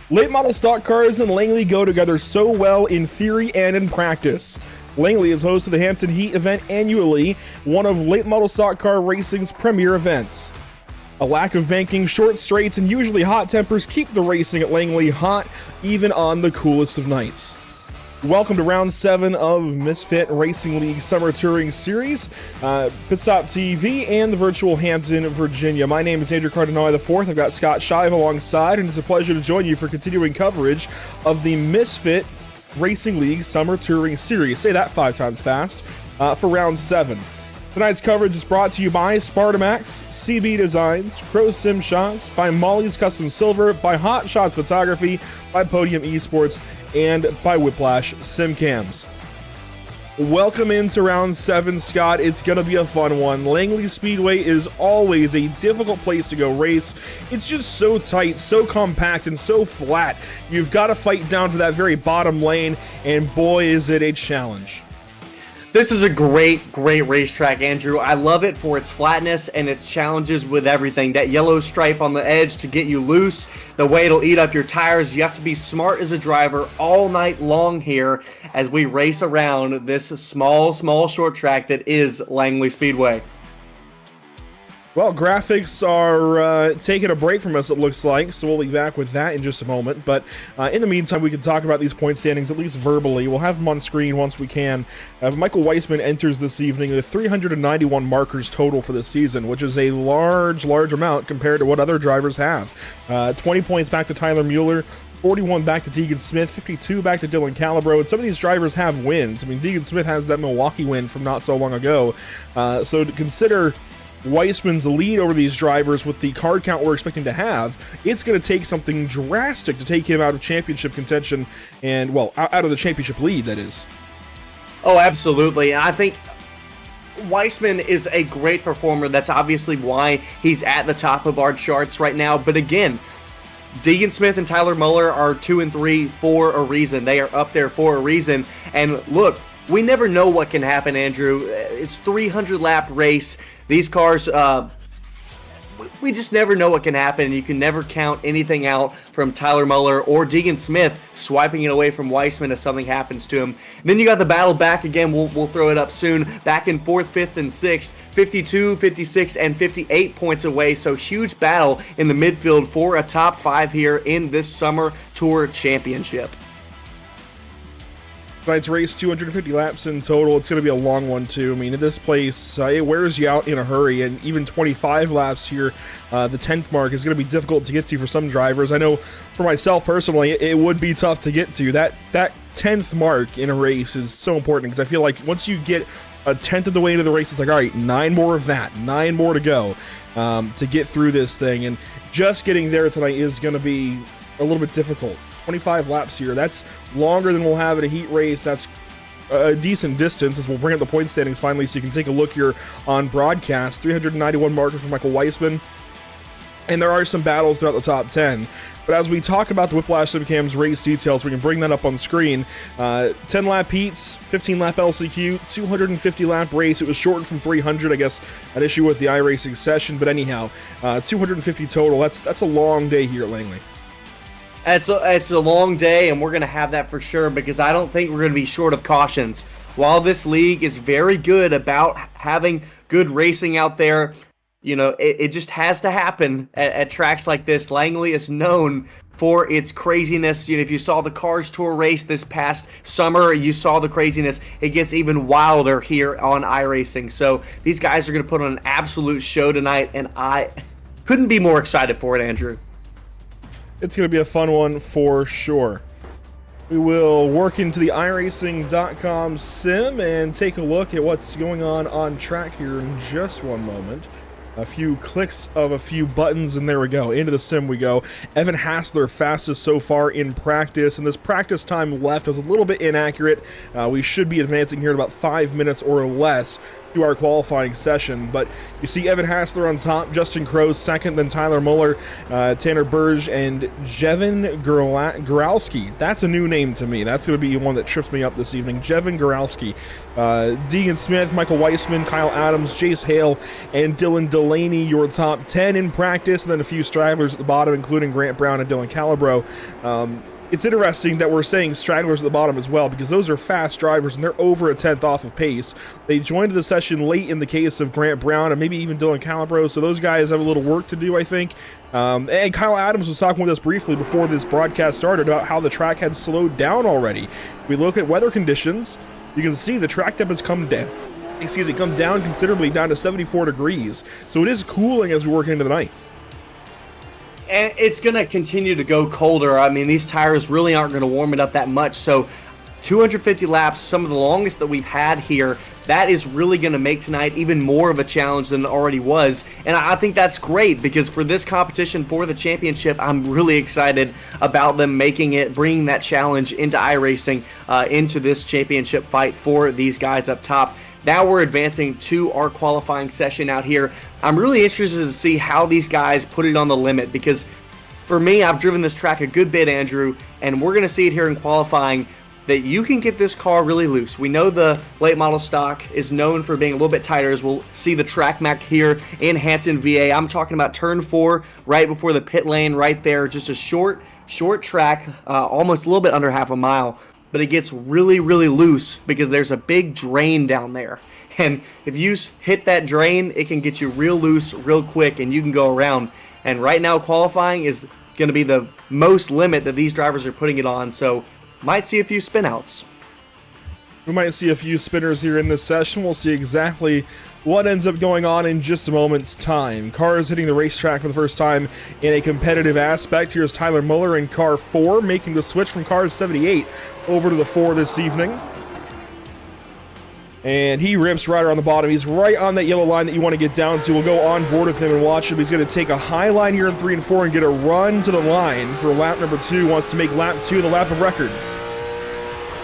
Late model stock cars and Langley go together so well in theory and in practice. Langley is host of the Hampton Heat event annually, one of late model stock car racing's premier events. A lack of banking, short straights, and usually hot tempers keep the racing at Langley hot even on the coolest of nights. Welcome to round 7 of Misfit Racing League Summer Touring Series, Pit Stop TV, and the virtual Hampton, Virginia. My name is Andrew Cardinale IV. I've got Scott Shive alongside, and it's a pleasure to join you for continuing coverage of the Misfit Racing League Summer Touring Series. Say that 5 times fast, for round 7. Tonight's coverage is brought to you by Spartamax, CB Designs, Crow Sim Shots, by Molly's Custom Silver, by Hot Shots Photography, by Podium Esports, and by Whiplash Sim Cams. Welcome into round 7, Scott. It's going to be a fun one. Langley Speedway is always a difficult place to go race. It's just so tight, so compact, and so flat. You've got to fight down to that very bottom lane, and boy, is it a challenge. This is a great racetrack, Andrew. I love it for its flatness and its challenges with everything. That yellow stripe on the edge to get you loose, the way it'll eat up your tires. You have to be smart as a driver all night long here as we race around this small short track that is Langley Speedway. Well, graphics are taking a break from us, it looks like, so we'll be back with that in just a moment. But in the meantime, we can talk about these point standings, at least verbally. We'll have them on screen once we can. Michael Weissman enters this evening with 391 markers total for the season, which is a large amount compared to what other drivers have. 20 points back to Tyler Mueller, 41 back to Deegan Smith, 52 back to Dylan Calabro, and some of these drivers have wins. I mean, Deegan Smith has that Milwaukee win from not so long ago. So to consider Weissman's lead over these drivers with the card count we're expecting to have, it's going to take something drastic to take him out of championship contention and, well, out of the championship lead, that is. Oh, absolutely. I think Weissman is a great performer. That's obviously why he's at the top of our charts right now. But again, Deegan Smith and Tyler Mueller are 2 and 3 for a reason. They are up there for a reason. And look, we never know what can happen, Andrew. It's 300-lap race. These cars, we just never know what can happen. You can never count anything out from Tyler Mueller or Deegan Smith swiping it away from Weissman if something happens to him. And then you got the battle back again. We'll throw it up soon. Back in 4th, 5th, and 6th. 52, 56, and 58 points away. So huge battle in the midfield for a top 5 here in this Summer Tour Championship. Tonight's race, 250 laps in total. It's going to be a long one, too. I mean, at this place, it wears you out in a hurry, and even 25 laps here, the 10th mark, is going to be difficult to get to for some drivers. I know for myself, personally, it would be tough to get to. That 10th mark in a race is so important, because I feel like once you get a 10th of the way into the race, it's like, all right, 9 more of that, 9 more to go to get through this thing, and just getting there tonight is going to be a little bit difficult. 25 laps here. That's longer than we'll have at a heat race. That's a decent distance as we'll bring up the point standings finally so you can take a look here on broadcast. 391 markers for Michael Weissman. And there are some battles throughout the top 10. But as we talk about the Whiplash SimCam's race details, we can bring that up on screen. 10-lap heats, 15-lap LCQ, 250-lap race. It was shortened from 300, I guess, an issue with the iRacing session. But anyhow, 250 total. That's a long day here at Langley. It's a long day, and we're going to have that for sure because I don't think we're going to be short of cautions. While this league is very good about having good racing out there, you know, it just has to happen at tracks like this. Langley is known for its craziness. You know, if you saw the Cars Tour race this past summer, you saw the craziness. It gets even wilder here on iRacing. So these guys are going to put on an absolute show tonight, and I couldn't be more excited for it, Andrew. It's going to be a fun one for sure. We will work into the iRacing.com sim and take a look at what's going on track here in just one moment. A few clicks of a few buttons, and there we go. Into the sim we go. Evan Hassler fastest so far in practice, and this practice time left is a little bit inaccurate. We should be advancing here in about 5 minutes or less to our qualifying session. But you see Evan Hassler on top, Justin Crowe second, then Tyler Muller, Tanner Burge, and Jevin Goralski. That's a new name to me. That's going to be one that trips me up this evening. Jevin Goralski. Deegan Smith, Michael Weissman, Kyle Adams, Jace Hale, and Dylan Delaney, your top 10 in practice, and then a few stragglers at the bottom, including Grant Brown and Dylan Calabro. It's interesting that we're saying stragglers at the bottom as well, because those are fast drivers and they're over a 10th off of pace. They joined the session late in the case of Grant Brown and maybe even Dylan Calabro, so those guys have a little work to do, I think. And Kyle Adams was talking with us briefly before this broadcast started about how the track had slowed down already. If we look at weather conditions, you can see the track temp has come down. Come down considerably, down to 74 degrees. So it is cooling as we work into the night. And it's going to continue to go colder. I mean, these tires really aren't going to warm it up that much. So 250 laps, some of the longest that we've had here, that is really going to make tonight even more of a challenge than it already was. And I think that's great, because for this competition, for the championship, I'm really excited about them making it, bringing that challenge into iRacing, into this championship fight for these guys up top. Now we're advancing to our qualifying session out here. I'm really interested to see how these guys put it on the limit, because for me, I've driven this track a good bit, Andrew, and we're going to see it here in qualifying, that you can get this car really loose. We know the late model stock is known for being a little bit tighter, as we'll see the track map here in Hampton, VA. I'm talking about turn 4, right before the pit lane, right there. Just a short track, almost a little bit under half a mile. But it gets really, really loose because there's a big drain down there. And if you hit that drain, it can get you real loose, real quick, and you can go around. And right now, qualifying is going to be the most limit that these drivers are putting it on. So might see a few spin-outs. We might see a few spinners here in this session. We'll see exactly what ends up going on in just a moment's time. Cars hitting the racetrack for the first time in a competitive aspect. Here's Tyler Muller in car 4, making the switch from car 78 over to the 4 this evening. And he rips right around the bottom. He's right on that yellow line that you want to get down to. We'll go on board with him and watch him. He's going to take a high line here in 3 and 4 and get a run to the line for lap number 2. Wants to make lap 2 the lap of record.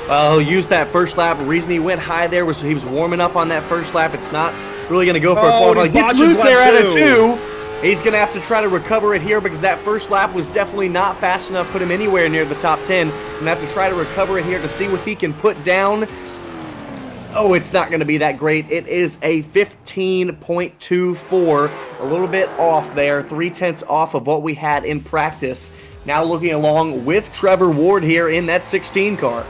Well, he'll use that first lap. The reason he went high there was he was warming up on that first lap. It's not really going to go for a qualifying. Gets loose there at a 2. He's going to have to try to recover it here, because that first lap was definitely not fast enough to put him anywhere near the top 10. Going to have to try to recover it here to see what he can put down. Oh, it's not going to be that great. It is a 15.24, a little bit off there, 0.3 off of what we had in practice. Now looking along with Trevor Ward here in that 16 car.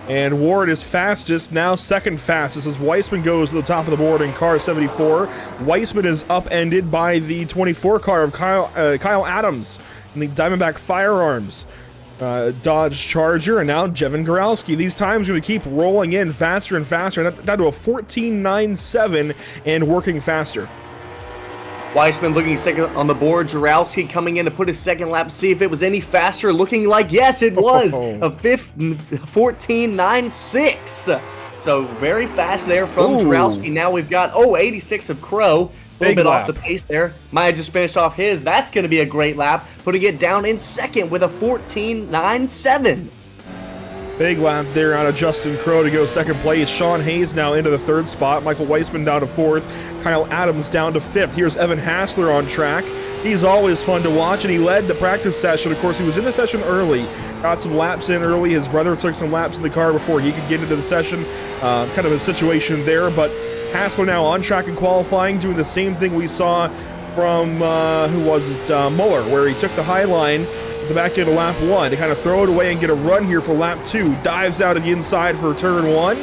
And Ward is fastest, now second fastest, as Weissman goes to the top of the board in car 74. Weissman is upended by the 24 car of Kyle Adams in the Diamondback Firearms Dodge Charger, and now Jevin Goralski. These times are going to keep rolling in faster and faster, down to a 14.97 and working faster. Weissman looking second on the board. Jarowski coming in to put his second lap, see if it was any faster. Looking like, yes, it was. A 14.96. So very fast there from Jarowski. Now we've got, 86 of Crowe. A little bit off the pace there. Maya just finished off his. That's going to be a great lap, putting it down in second with a 14.97. Big lap there out of Justin Crowe to go second place. Sean Hayes now into the 3rd spot. Michael Weissman down to 4th. Kyle Adams down to 5th. Here's Evan Hassler on track. He's always fun to watch, and he led the practice session. Of course, he was in the session early. Got some laps in early. His brother took some laps in the car before he could get into the session. Kind of a situation there, but Hassler now on track and qualifying, doing the same thing we saw from, Muller, where he took the high line at the back end of lap 1 to kind of throw it away and get a run here for lap 2. Dives out of the inside for turn 1.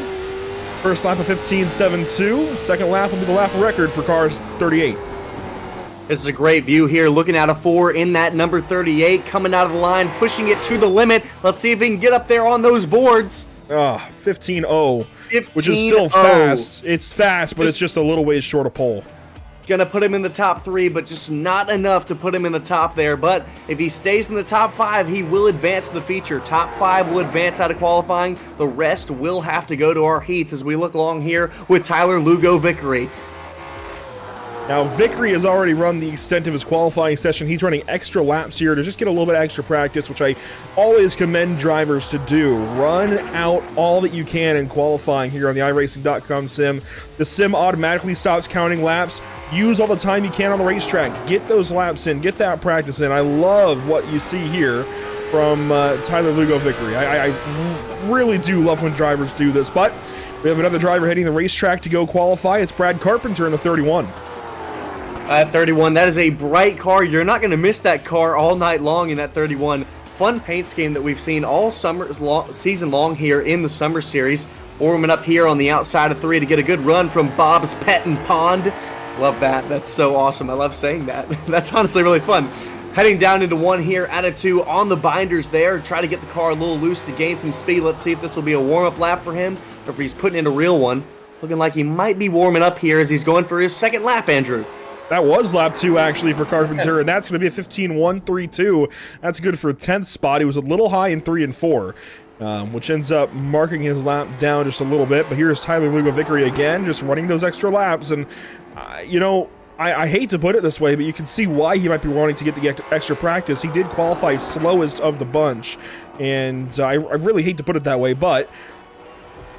First lap of 15.72. Second lap will be the lap record for cars 38. This is a great view here, looking at a 4 in that number 38, coming out of the line, pushing it to the limit. Let's see if he can get up there on those boards. 15.0, which is still fast. It's fast, but it's just a little ways short of pole. Gonna put him in the top 3, but just not enough to put him in the top there. But if he stays in the top 5, he will advance to the feature. Top 5 will advance out of qualifying. The rest will have to go to our heats as we look along here with Tyler Lugo Vickery. Now, Vickery has already run the extent of his qualifying session. He's running extra laps here to just get a little bit extra practice, which I always commend drivers to do. Run out all that you can in qualifying here on the iRacing.com sim. The sim automatically stops counting laps. Use all the time you can on the racetrack. Get those laps in. Get that practice in. I love what you see here from Tyler Lugo Vickery. I really do love when drivers do this, but we have another driver heading the racetrack to go qualify. It's Brad Carpenter in the 31. At 31, that is a bright car. You're not going to miss that car all night long in that 31. Fun paint scheme that we've seen all season long here in the Summer Series. Warming up here on the outside of 3 to get a good run from Bob's Pet and Pond. Love that. That's so awesome. I love saying that. That's honestly really fun. Heading down into 1 here, out of 2 on the binders there. Try to get the car a little loose to gain some speed. Let's see if this will be a warm-up lap for him or if he's putting in a real one. Looking like he might be warming up here as he's going for his second lap, Andrew. That was lap 2, actually, for Carpenter, and that's going to be a 15.132. That's good for 10th spot. He was a little high in 3 and 4, which ends up marking his lap down just a little bit. But here's Tyler Lugo Vickery again, just running those extra laps. And, you know, I hate to put it this way, but you can see why he might be wanting to get the extra practice. He did qualify slowest of the bunch, and I really hate to put it that way, but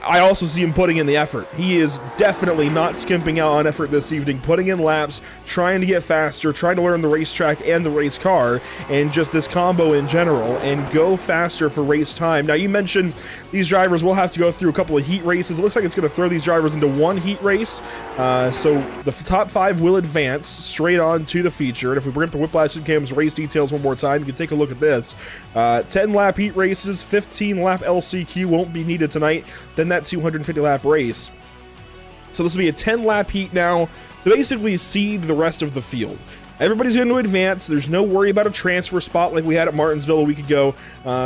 I also see him putting in the effort. He is definitely not skimping out on effort this evening, putting in laps, trying to get faster, trying to learn the racetrack and the race car, and just this combo in general, and go faster for race time. Now, you mentioned these drivers will have to go through a couple of heat races. It looks like it's going to throw these drivers into 1 heat race, so the top 5 will advance straight on to the feature. And if we bring up the Whiplash Cam's race details one more time, you can take a look at this. 10-lap heat races, 15-lap LCQ won't be needed tonight. Then that 250-lap race. So this will be a 10-lap heat now to basically seed the rest of the field. Everybody's going to advance. There's no worry about a transfer spot like we had at Martinsville a week ago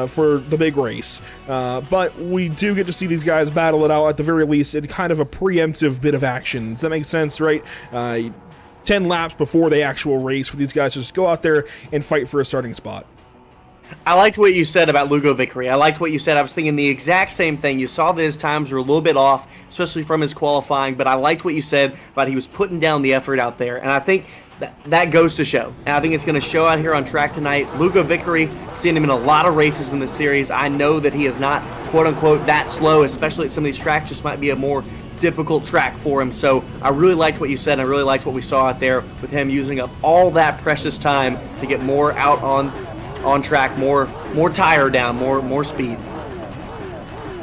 for the big race. But we do get to see these guys battle it out at the very least in kind of a preemptive bit of action. Does that make sense, right? 10 laps before the actual race for these guys to just go out there and fight for a starting spot. I liked what you said about Lugo Vickery. I liked what you said. I was thinking the exact same thing. You saw that his times were a little bit off, especially from his qualifying, but I liked what you said about he was putting down the effort out there, and I think that goes to show. And I think it's going to show out here on track tonight. Lugo Vickery, seeing him in a lot of races in this series. I know that he is not, quote-unquote, that slow, especially at some of these tracks. Just might be a more difficult track for him. So I really liked what you said. I really liked what we saw out there with him using up all that precious time to get more out on track, more tire down, more speed.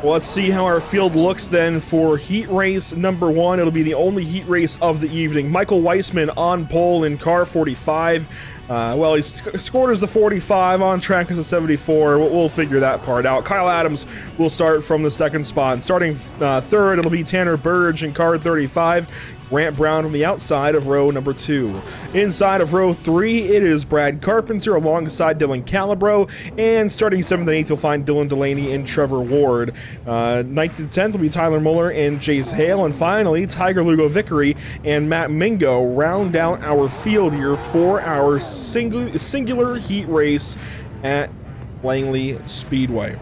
Well, let's see how our field looks then for heat race number 1. It'll be the only heat race of the evening. Michael Weissman on pole in car 45. Well, he's scored as the 45, on track as the 74. We'll figure that part out. Kyle Adams will start from the 2nd spot. Starting 3rd, it'll be Tanner Burge in car 35. Grant Brown from the outside of row number 2. Inside of row 3, it is Brad Carpenter alongside Dylan Calabro. And starting 7th and 8th, you'll find Dylan Delaney and Trevor Ward. 9th and 10th will be Tyler Muller and Jace Hale. And finally, Tiger Lugo Vickery and Matt Mingo round out our field here for our singular heat race at Langley Speedway.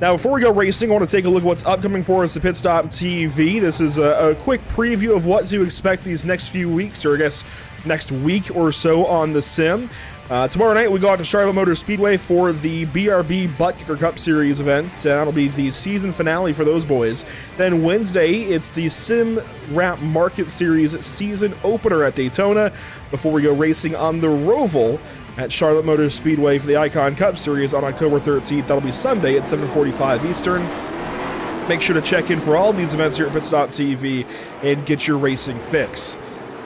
Now, before we go racing, I want to take a look at what's upcoming for us at Pit Stop TV. This is a quick preview of what to expect these next few weeks, or I guess next week or so on the sim. Tomorrow night, we go out to Charlotte Motor Speedway for the BRB Butt Kicker Cup Series event. That'll be the season finale for those boys. Then Wednesday, it's the Sim Wrap Market Series season opener at Daytona before we go racing on the Roval at Charlotte Motor Speedway for the Icon Cup Series on October 13th. That'll be Sunday at 7:45 Eastern. Make sure to check in for all these events here at Pit Stop TV and get your racing fix.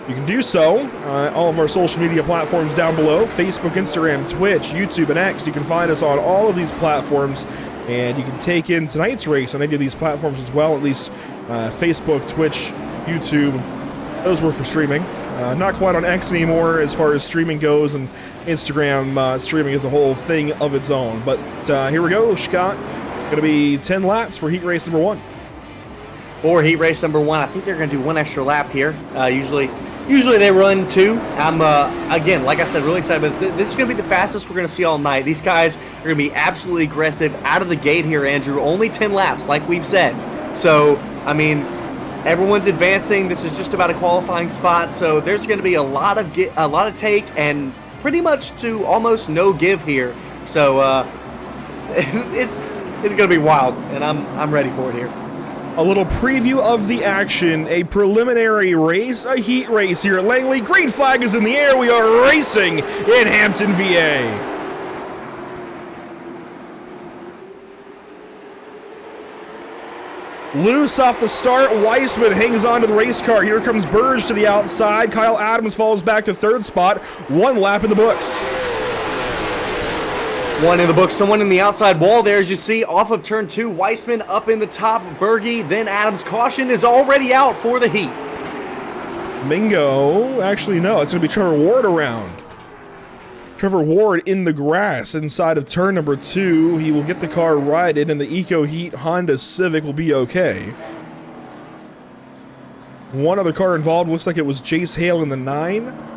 You can do so all of our social media platforms down below: Facebook, Instagram, Twitch, YouTube, and X. You can find us on all of these platforms, and you can take in tonight's race on any of these platforms as well, at least Facebook, Twitch, YouTube. Those work for streaming. Not quite on X anymore as far as streaming goes, and Instagram streaming is a whole thing of its own. But here we go, Scott. Going to be 10 laps for heat race number 1. For heat race number 1, I think they're going to do 1 extra lap here. Usually they run 2. I'm, again, like I said, really excited. But this is going to be the fastest we're going to see all night. These guys are going to be absolutely aggressive out of the gate here, Andrew. Only 10 laps, like we've said. So, I mean, Everyone's advancing. This is just about a qualifying spot, so there's going to be a lot of take and pretty much to almost no give here. So it's going to be wild, and I'm ready for it here. A little preview of the action, a preliminary race, a heat race here at Langley. Green flag is in the air. We are racing in Hampton, VA. Loose off the start, Weissman hangs on to the race car. Here comes Burge to the outside. Kyle Adams falls back to third spot. 1 lap in the books. 1 in the books. Someone in the outside wall there, as you see, off of turn 2. Weissman up in the top. Berge, then Adams. Caution is already out for the heat. Mingo, actually no, it's going to be Trevor Ward around. Trevor Ward in the grass inside of turn number 2. He will get the car righted, and the Eco Heat Honda Civic will be okay. One other car involved, looks like it was Jace Hale in the 9.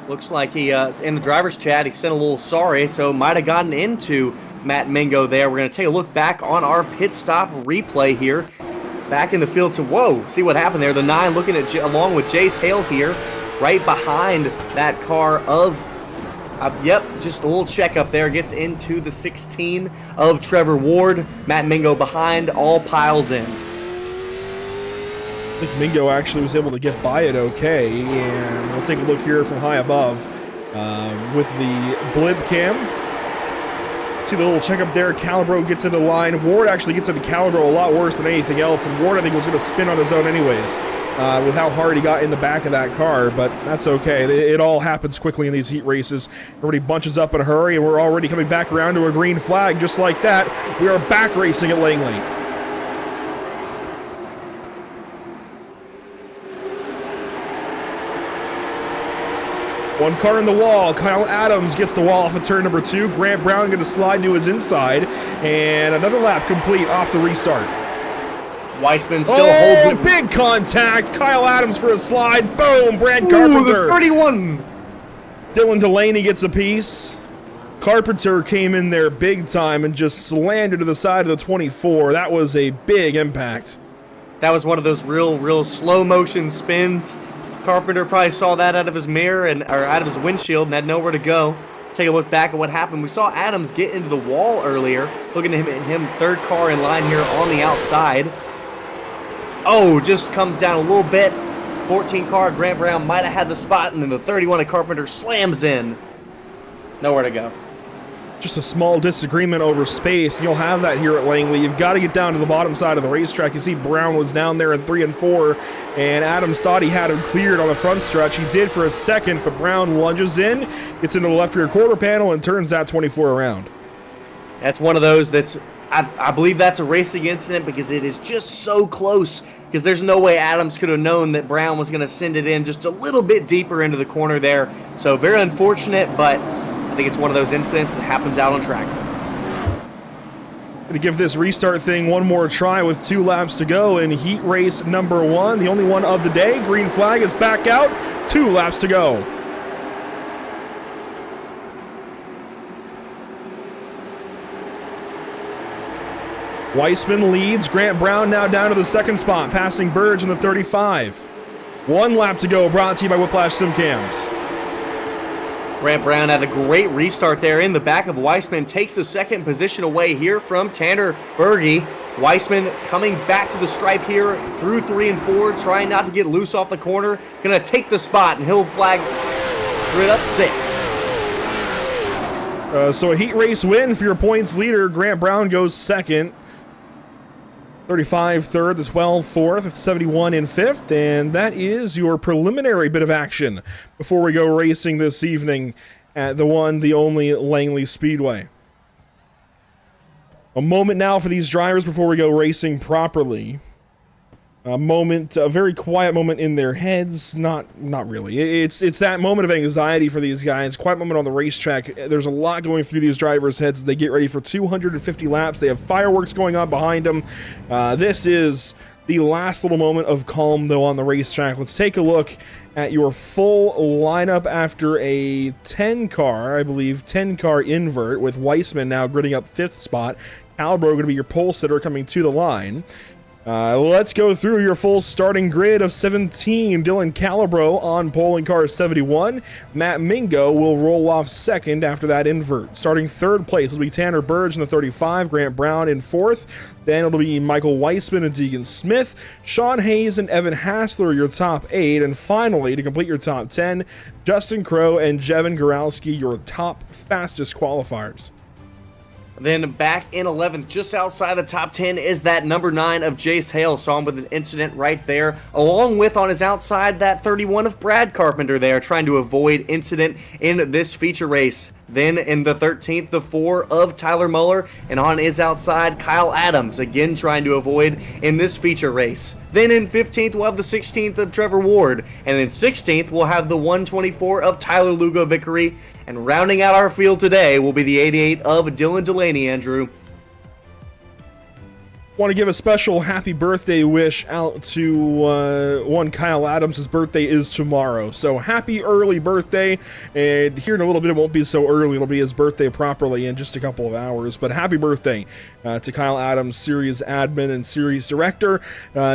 Looks like he, in the driver's chat, he sent a little sorry, so might have gotten into Matt Mingo there. We're going to take a look back on our pit stop replay here. Back in the field to, whoa, see what happened there. The 9 looking at, along with Jace Hale here, right behind that car of, yep, just a little check up there. Gets into the 16 of Trevor Ward. Matt Mingo behind, all piles in. I think Mingo actually was able to get by it okay, and we'll take a look here from high above with the blimp cam. See the little checkup there. Calibro gets into line. Ward actually gets into Calibro a lot worse than anything else, and Ward I think was going to spin on his own anyways with how hard he got in the back of that car, but that's okay. It all happens quickly in these heat races. Everybody bunches up in a hurry, and we're already coming back around to a green flag just like that. We are back racing at Langley. One car in the wall. Kyle Adams gets the wall off of turn number 2. Grant Brown going to slide to his inside. And another lap complete off the restart. Weissman still holds it. Big contact. Kyle Adams for a slide. Boom. Brad Carpenter. The 31. Dylan Delaney gets a piece. Carpenter came in there big time and just slammed it to the side of the 24. That was a big impact. That was one of those real slow motion spins. Carpenter probably saw that out of his mirror or out of his windshield and had nowhere to go. Take a look back at what happened. We saw Adams get into the wall earlier. Looking at him third car in line here on the outside. Oh, just comes down a little bit. 14 car, Grant Brown might have had the spot, and then the 31 of Carpenter slams in. Nowhere to go. Just a small disagreement over space, and you'll have that here at Langley. You've got to get down to the bottom side of the racetrack. You see Brown was down there in 3 and 4, and Adams thought he had him cleared on the front stretch. He did for a second, but Brown lunges in, gets into the left rear quarter panel, and turns that 24 around. That's one of those that's, I believe that's a racing incident because it is just so close, because there's no way Adams could have known that Brown was going to send it in just a little bit deeper into the corner there. So very unfortunate, but I think it's one of those incidents that happens out on track. Going to give this restart thing one more try with 2 laps to go in heat race number 1, the only one of the day. Green flag is back out, 2 laps to go. Weissman leads. Grant Brown now down to the 2nd spot, passing Burge in the 35. 1 lap to go, brought to you by Whiplash SimCams. Grant Brown had a great restart there in the back of Weissman. Takes the 2nd position away here from Tanner Berge. Weissman coming back to the stripe here through 3 and 4, trying not to get loose off the corner. Going to take the spot, and he'll flag grid up 6th. So a heat race win for your points leader. Grant Brown goes 2nd. 35 3rd, the 12 4th, 71 in 5th, and that is your preliminary bit of action before we go racing this evening at the one, the only Langley Speedway. A moment now for these drivers before we go racing properly. A very quiet moment in their heads. Not really. It's that moment of anxiety for these guys. Quiet moment on the racetrack. There's a lot going through these drivers' heads as they get ready for 250 laps. They have fireworks going on behind them. This is the last little moment of calm, though, on the racetrack. Let's take a look at your full lineup after a 10-car, I believe, 10-car invert with Weissman now gridding up 5th spot. Albro going to be your pole sitter coming to the line. Let's go through your full starting grid of 17. Dylan Calabro on polling car 71. Matt Mingo will roll off second after that invert. Starting third place will be Tanner Burge in the 35, Grant Brown in fourth. Then it'll be Michael Weissman and Deegan Smith, Sean Hayes and Evan Hassler, your top 8. And finally, to complete your top 10, Justin Crow and Jevin Goralski, your top fastest qualifiers. Then back in 11th, just outside the top 10, is that number 9 of Jace Hale. Saw him with an incident right there, along with on his outside that 31 of Brad Carpenter there, trying to avoid incident in this feature race. Then in the 13th, the 4 of Tyler Muller, and on his outside, Kyle Adams, again trying to avoid in this feature race. Then in 15th, we'll have the 16th of Trevor Ward, and in 16th, we'll have the 124 of Tyler Lugo Vickery, and rounding out our field today will be the 88 of Dylan Delaney, Andrew. Want to give a special happy birthday wish out to one Kyle Adams. His birthday is tomorrow, so happy early birthday. And here in a little bit, it won't be so early. It'll be his birthday properly in just a couple of hours. But happy birthday to Kyle Adams, series admin and series director.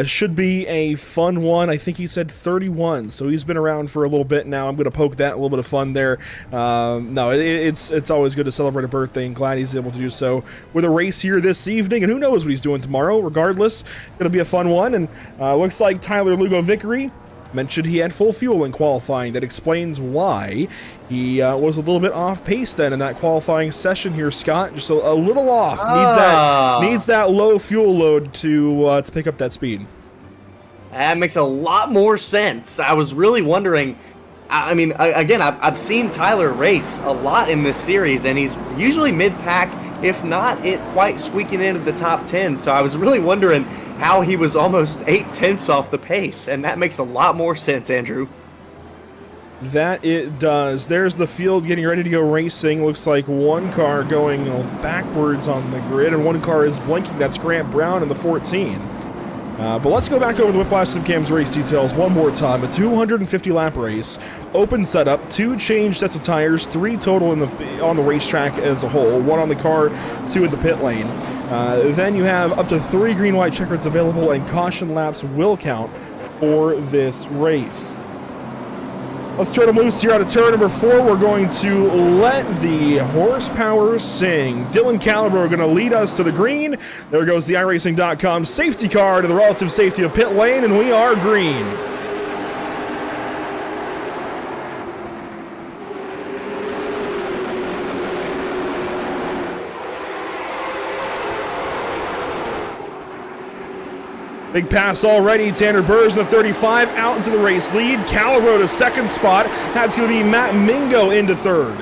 Should be a fun one. I think he said 31, so he's been around for a little bit now. I'm going to poke that, a little bit of fun there. No, it's always good to celebrate a birthday, and glad he's able to do so with a race here this evening. And who knows what he's doing tomorrow. Regardless, it'll be a fun one. And looks like Tyler Lugo Vickery mentioned he had full fuel in qualifying. That explains why he was a little bit off pace then in that qualifying session here, Scott. Just a little off. Needs that low fuel load to pick up that speed. That makes a lot more sense. I was really wondering. I mean, again, I've seen Tyler race a lot in this series, and he's usually mid-pack, if not it quite squeaking in at the top 10. So I was really wondering how he was almost 8/10 off the pace, and that makes a lot more sense, Andrew. That it does. There's the field getting ready to go racing. Looks like one car going backwards on the grid, and one car is blinking. That's Grant Brown in the 14. But let's go back over the Whiplash Simcam's race details one more time. A 250-lap race, open setup, 2 change sets of tires, 3 total on the racetrack as a whole, 1 on the car, 2 in the pit lane. Then you have up to 3 green-white checkers available, and caution laps will count for this race. Let's turn them loose here out of turn number 4. We're going to let the horsepower sing. Dylan Calabro are going to lead us to the green. There goes the iRacing.com safety car to the relative safety of pit lane, and we are green. Big pass already. Tanner Burge in the 35 out into the race lead. Calabro to second spot. That's going to be Matt Mingo into third.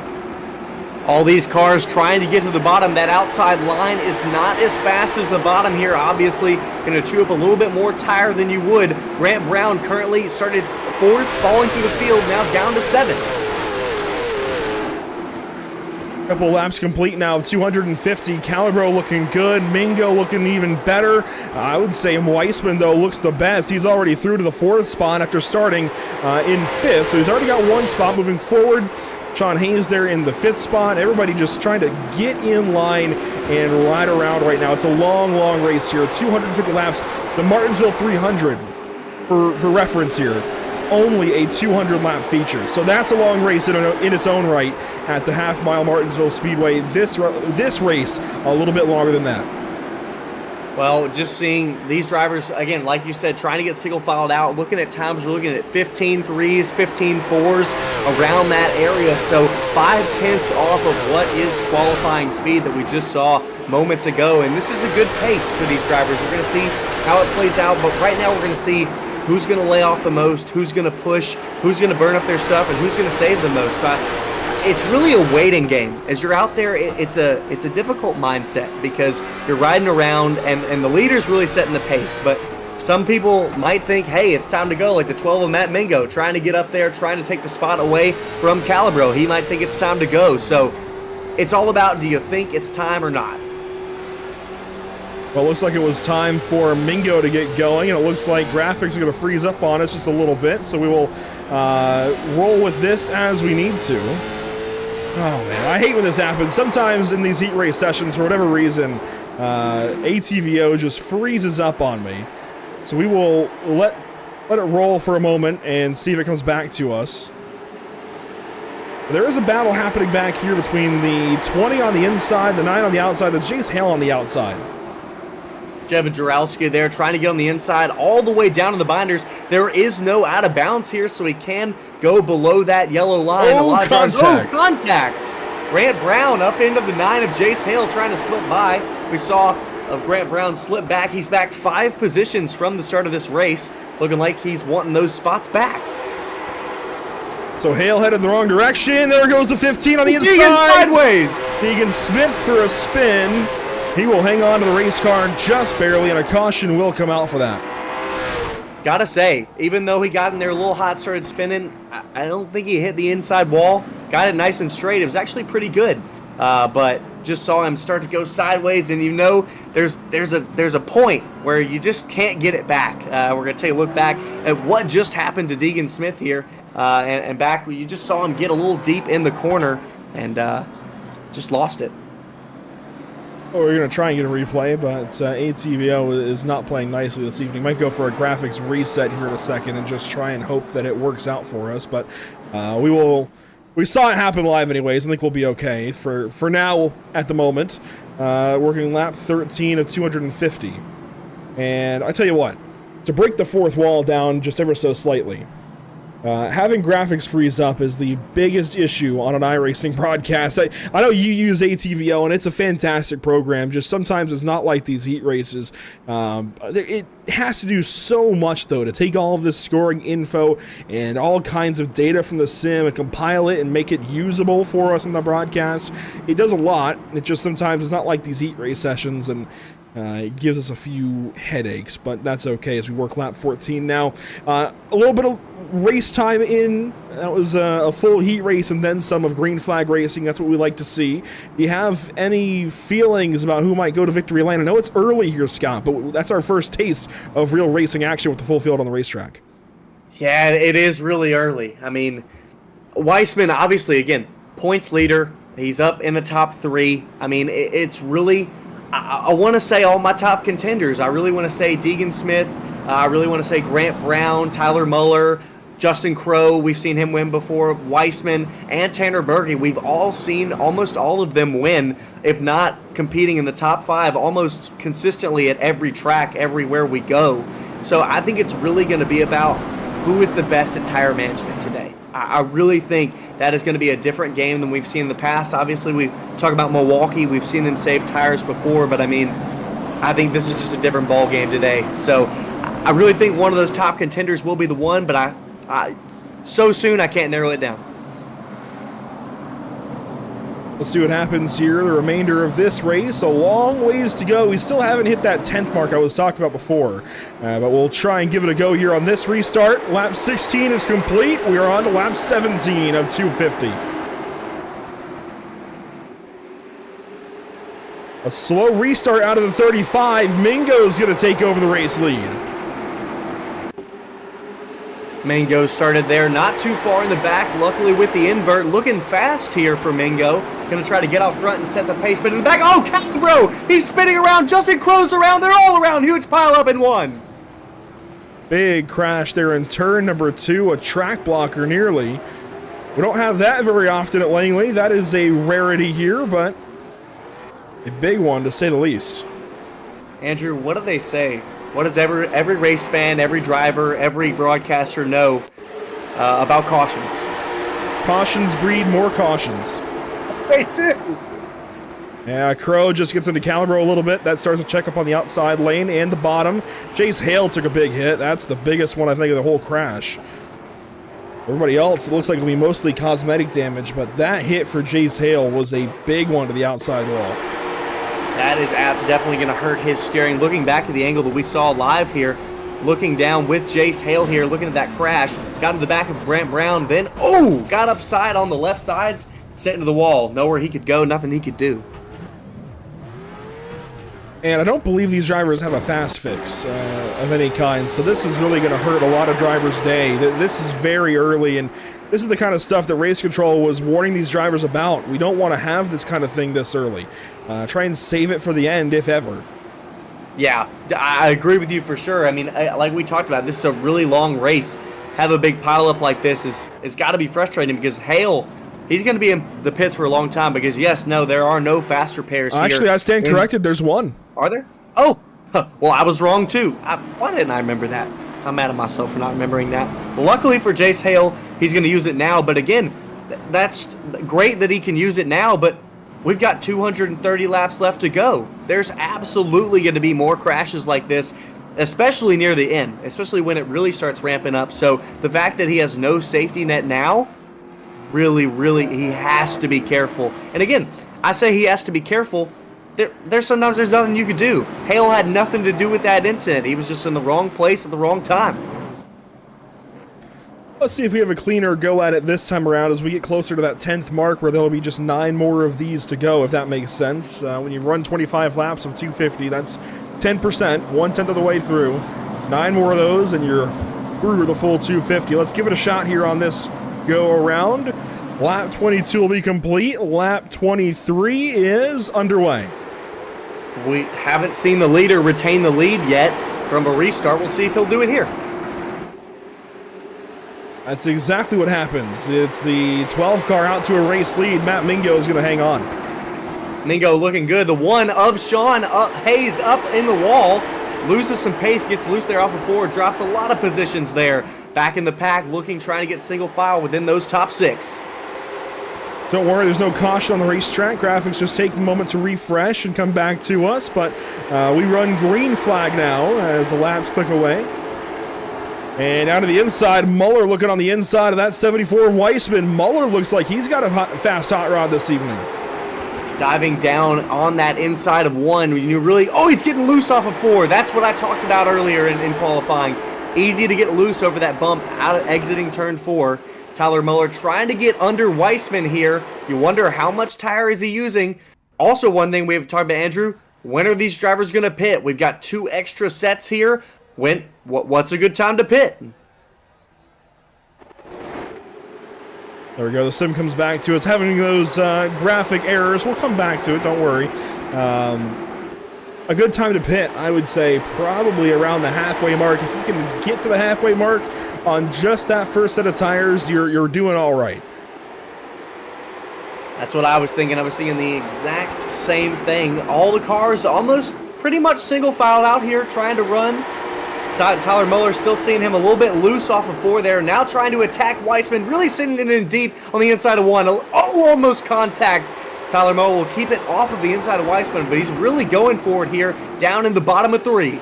All these cars trying to get to the bottom. That outside line is not as fast as the bottom here. Obviously, going to chew up a little bit more tire than you would. Grant Brown currently started 4th, falling through the field, now down to 7th. Couple laps complete now of 250. Calabro looking good. Mingo looking even better. I would say Weissman, though, looks the best. He's already through to the 4th spot after starting in 5th. So he's already got 1 spot moving forward. Sean Hayes there in the 5th spot. Everybody just trying to get in line and ride around right now. It's a long, long race here. 250 laps. The Martinsville 300, for reference here, only a 200-lap feature. So that's a long race in its own right at the half-mile Martinsville Speedway. This race, a little bit longer than that. Well, just seeing these drivers, again, like you said, trying to get single-filed out, looking at times, we're looking at 15 3s, 15 4s, around that area. So 5/10 off of what is qualifying speed that we just saw moments ago. And this is a good pace for these drivers. We're going to see how it plays out. But right now we're going to see who's going to lay off the most, who's going to push, who's going to burn up their stuff, and who's going to save the most. So it's really a waiting game. As you're out there, it's a difficult mindset because you're riding around and the leader's really setting the pace. But some people might think, hey, it's time to go, like the 12 of Matt Mingo, trying to get up there, trying to take the spot away from Calabro. He might think it's time to go. So it's all about, do you think it's time or not? Well, it looks like it was time for Mingo to get going, and it looks like graphics are going to freeze up on us just a little bit, so we will roll with this as we need to. Oh, man, I hate when this happens. Sometimes in these heat race sessions, for whatever reason, ATVO just freezes up on me. So we will let it roll for a moment and see if it comes back to us. There is a battle happening back here between the 20 on the inside, the 9 on the outside, the Jace Hale on the outside. Jevin Jarowski there trying to get on the inside all the way down to the binders. There is no out of bounds here, so he can go below that yellow line. Oh, a lot of contact. Contact! Grant Brown up into the 9 of Jace Hale trying to slip by. We saw Grant Brown slip back. He's back 5 positions from the start of this race, looking like he's wanting those spots back. So Hale headed the wrong direction. There goes the 15 on the inside. Deegan sideways. Deegan Smith for a spin. He will hang on to the race car just barely, and a caution will come out for that. Gotta say, even though he got in there a little hot, started spinning, I don't think he hit the inside wall. Got it nice and straight. It was actually pretty good. But just saw him start to go sideways, and you know there's a point where you just can't get it back. We're going to take a look back at what just happened to Deegan Smith here, and back where you just saw him get a little deep in the corner and just lost it. Oh, we're going to try and get a replay, but ATVO is not playing nicely this evening. Might go for a graphics reset here in a second and just try and hope that it works out for us, but we saw it happen live anyways. I think we'll be okay for now at the moment. Working lap 13 of 250. And I tell you what, to break the fourth wall down just ever so slightly, having graphics freeze up is the biggest issue on an iRacing broadcast. I know you use ATVO, and it's a fantastic program. Just sometimes it's not like these heat races. It has to do so much, though, to take all of this scoring info and all kinds of data from the sim and compile it and make it usable for us on the broadcast. It does a lot. It just sometimes it's not like these heat race sessions, and it gives us a few headaches, but that's okay as we work lap 14 now. A little bit of race time in. That was a full heat race and then some of green flag racing. That's what we like to see. Do you have any feelings about who might go to victory lane? I know it's early here, Scott, but that's our first taste of real racing action with the full field on the racetrack. Yeah, it is really early. I mean, Weissman, obviously, again, points leader. He's up in the top 3. I mean, it's really... I want to say all my top contenders. I really want to say Deegan Smith. I really want to say Grant Brown, Tyler Muller, Justin Crowe. We've seen him win before. Weissman and Tanner Berge. We've all seen almost all of them win, if not competing in the top 5 almost consistently at every track, everywhere we go. So I think it's really going to be about who is the best at tire management today. I really think that is going to be a different game than we've seen in the past. Obviously, we talk about Milwaukee. We've seen them save tires before, but I mean, I think this is just a different ball game today. So I really think one of those top contenders will be the one, but I so soon I can't narrow it down. Let's see what happens here. The remainder of this race, a long ways to go. We still haven't hit that 10th mark I was talking about before, but we'll try and give it a go here on this restart. Lap 16 is complete. We are on to lap 17 of 250. A slow restart out of the 35. Mingo's going to take over the race lead. Mingo started there, not too far in the back, luckily with the invert. Looking fast here for Mingo. Going to try to get out front and set the pace, but in the back, oh, Castro! He's spinning around, Justin Crow's around, they're all around, huge pile up in 1. Big crash there in turn number 2, a track blocker nearly. We don't have that very often at Langley. That is a rarity here, but a big one to say the least. Andrew, what do they say? What does every race fan, every driver, every broadcaster know about cautions? Cautions breed more cautions. They do. Yeah, Crow just gets into caliber a little bit. That starts to check up on the outside lane and the bottom. Jace Hale took a big hit. That's the biggest one, I think, of the whole crash. Everybody else, it looks like it'll be mostly cosmetic damage, but that hit for Jace Hale was a big one to the outside wall. That is definitely going to hurt his steering. Looking back at the angle that we saw live here, looking down with Jace Hale here, looking at that crash, got to the back of Grant Brown, then, got upside on the left sides, set into the wall. Nowhere he could go, nothing he could do. And I don't believe these drivers have a fast fix of any kind, so this is really going to hurt a lot of drivers' day. This is very early, and this is the kind of stuff that Race Control was warning these drivers about. We don't want to have this kind of thing this early. Try and save it for the end, if ever. Yeah, I agree with you for sure. I mean, like we talked about, this is a really long race. Have a big pileup like this is got to be frustrating because Hale, he's going to be in the pits for a long time because, yes, no, there are no faster pairs here. Actually, I stand corrected. There's one. Are there? Oh, well, I was wrong too. Why didn't I remember that? I'm mad at myself for not remembering that. Well, luckily for Jace Hale, he's going to use it now. But again, that's great that he can use it now, but we've got 230 laps left to go. There's absolutely going to be more crashes like this, especially near the end, especially when it really starts ramping up. So the fact that he has no safety net now, really, he has to be careful. And again, I say he has to be careful. Sometimes there's nothing you could do. Hale had nothing to do with that incident. He was just in the wrong place at the wrong time. Let's see if we have a cleaner go at it this time around as we get closer to that 10th mark where there'll be just 9 more of these to go, if that makes sense. When you run 25 laps of 250, that's 10%, 1/10 of the way through. 9 more of those and you're through the full 250. Let's give it a shot here on this go around. Lap 22 will be complete. Lap 23 is underway. We haven't seen the leader retain the lead yet from a restart. We'll see if he'll do it here. That's exactly what happens. It's the 12 car out to a race lead. Matt Mingo is going to hang on. Mingo looking good. The one of Sean Hayes up in the wall. Loses some pace, gets loose there off of 4, drops a lot of positions there. Back in the pack, trying to get single file within those top 6. Don't worry, there's no caution on the racetrack. Graphics just take a moment to refresh and come back to us, but we run green flag now as the laps click away. And out of the inside, Muller looking on the inside of that 74 of Weissman. Muller looks like he's got a fast hot rod this evening. Diving down on that inside of 1. He's getting loose off of 4. That's what I talked about earlier in qualifying. Easy to get loose over that bump out of exiting turn 4. Tyler Muller trying to get under Weissman here. You wonder how much tire is he using. Also, one thing we have talked about, Andrew, when are these drivers going to pit? We've got 2 extra sets here. What's a good time to pit? There we go. The sim comes back to us. Having those graphic errors. We'll come back to it. Don't worry. A good time to pit, I would say, probably around the halfway mark. If you can get to the halfway mark on just that first set of tires, you're doing all right. That's what I was thinking. I was thinking the exact same thing. All the cars almost pretty much single filed out here trying to run. Tyler Muller still seeing him a little bit loose off of 4 there. Now trying to attack Weissman. Really sitting it in deep on the inside of 1. Almost contact. Tyler Muller will keep it off of the inside of Weissman, but he's really going for it here down in the bottom of 3.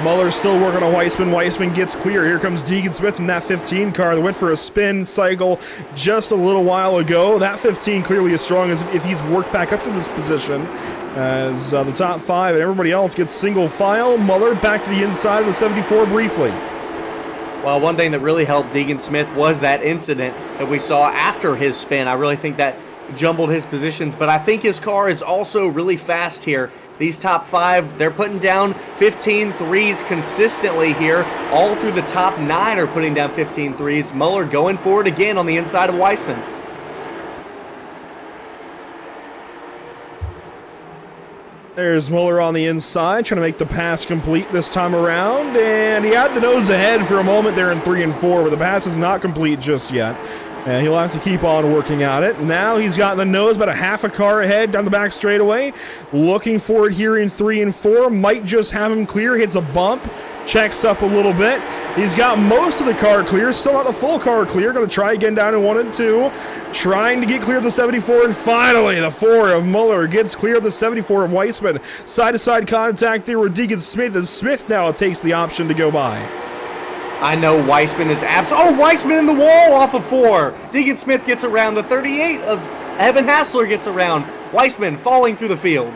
Muller's still working on Weissman. Weissman gets clear. Here comes Deegan Smith in that 15 car that went for a spin cycle just a little while ago. That 15 clearly as strong as if he's worked back up to this position. As the top 5 and everybody else gets single file. Muller back to the inside of the 74 briefly. Well, one thing that really helped Deegan Smith was that incident that we saw after his spin. I really think that jumbled his positions, but I think his car is also really fast here. These top 5, they're putting down 15 threes consistently here. All through the top 9 are putting down 15 threes. Muller going for it again on the inside of Weissman. There's Muller on the inside, trying to make the pass complete this time around, and he had the nose ahead for a moment there in 3 and 4, but the pass is not complete just yet. And he'll have to keep on working at it. Now he's got the nose about a half a car ahead down the back straightaway. Looking for it here in 3 and 4. Might just have him clear. Hits a bump. Checks up a little bit. He's got most of the car clear. Still not the full car clear. Going to try again down in 1 and 2. Trying to get clear of the 74. And finally, the 4 of Muller gets clear of the 74 of Weissman. Side-to-side contact there with Deegan Smith. As Smith now takes the option to go by. I know Weissman is Weissman in the wall off of 4. Deegan Smith gets around. The 38 of Evan Hassler gets around. Weissman falling through the field.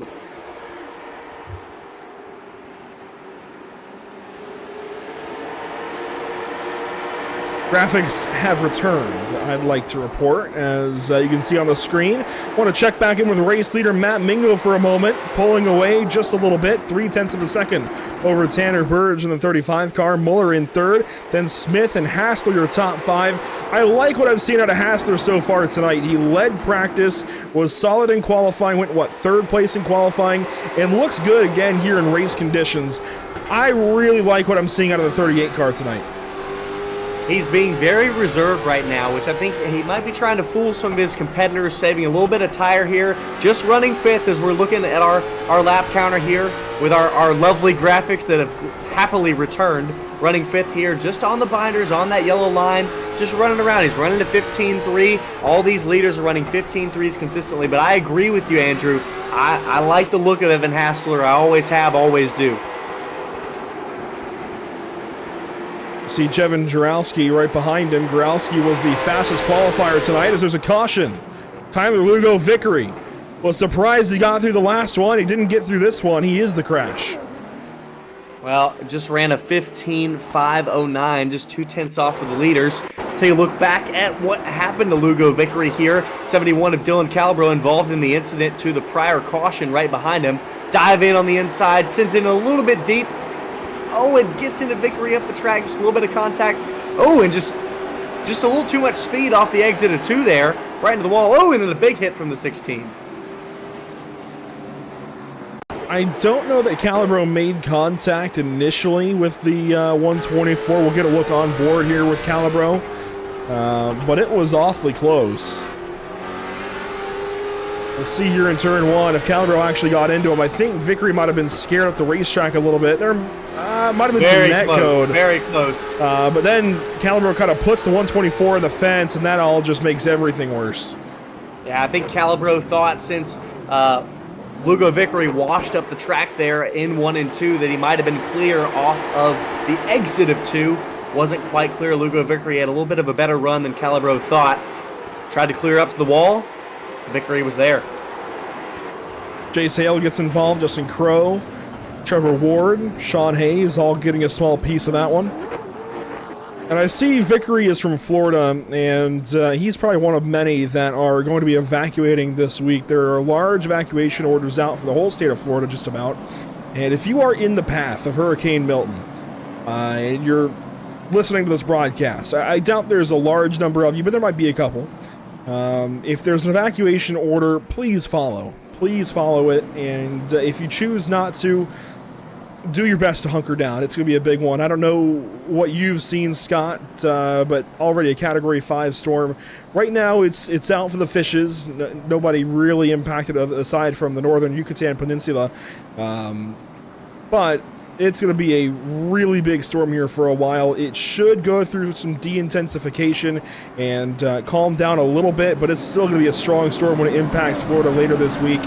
Graphics have returned, I'd like to report, as you can see on the screen. Want to check back in with race leader Matt Mingo for a moment, pulling away just a little bit, 0.3 of a second over Tanner Burge in the 35 car. Muller in third, then Smith and Hassler your top 5. I like what I've seen out of Hassler so far tonight. He led practice, was solid in qualifying, went, third place in qualifying, and looks good again here in race conditions. I really like what I'm seeing out of the 38 car tonight. He's being very reserved right now, which I think he might be trying to fool some of his competitors, saving a little bit of tire here. Just running 5th as we're looking at our lap counter here with our lovely graphics that have happily returned. Running 5th here, just on the binders, on that yellow line, just running around. He's running a 15.3. All these leaders are running 15.3s consistently, but I agree with you, Andrew. I like the look of Evan Hassler. I always have, always do. See Jevin Jarowski right behind him. Jarowski was the fastest qualifier tonight as there's a caution. Tyler Lugo Vickery was surprised he got through the last one. He didn't get through this one. He is the crash. Well, just ran a 15.509, just 0.2 off of the leaders. Take a look back at what happened to Lugo Vickery here. 71 of Dylan Calabro involved in the incident to the prior caution right behind him. Dive in on the inside, sends in a little bit deep. Oh, it gets into Vickery up the track, just a little bit of contact. Oh, and just a little too much speed off the exit of 2 there, right into the wall. Oh, and then a big hit from the 16. I don't know that Calabro made contact initially with the 124. We'll get a look on board here with Calabro, but it was awfully close. We'll see here in turn 1 if Calabro actually got into him. I think Vickery might have been scared up the racetrack a little bit. There might have been some net code. Very close. But then Calabro kind of puts the 124 in the fence, and that all just makes everything worse. Yeah, I think Calabro thought since Lugo Vickery washed up the track there in 1 and 2 that he might have been clear off of the exit of 2. Wasn't quite clear. Lugo Vickery had a little bit of a better run than Calabro thought. Tried to clear up to the wall. Vickery was there. Jace Hale gets involved, Justin Crow, Trevor Ward, Sean Hayes, all getting a small piece of that one. And I see Vickery is from Florida, and he's probably one of many that are going to be evacuating this week. There are large evacuation orders out for the whole state of Florida, just about. And if you are in the path of Hurricane Milton, and you're listening to this broadcast, I doubt there's a large number of you, but there might be a couple. If there's an evacuation order, please follow. Please follow it, and if you choose not to, do your best to hunker down. It's going to be a big one. I don't know what you've seen, Scott, but already a Category 5 storm. Right now, it's out for the fishes. Nobody really impacted aside from the northern Yucatan Peninsula. But it's going to be a really big storm here for a while. It should go through some de-intensification and calm down a little bit, but it's still going to be a strong storm when it impacts Florida later this week.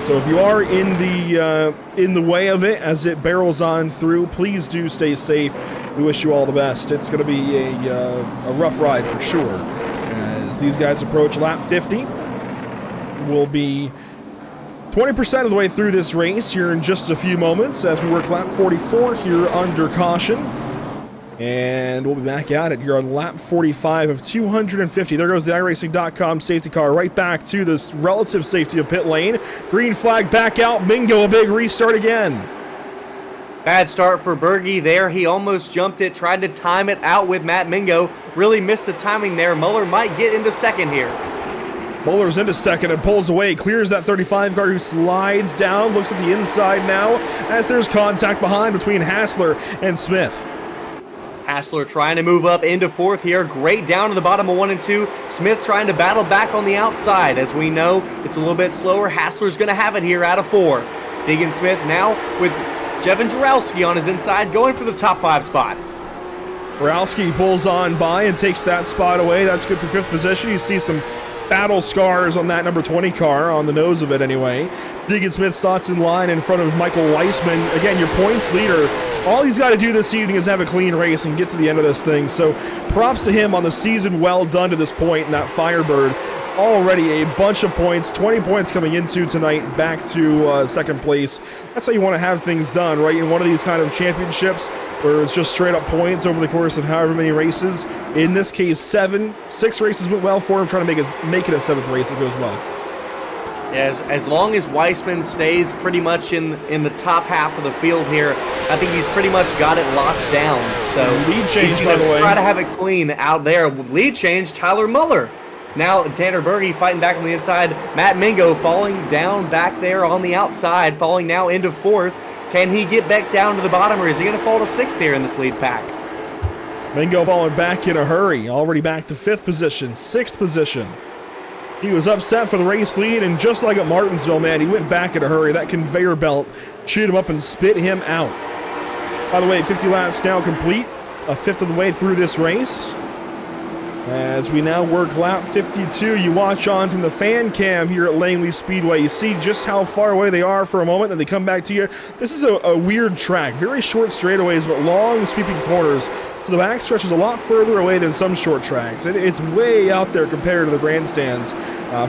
So if you are in the way of it as it barrels on through, please do stay safe. We wish you all the best. It's going to be a rough ride for sure. As these guys approach lap 50, we'll be 20% of the way through this race here in just a few moments as we work lap 44 here under caution. And we'll be back at it here on lap 45 of 250. There goes the iRacing.com safety car right back to this relative safety of pit lane. Green flag back out. Mingo, a big restart again. Bad start for Berge there. He almost jumped it, tried to time it out with Matt Mingo. Really missed the timing there. Muller might get into second here. Muller's into second and pulls away, clears that 35 car who slides down, looks at the inside now as there's contact behind between Hassler and Smith. Hassler trying to move up into fourth here. Great down to the bottom of 1 and 2. Smith trying to battle back on the outside. As we know, it's a little bit slower. Hassler's going to have it here out of 4. Deegan Smith now with Jevin Jarowski on his inside, going for the top 5 spot. Jarowski pulls on by and takes that spot away. That's good for 5th position. You see some battle scars on that number 20 car, on the nose of it anyway. Deegan Smith starts in line in front of Michael Weissman. Again, your points leader. All he's got to do this evening is have a clean race and get to the end of this thing. So props to him on the season well done to this point, and that Firebird already a bunch of points, 20 points coming into tonight, back to second place. That's how you want to have things done, right? In one of these kind of championships where it's just straight up points over the course of however many races. In this case, 7. 6 races went well for him, trying to make it a 7th race that goes well. Yeah, as long as Weissman stays pretty much in the top half of the field here, I think he's pretty much got it locked down. So lead change, he's by the way. try to have it clean out there. Lead change, Tyler Muller. Now Tanner Berge fighting back on the inside. Matt Mingo falling down back there on the outside, falling now into 4th. Can he get back down to the bottom, or is he going to fall to 6th here in this lead pack? Mingo falling back in a hurry, already back to 5th position, 6th position. He was upset for the race lead, and just like at Martinsville, man, he went back in a hurry. That conveyor belt chewed him up and spit him out. By the way, 50 laps now complete, a 5th of the way through this race. As we now work lap 52, you watch on from the fan cam here at Langley Speedway. You see just how far away they are for a moment, and they come back to you. This is a weird track, very short straightaways, but long sweeping corners. So the backstretch is a lot further away than some short tracks. It's way out there compared to the grandstands.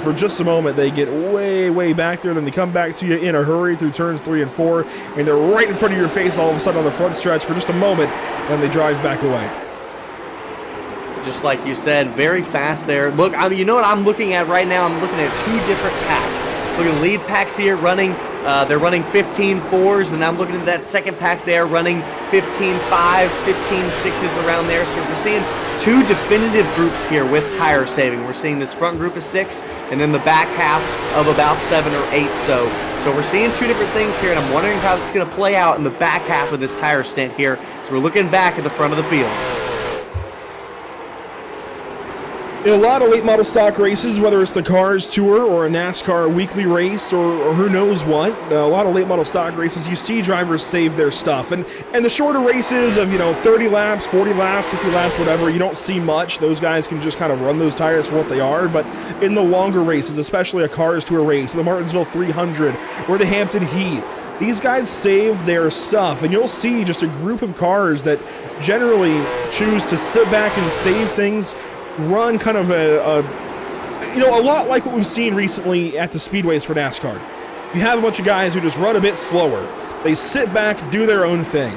For just a moment, they get way back there, then they come back to you in a hurry through turns 3 and 4, and they're right in front of your face all of a sudden on the front stretch for just a moment, and they drive back away. Just like you said, very fast there. Look, you know what I'm looking at right now? I'm looking at 2 different packs. Look at lead packs here running. They're running 15 4s, and I'm looking at that second pack there running 15 5s, 15 6s around there. So we're seeing 2 definitive groups here with tire saving. We're seeing this front group of 6, and then the back half of about 7 or 8. So we're seeing 2 different things here, and I'm wondering how it's going to play out in the back half of this tire stint here. So we're looking back at the front of the field. In a lot of late model stock races, whether it's the Cars Tour or a NASCAR weekly race or who knows what, a lot of late model stock races, you see drivers save their stuff. And the shorter races of, 30 laps, 40 laps, 50 laps, whatever, you don't see much. Those guys can just kind of run those tires for what they are. But in the longer races, especially a Cars Tour race, the Martinsville 300 or the Hampton Heat, these guys save their stuff. And you'll see just a group of cars that generally choose to sit back and save things, run kind of a lot like what we've seen recently at the speedways for NASCAR. You have a bunch of guys who just run a bit slower. They sit back, do their own thing.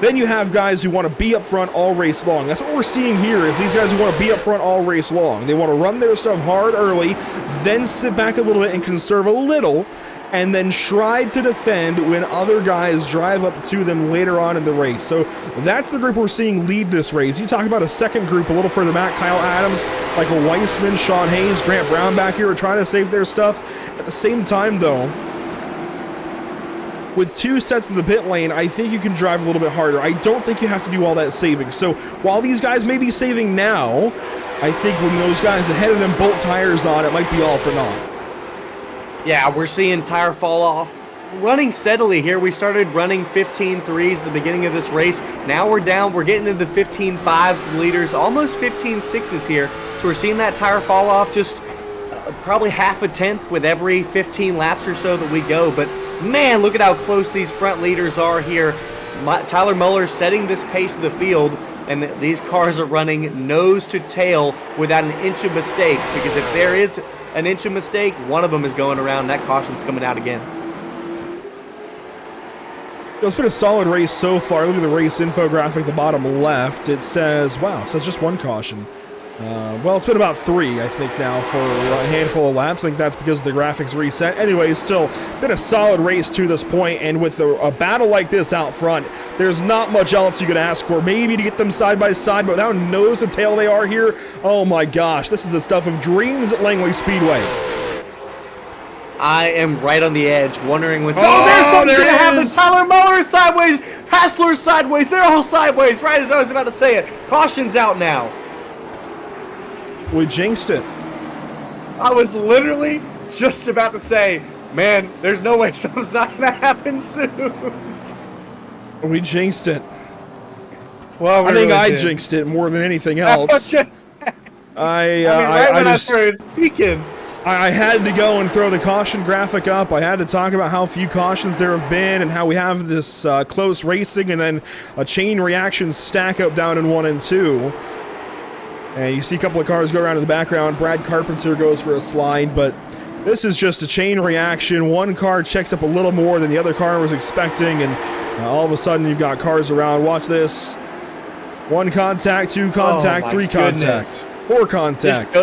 Then you have guys who want to be up front all race long. That's what we're seeing here, is these guys who want to be up front all race long. They want to run their stuff hard early, then sit back a little bit and conserve a little, and then try to defend when other guys drive up to them later on in the race. So that's the group we're seeing lead this race. You talk about a second group a little further back, Kyle Adams, Michael Weissman, Sean Hayes, Grant Brown back here are trying to save their stuff. At the same time, though, with 2 sets in the pit lane, I think you can drive a little bit harder. I don't think you have to do all that saving. So while these guys may be saving now, I think when those guys ahead of them bolt tires on, it might be all for naught. Yeah, we're seeing tire fall off running steadily here. We started running 15 3s at the beginning of this race. Now we're down. We're getting into the 15 5s leaders, almost 15 6s here. So we're seeing that tire fall off just probably half a tenth with every 15 laps or so that we go. But man, look at how close these front leaders are here. Tyler Muller setting this pace of the field, and these cars are running nose to tail without an inch of mistake, because if there is an inch of mistake, one of them is going around. That caution's coming out again. It's been a solid race so far. Look at the race infographic at the bottom left. It says just 1 caution. Well, it's been about 3, I think, now for a handful of laps. I think that's because the graphics reset. Anyway, it's still been a solid race to this point, and with a battle like this out front, there's not much else you could ask for. Maybe to get them side by side, but how nose to tail they are here, oh my gosh, this is the stuff of dreams at Langley Speedway. I am right on the edge, wondering when... there's something going to happen! Tyler Muller sideways! Hassler sideways! They're all sideways, right as I was about to say it. Caution's out now. We jinxed it. I was literally just about to say, man, there's no way something's not going to happen soon. We jinxed it. Well, I think I jinxed it more than anything else. I started speaking. I had to go and throw the caution graphic up. I had to talk about how few cautions there have been and how we have this close racing and then a chain reaction stack up down in 1 and 2. And you see a couple of cars go around in the background. Brad Carpenter goes for a slide, but this is just a chain reaction. One car checks up a little more than the other car was expecting, and all of a sudden you've got cars around. Watch this. 1 contact, 2 contact, 3 contact, 4 contact.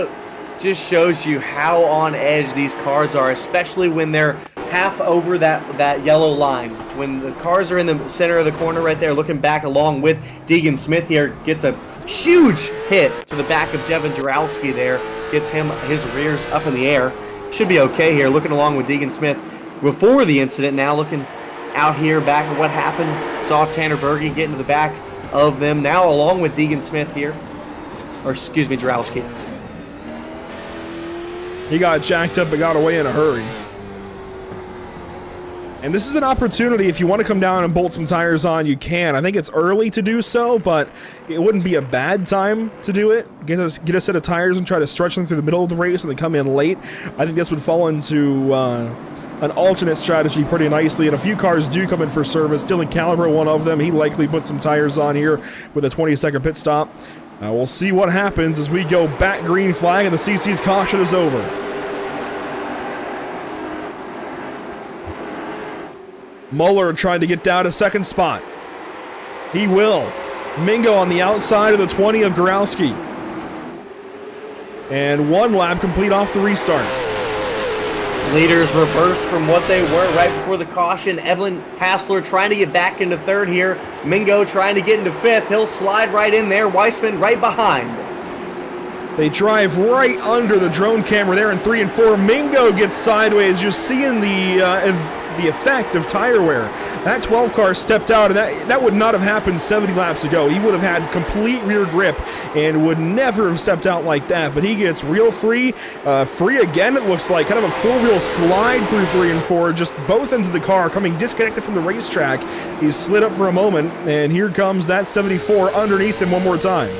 Just shows you how on edge these cars are, especially when they're half over that yellow line. When the cars are in the center of the corner right there, looking back along with Deegan Smith here, gets a huge hit to the back of Jevin Jarowski there, gets his rears up in the air. Should be okay here, looking along with Deegan Smith before the incident. Now looking out here back at what happened, saw Tanner Berge get into the back of them, now along with Deegan Smith here, or excuse me, Jarowski. He got jacked up but got away in a hurry. And this is an opportunity, if you want to come down and bolt some tires on, you can. I think it's early to do so, but it wouldn't be a bad time to do it. Get a set of tires and try to stretch them through the middle of the race and then come in late. I think this would fall into an alternate strategy pretty nicely, and a few cars do come in for service. Dylan Caliber, one of them, he likely put some tires on here with a 20-second pit stop. We'll see what happens as we go back green flag and the CC's caution is over. Muller trying to get down to second spot. He will. Mingo on the outside of the 20 of Gorowski. And 1 lap complete off the restart. Leaders reversed from what they were right before the caution. Evelyn Hassler trying to get back into 3rd here. Mingo trying to get into 5th. He'll slide right in there. Weissman right behind. They drive right under the drone camera there in 3 and 4. Mingo gets sideways. You're seeing the effect of tire wear. That 12 car stepped out, and that would not have happened 70 laps ago. He would have had complete rear grip and would never have stepped out like that, but he gets real free. Free again, it looks like. Kind of a 4-wheel slide through 3 and 4, just both ends of the car coming disconnected from the racetrack. He slid up for a moment, and here comes that 74 underneath him one more time.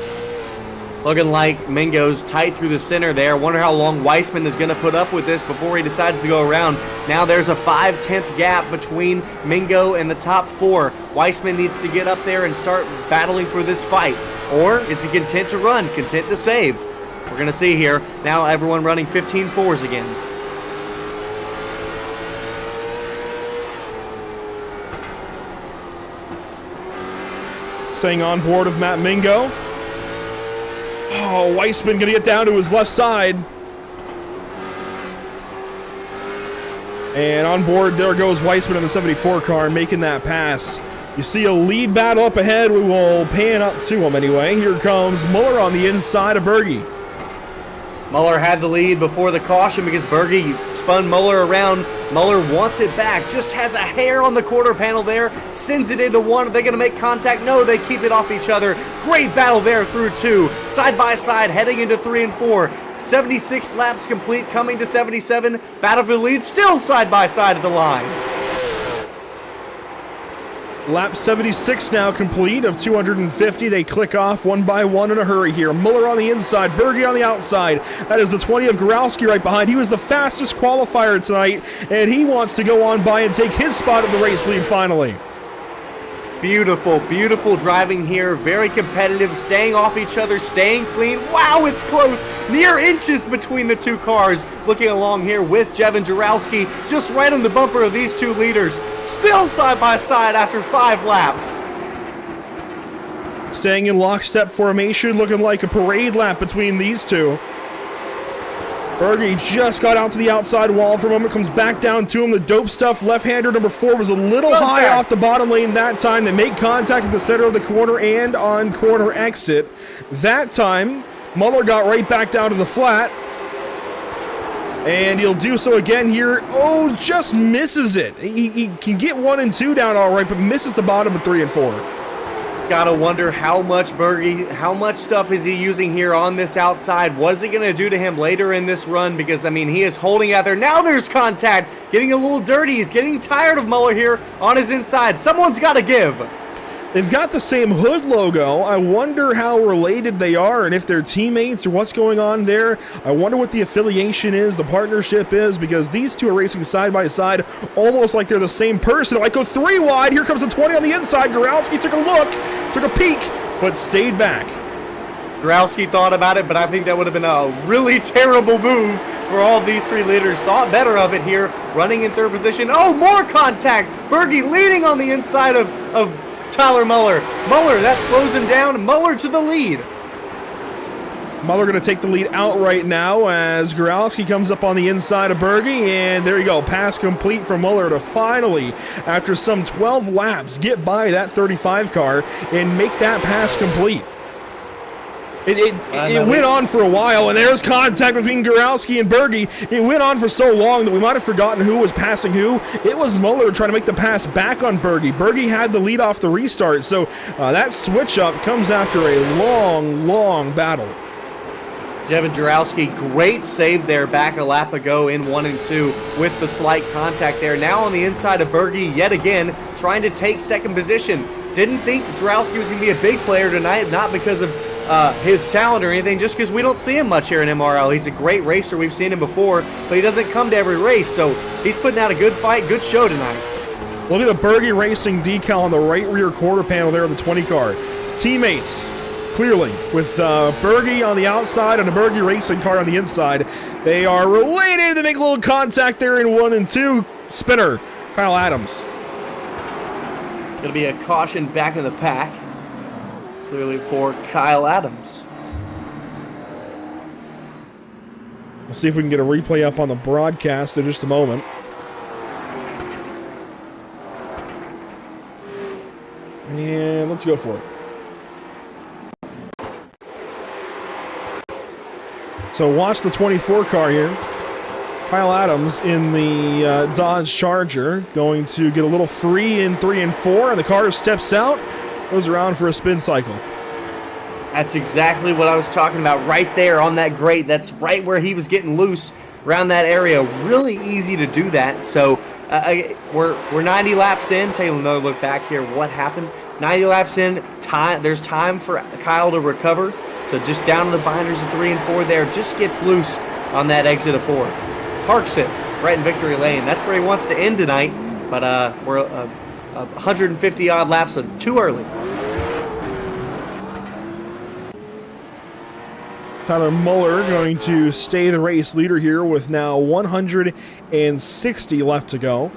Looking like Mingo's tight through the center there. Wonder how long Weissman is going to put up with this before he decides to go around. Now there's a 5/10 gap between Mingo and the top 4. Weissman needs to get up there and start battling for this fight. Or is he content to run, content to save? We're going to see here. Now everyone running 15.4s again. Staying on board of Matt Mingo. Oh, Weissman gonna get down to his left side. And on board, there goes Weissman in the 74 car making that pass. You see a lead battle up ahead. We will pan up to him anyway. Here comes Muller on the inside of Berge. Muller had the lead before the caution because Berge spun Muller around. Muller wants it back, just has a hair on the quarter panel there, sends it into 1. Are they going to make contact? No, they keep it off each other. Great battle there through 2. Side by side, heading into 3 and 4. 76 laps complete, coming to 77. Battle for the lead, still side by side at the line. Lap 76 now complete of 250. They click off one by one in a hurry here. Muller on the inside, Berge on the outside. That is the 20 of Gorowski right behind. He was the fastest qualifier tonight, and he wants to go on by and take his spot at the race lead finally. Beautiful, beautiful driving here. Very competitive, staying off each other, staying clean. Wow, it's close. Near inches between the 2 cars. Looking along here with Jevin Jarowski, just right on the bumper of these 2 leaders. Still side by side after 5 laps. Staying in lockstep formation, looking like a parade lap between these 2. Berge just got out to the outside wall for a moment, comes back down to him. The dope stuff left-hander number 4 was a little high off the bottom lane that time. They make contact at the center of the corner and on corner exit. That time, Muller got right back down to the flat. And he'll do so again here. Oh, just misses it. He can get 1 and 2 down all right, but misses the bottom of 3 and 4. Gotta wonder how much stuff is he using here on this outside? What is it gonna do to him later in this run? Because, I mean, he is holding out there. Now there's contact, getting a little dirty. He's getting tired of Muller here on his inside. Someone's gotta give. They've got the same hood logo. I wonder how related they are and if they're teammates or what's going on there. I wonder what the affiliation is, the partnership is, because these 2 are racing side by side almost like they're the same person. It might go 3 wide. Here comes the 20 on the inside. Gorowski took a look, took a peek, but stayed back. Growski thought about it, but I think that would have been a really terrible move for all of these three leaders. Thought better of it here, running in third position. Oh, more contact! Berge leading on the inside of Tyler Muller. Muller, that slows him down. Muller to the lead. Muller going to take the lead out right now as Growski comes up on the inside of Berge, and there you go. Pass complete for Muller to finally, after some 12 laps, get by that 35 car and make that pass complete. It went on for a while, and there's contact between Growski and Berge. It went on for so long that we might have forgotten who was passing who. It was Muller trying to make the pass back on Berge. Berge had the lead off the restart, so that switch-up comes after a long, long battle. Jevin Jarowski, great save there back a lap ago in 1 and 2 with the slight contact there. Now on the inside of Berge yet again, trying to take second position. Didn't think Jarowski was going to be a big player tonight, not because of his talent or anything, just because we don't see him much here in MRL. He's a great racer. We've seen him before, but he doesn't come to every race, so he's putting out a good fight, good show tonight. Look at the Berge Racing decal on the right rear quarter panel there on the 20 car. Teammates, clearly, with Berge on the outside and a Berge Racing car on the inside. They are related. They make a little contact there in 1 and 2. Spinner, Kyle Adams. Going to be a caution back in the pack. Clearly for Kyle Adams. We'll see if we can get a replay up on the broadcast in just a moment. And let's go for it. So watch the 24 car here. Kyle Adams in the Dodge Charger going to get a little free in 3 and 4, and the car steps out. Goes around for a spin cycle. That's exactly what I was talking about right there on that grate. That's right where he was getting loose around that area. Really easy to do that. So we're 90 laps in. Take another look back here. What happened? 90 laps in. There's time for Kyle to recover. So just down to the binders of 3 and 4 there. Just gets loose on that exit of 4. Parks it right in victory lane. That's where he wants to end tonight. But we're 150 odd laps too early. Tyler Muller going to stay the race leader here with now 160 left to go.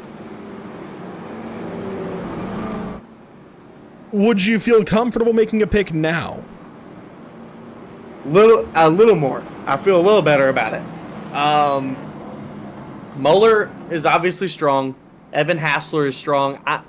Would you feel comfortable making a pick now? A little more. I feel a little better about it. Muller is obviously strong. Evan Hassler is strong. I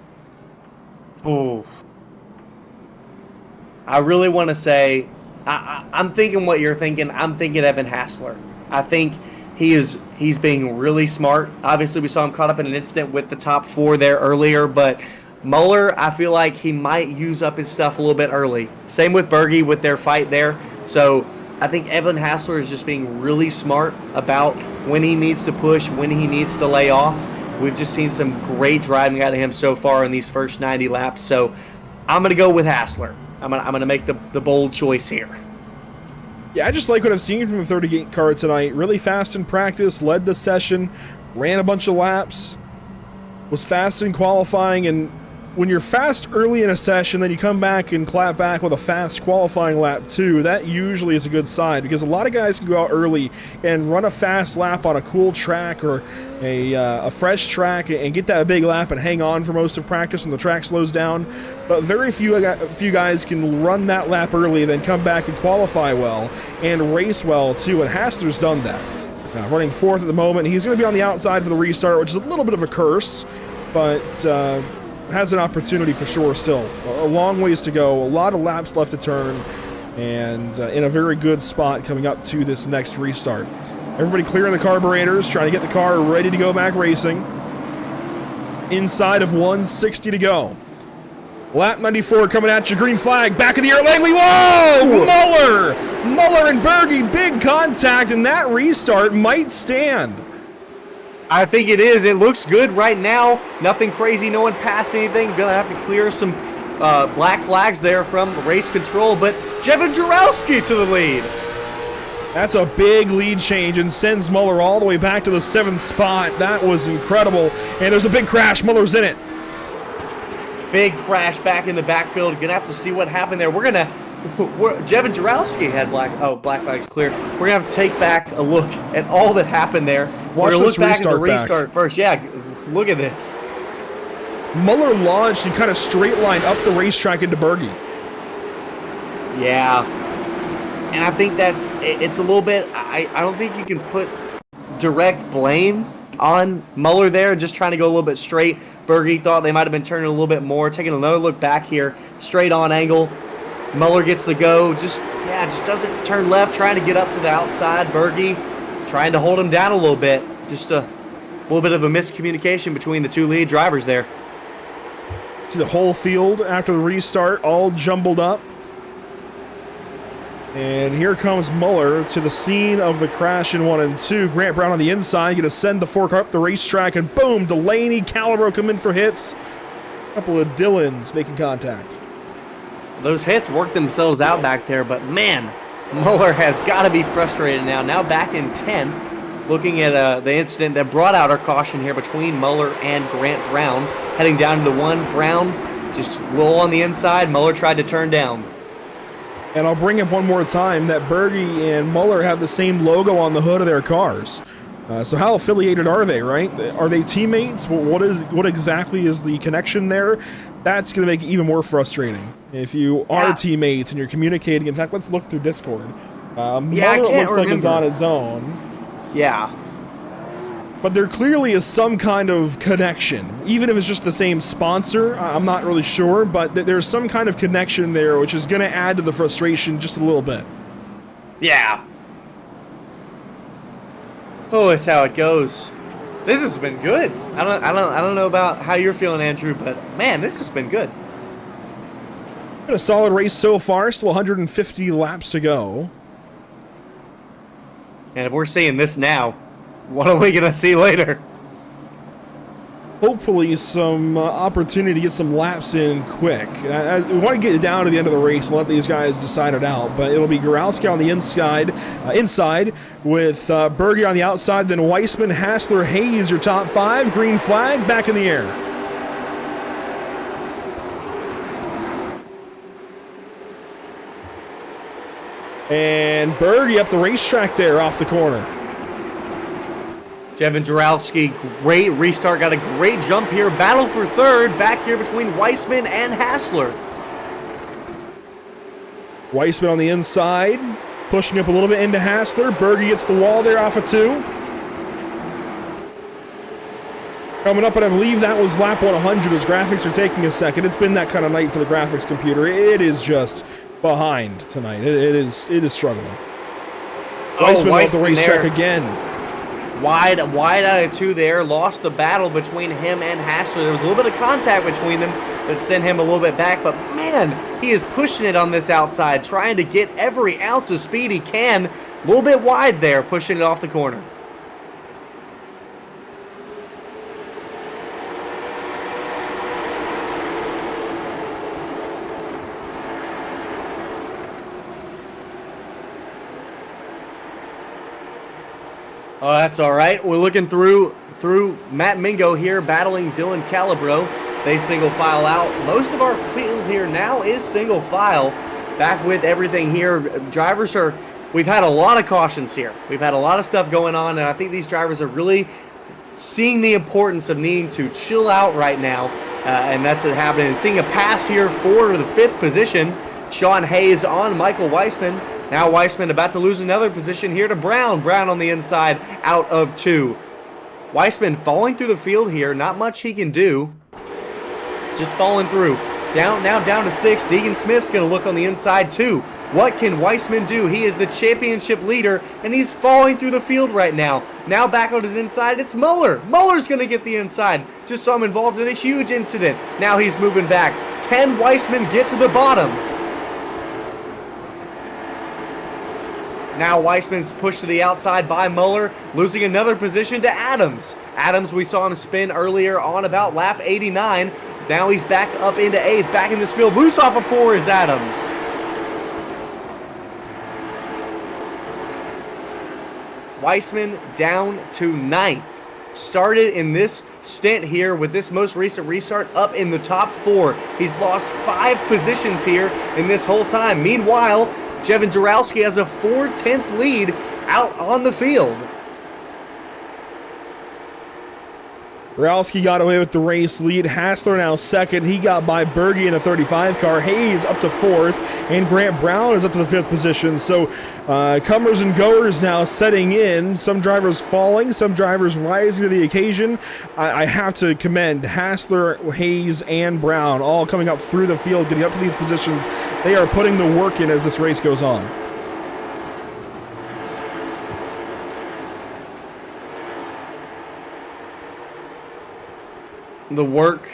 really want to say, I'm thinking what you're thinking. I'm thinking Evan Hassler. I think he's being really smart. Obviously, we saw him caught up in an incident with the top 4 there earlier, but Muller, I feel like he might use up his stuff a little bit early. Same with Berge with their fight there. So I think Evan Hassler is just being really smart about when he needs to push, when he needs to lay off. We've just seen some great driving out of him so far in these first 90 laps. So I'm going to go with Hassler. I'm gonna make the bold choice here. Yeah, I just like what I've seen from the 38 car tonight. Really fast in practice, led the session, ran a bunch of laps, was fast in qualifying, and when you're fast early in a session, then you come back and clap back with a fast qualifying lap too, that usually is a good sign, because a lot of guys can go out early and run a fast lap on a cool track or a fresh track and get that big lap and hang on for most of practice when the track slows down. But very few guys can run that lap early, then come back and qualify well and race well too, and Hassler's done that. Now, running 4th at the moment. He's going to be on the outside for the restart, which is a little bit of a curse, but has an opportunity for sure still. A long ways to go, a lot of laps left to turn, and in a very good spot coming up to this next restart. Everybody clearing the carburetors, trying to get the car ready to go back racing. Inside of 160 to go. Lap 94 coming at you, green flag, back of the air, Langley, whoa! Muller and Berge, big contact, and that restart might stand. I think it is. It looks good right now. Nothing crazy. No one passed anything. Gonna have to clear some black flags there from race control, but Jevin Jarowski to the lead. That's a big lead change and sends Muller all the way back to the 7th spot. That was incredible. And there's a big crash. Muller's in it. Big crash back in the backfield. Gonna have to see what happened there. We're gonna Jevin Jarowski had black flags clear. We're gonna have to take back a look at all that happened there. Watch We're gonna this look back at the restart restart first. Yeah, look at this. Muller launched and kind of straight lined up the racetrack into Berge. Yeah, and I think it's a little bit. I don't think you can put direct blame on Muller there, just trying to go a little bit straight. Berge thought they might have been turning a little bit more, taking another look back here, straight on angle. Muller gets the go, just doesn't turn left, trying to get up to the outside. Berge trying to hold him down a little bit. Just a little bit of a miscommunication between the two lead drivers there. To the whole field after the restart, all jumbled up. And here comes Muller to the scene of the crash in 1 and 2. Grant Brown on the inside, going to send the fork up the racetrack, and boom, Delaney, Calabro come in for hits. A couple of Dillons making contact. Those hits worked themselves out back there, but man, Muller has got to be frustrated now. Now back in 10th, looking at the incident that brought out our caution here between Muller and Grant Brown. Heading down to the 1, Brown just low on the inside. Muller tried to turn down. And I'll bring up one more time that Berge and Muller have the same logo on the hood of their cars. So how affiliated are they, right? Are they teammates? What exactly is the connection there? That's going to make it even more frustrating. If you are teammates and you're communicating, in fact, let's look through Discord. Muller looks like he's on his own. Yeah. But there clearly is some kind of connection. Even if it's just the same sponsor, I'm not really sure, but there's some kind of connection there which is going to add to the frustration just a little bit. Yeah. Oh, it's how it goes. This has been good. I don't know about how you're feeling, Andrew, but man, this has been good. Been a solid race so far, still 150 laps to go. And if we're seeing this now, what are we going to see later? Hopefully some opportunity to get some laps in quick. I want to get it down to the end of the race and let these guys decide it out, but it'll be Goralski on the inside with Berge on the outside, then Weissman, Hassler, Hayes, your top 5. Green flag, back in the air. And Berge up the racetrack there off the corner. Jevin Jarowski, great restart, got a great jump here. Battle for third, back here between Weissman and Hassler. Weissman on the inside, pushing up a little bit into Hassler. Berge gets the wall there off of 2. Coming up, and I believe that was lap 100 as graphics are taking a second. It's been that kind of night for the graphics computer. It is just behind tonight. It is struggling. Weissman off the racetrack again. Wide out of 2 there. Lost the battle between him and Hassler. There was a little bit of contact between them that sent him a little bit back. But man, he is pushing it on this outside, trying to get every ounce of speed he can. A little bit wide there, pushing it off the corner. Oh, that's all right. We're looking through Matt Mingo here, battling Dylan Calabro. They single file out. Most of our field here now is single file. Back with everything here. We've had a lot of cautions here. We've had a lot of stuff going on, and I think these drivers are really seeing the importance of needing to chill out right now, and that's what happening. And seeing a pass here for the 5th position. Sean Hayes on Michael Weissman. Now Weissman about to lose another position here to Brown. Brown on the inside, out of 2. Weissman falling through the field here. Not much he can do. Just falling through. Down to 6. Deegan Smith's going to look on the inside too. What can Weissman do? He is the championship leader, and he's falling through the field right now. Now back on his inside, it's Muller. Muller's going to get the inside. Just saw him involved in a huge incident. Now he's moving back. Can Weissman get to the bottom? Now Weissman's pushed to the outside by Muller, losing another position to Adams. Adams, we saw him spin earlier on about lap 89. Now he's back up into 8th, back in this field. Loose off of 4 is Adams. Weissman down to 9th. Started in this stint here with this most recent restart up in the top 4. He's lost 5 positions here in this whole time. Meanwhile, Jevin Jarowski has a 4/10 lead out on the field. Jarowski got away with the race lead. Hassler now second. He got by Berge in a 35 car. Hayes up to 4th, and Grant Brown is up to the 5th position. So comers and goers now setting in. Some drivers falling, some drivers rising to the occasion. I have to commend Hassler, Hayes, and Brown all coming up through the field, getting up to these positions. They are putting the work in as this race goes on. The work,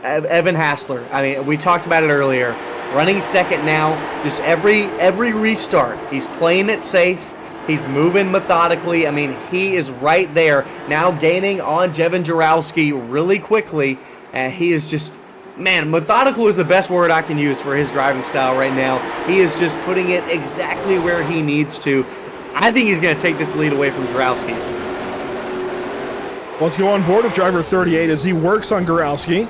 Evan Hassler. I mean, we talked about it earlier. Running second now, just every restart, he's playing it safe. He's moving methodically. I mean, he is right there now, gaining on Jevin Jarowski really quickly, and he is just, man, methodical is the best word I can use for his driving style right now. He is just putting it exactly where he needs to. I think he's going to take this lead away from Jarowski. Let's go on board with driver 38 as he works on Jarowski.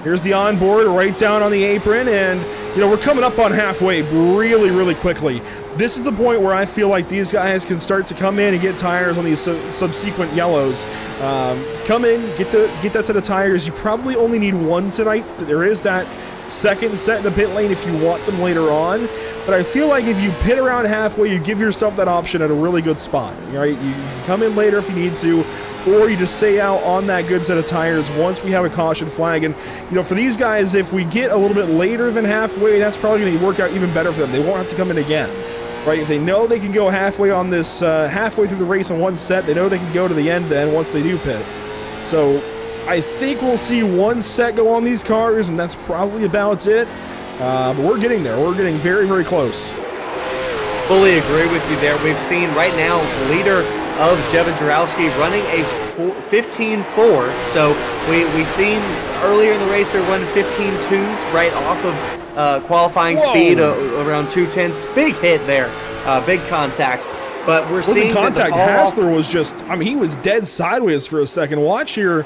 Here's the onboard right down on the apron, and we're coming up on halfway really, really quickly. This is the point where I feel like these guys can start to come in and get tires on these subsequent yellows. Come in, get that set of tires. You probably only need one tonight. There is that second set in the pit lane if you want them later on. But I feel like if you pit around halfway, you give yourself that option at a really good spot. Right? You come in later if you need to, or you just stay out on that good set of tires once we have a caution flag. And, for these guys, if we get a little bit later than halfway, that's probably going to work out even better for them. They won't have to come in again, right? If they know they can go halfway on this, halfway through the race on one set, they know they can go to the end then once they do pit. So I think we'll see one set go on these cars, and that's probably about it. But we're getting there. We're getting very, very close. Fully agree with you there. We've seen right now leader of Jevin Jarowski running a 15.4. So we seen earlier in the race they're running 15.2s right off of qualifying speed around 2/10. Big hit there, big contact. But we're seeing contact. Hassler was just, he was dead sideways for a second. Watch here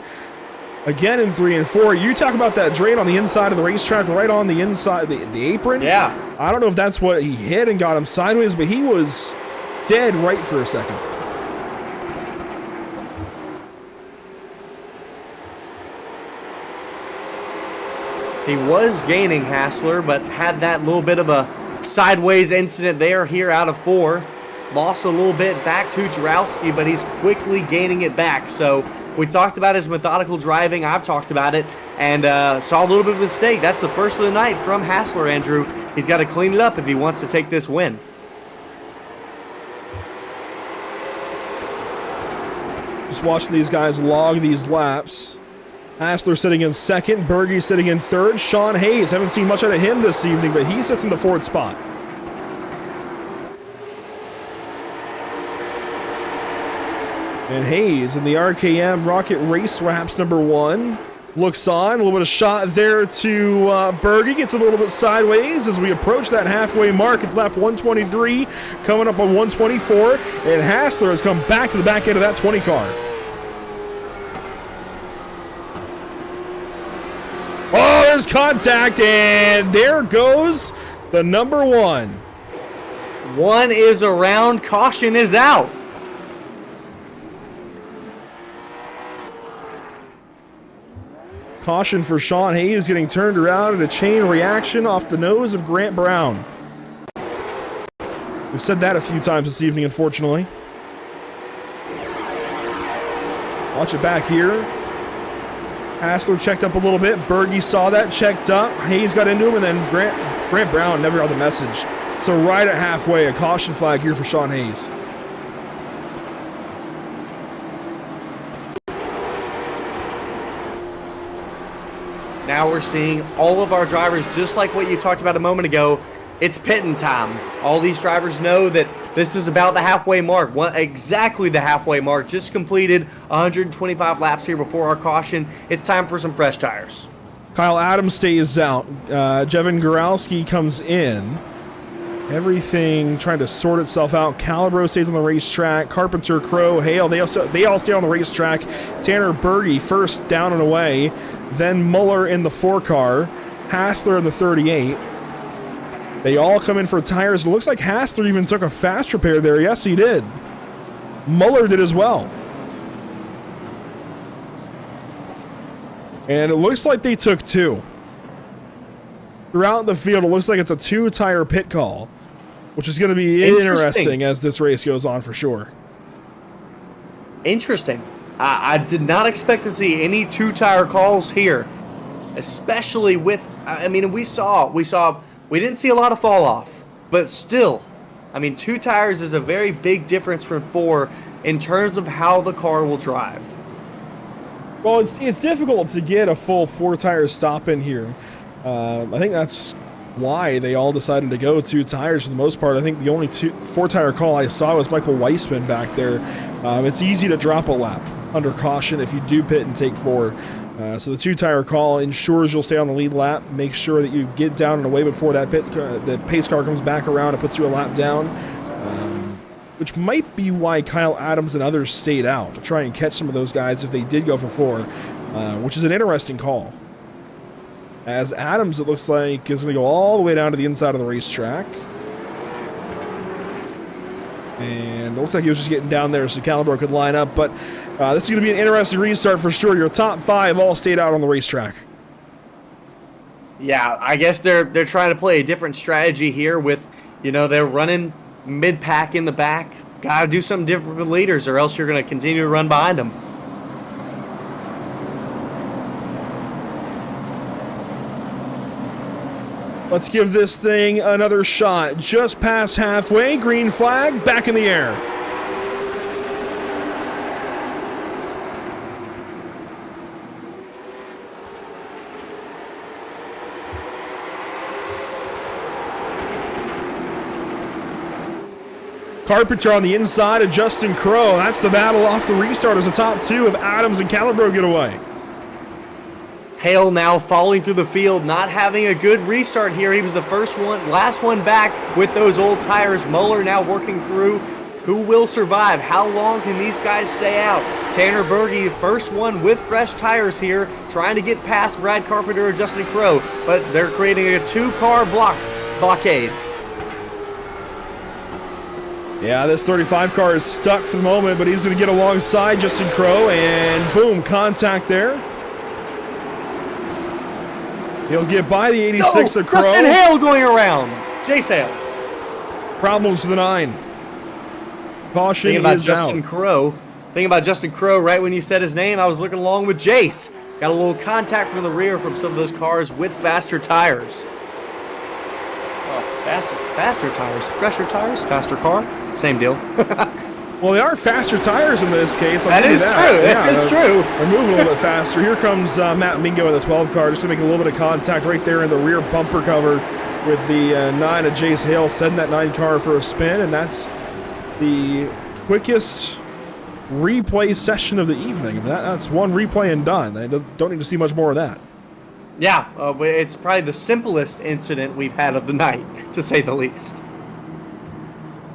again in 3 and 4. You talk about that drain on the inside of the racetrack, right on the inside, the apron. Yeah. I don't know if that's what he hit and got him sideways, but he was dead right for a second. He was gaining, Hassler, but had that little bit of a sideways incident there here out of 4. Lost a little bit back to Jarowski, but he's quickly gaining it back. So we talked about his methodical driving. I've talked about it, and saw a little bit of a mistake. That's the first of the night from Hassler, Andrew. He's got to clean it up if he wants to take this win. Just watching these guys log these laps. Hassler sitting in second, Berge sitting in third. Sean Hayes, haven't seen much out of him this evening, but he sits in the 4th spot. And Hayes in the RKM Rocket Race Wraps #1. Looks on, a little bit of shot there to Berge. Gets a little bit sideways as we approach that halfway mark. It's lap 123, coming up on 124. And Hassler has come back to the back end of that 20 car. Oh, there's contact, and there goes the #1. One is around, caution is out. Caution for Sean Hayes getting turned around in a chain reaction off the nose of Grant Brown. We've said that a few times this evening, unfortunately. Watch it back here. Hassler checked up a little bit. Berge saw that, checked up. Hayes got into him, and then Grant Brown never got the message. So right at halfway, a caution flag here for Sean Hayes. Now we're seeing all of our drivers, just like what you talked about a moment ago, it's pitting time. All these drivers know that this is about the halfway mark, exactly the halfway mark. Just completed 125 laps here before our caution. It's time for some fresh tires. Kyle Adams stays out. Jevin Jarowski comes in. Everything trying to sort itself out. Calibro stays on the racetrack. Carpenter, Crow, Hale, they all stay on the racetrack. Tanner Berge first down and away. Then Muller in the 4-car. Hassler in the 38. They all come in for tires. It looks like Hassler even took a fast repair there. Yes, he did. Muller did as well. And it looks like they took 2. Throughout the field, it looks like it's a 2-tire pit call, which is going to be interesting as this race goes on for sure. Interesting. I did not expect to see any 2-tire calls here, especially with, I mean, we didn't see a lot of fall off, but still, I mean, 2 tires is a very big difference from 4 in terms of how the car will drive. Well, it's difficult to get a full 4-tire stop in here. I think that's why they all decided to go 2 tires for the most part. I think the only 4-tire call I saw was Michael Weissman back there. It's easy to drop a lap under caution if you do pit and take 4. So the 2-tire call ensures you'll stay on the lead lap. Make sure that you get down and away before that the pace car comes back around and puts you a lap down. Which might be why Kyle Adams and others stayed out, to try and catch some of those guys if they did go for 4, which is an interesting call. As Adams, it looks like, is going to go all the way down to the inside of the racetrack. And it looks like he was just getting down there so Calibro could line up. But this is going to be an interesting restart for sure. Your top 5 all stayed out on the racetrack. Yeah, I guess they're trying to play a different strategy here with, they're running mid-pack in the back. Got to do something different with leaders or else you're going to continue to run behind them. Let's give this thing another shot. Just past halfway, green flag, back in the air. Carpenter on the inside of Justin Crow. That's the battle off the restart as the top 2 of Adams and Calibro get away. Hale now falling through the field, not having a good restart here. He was the last one back with those old tires. Muller now working through. Who will survive? How long can these guys stay out? Tanner Berge, first one with fresh tires here, trying to get past Brad Carpenter or Justin Crow, but they're creating a 2-car blockade. Yeah, this 35 car is stuck for the moment, but he's going to get alongside Justin Crow, and boom, contact there. He'll get by the 86 of Crow. Justin Hale going around. Jace Hale. Problems for the 9. Caution Thinking about is Justin out. Crow. Thinking about Justin Crow right when you said his name, I was looking along with Jace. Got a little contact from the rear from some of those cars with faster tires. Oh, faster tires. Fresher tires, faster car. Same deal. Well, they are faster tires in this case. That is true. That is true. They're moving a little bit faster. Here comes Matt Mingo in the 12 car, just to make a little bit of contact right there in the rear bumper cover with the 9 of Jace Hale, setting that 9 car for a spin, and that's the quickest replay session of the evening. That's one replay and done. They don't need to see much more of that. Yeah, it's probably the simplest incident we've had of the night, to say the least.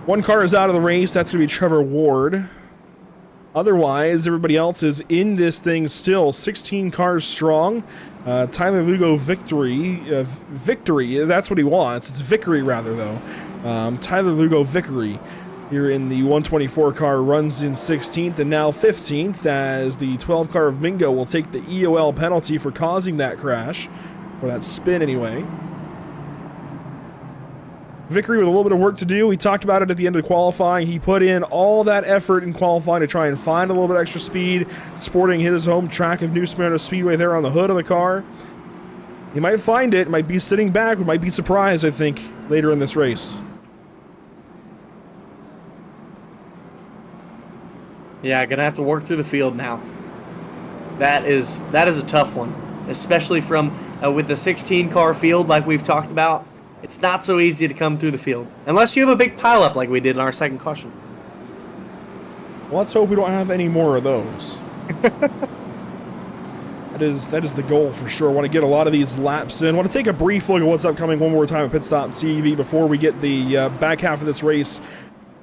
1 car is out of the race. That's going to be Trevor Ward. Otherwise, everybody else is in this thing still. 16 cars strong. Tyler Lugo victory. That's what he wants. It's Vickery, rather, though. Tyler Lugo Vickery here in the 124 car runs in 16th and now 15th, as the 12 car of Mingo will take the EOL penalty for causing that crash, or that spin anyway. Vickery with a little bit of work to do. We talked about it at the end of qualifying. He put in all that effort in qualifying to try and find a little bit extra speed, sporting his home track of New Smyrna Speedway there on the hood of the car. He might find it, might be sitting back, we might be surprised, I think, later in this race. Yeah, gonna have to work through the field now. That is a tough one, especially from with the 16 car field like we've talked about. It's not so easy to come through the field unless you have a big pileup like we did in our second caution. Well, let's hope we don't have any more of those. That is the goal for sure. Want to get a lot of these laps in. Want to take a brief look at what's upcoming one more time at Pit Stop TV before we get the back half of this race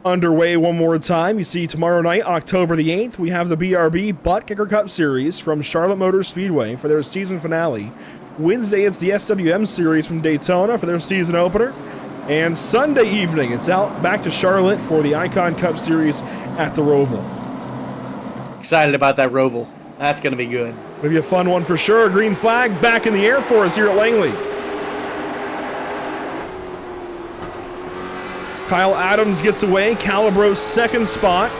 underway one more time. You see, tomorrow night, October the 8th, we have the BRB Butt Kicker Cup Series from Charlotte Motor Speedway for their season finale. Wednesday, it's the SWM Series from Daytona for their season opener. And Sunday evening, it's out back to Charlotte for the Icon Cup Series at the Roval. Excited about that Roval. That's going to be good. Maybe a fun one for sure. Green flag back in the air for us here at Langley. Kyle Adams gets away. Calibro's second spot.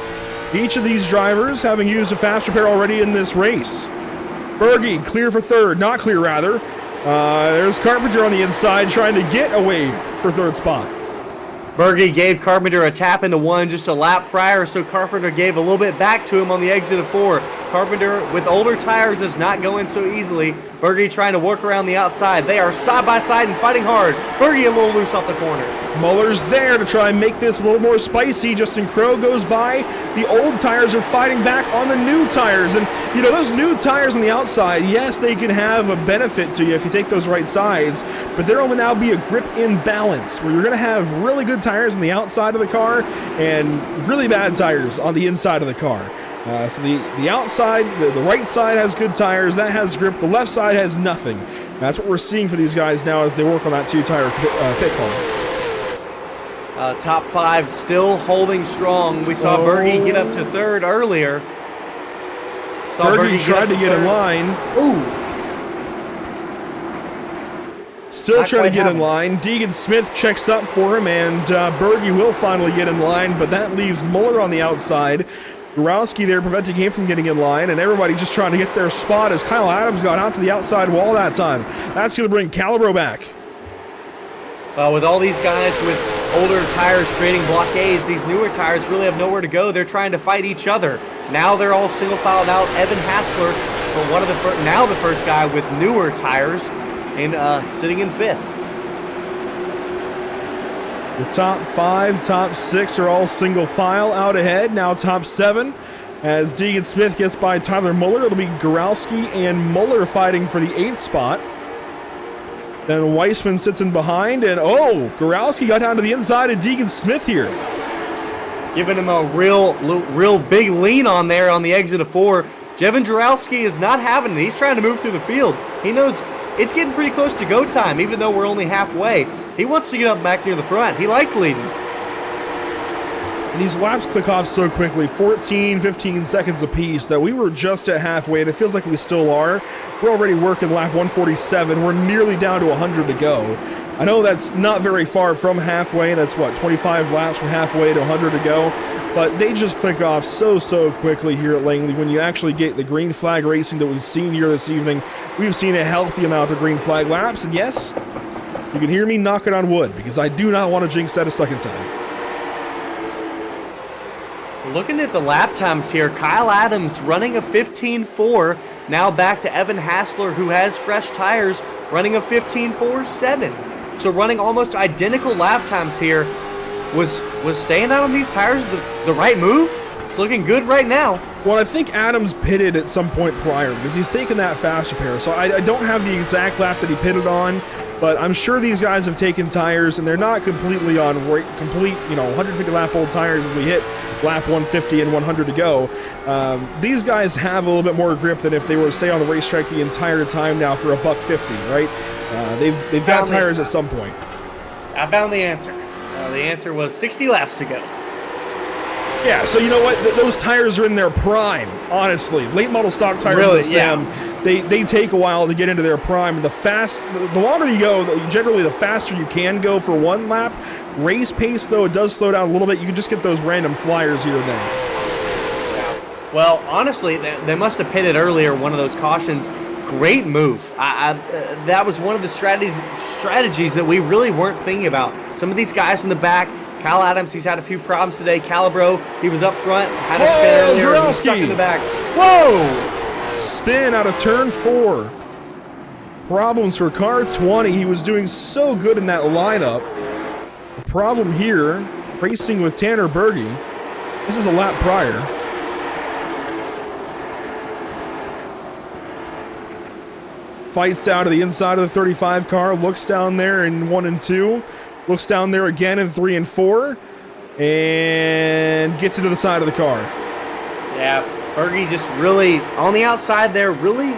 Each of these drivers having used a fast repair already in this race. Berge clear for third. Not clear, rather. There's Carpenter on the inside trying to get away for third spot. Berge gave Carpenter a tap into one just a lap prior, so Carpenter gave a little bit back to him on the exit of 4. Carpenter, with older tires, is not going so easily. Berge trying to work around the outside. They are side by side and fighting hard. Berge a little loose off the corner. Muller's there to try and make this a little more spicy. Justin Crow goes by. The old tires are fighting back on the new tires. And, you know, those new tires on the outside, yes, they can have a benefit to you if you take those right sides, but there will now be a grip imbalance where you're going to have really good tires on the outside of the car and really bad tires on the inside of the car. So the outside, the right side has good tires, that has grip, the left side has nothing. That's what we're seeing for these guys now as they work on that two-tire pit call. Top 5 still holding strong. We saw Berge get up to third earlier. Berge tried to get in line. Ooh. Still trying to get in line. Deegan Smith checks up for him, and Berge will finally get in line, but that leaves Muller on the outside. Gurowski there preventing him from getting in line, and everybody just trying to get their spot as Kyle Adams got out to the outside wall that time. That's going to bring Calibro back. With all these guys with older tires creating blockades, these newer tires really have nowhere to go. They're trying to fight each other. Now they're all single filed out. Evan Hassler for one of the now the first guy with newer tires and sitting in 5th. The top 5, top 6 are all single file out ahead. Now top 7 as Deegan Smith gets by Tyler Muller. It'll be Gurowski and Muller fighting for the 8th spot. Then Weissman sits in behind, and Gurowski got down to the inside of Deegan Smith here. Giving him a real big lean on there on the exit of 4. Jevin Gurowski is not having it. He's trying to move through the field. He knows it's getting pretty close to go time, even though we're only halfway. He wants to get up back near the front. He liked leading. And these laps click off so quickly, 14, 15 seconds apiece, that we were just at halfway, and it feels like we still are. We're already working lap 147. We're nearly down to 100 to go. I know that's not very far from halfway. That's, 25 laps from halfway to 100 to go. But they just click off so quickly here at Langley. When you actually get the green flag racing that we've seen here this evening, we've seen a healthy amount of green flag laps. And yes, you can hear me knocking on wood because I do not want to jinx that a second time. Looking at the lap times here, Kyle Adams running a 15.4. Now back to Evan Hassler, who has fresh tires, running a 15.47. So running almost identical lap times here. Was staying out on these tires the right move? It's looking good right now. Well, I think Adams pitted at some point prior because he's taken that fast repair. So I don't have the exact lap that he pitted on, but I'm sure these guys have taken tires and they're not completely on complete, 150 lap old tires as we hit lap 150 and 100 to go. These guys have a little bit more grip than if they were to stay on the racetrack the entire time now for $150, right? They've got tires at some point. I found the answer. The answer was 60 laps ago. Yeah, so you know what? Those tires are in their prime, honestly. Late model stock tires really, they take a while to get into their prime. The longer you go, generally the faster you can go for one lap. Race pace, though, it does slow down a little bit. You can just get those random flyers here and there. Well, honestly, they must have pitted earlier, one of those cautions. Great move. That was one of the strategies that we really weren't thinking about. Some of these guys in the back, Kyle Adams, he's had a few problems today. Calibro, he was up front, had a spin earlier, and he's stuck in the back. Whoa! Spin out of turn 4. Problems for car 20. He was doing so good in that lineup. The problem here, racing with Tanner Berge. This is a lap prior. Fights down to the inside of the 35 car, looks down there in 1 and 2, looks down there again in 3 and 4, and gets into the side of the car. Yeah, Berge just really, on the outside there, really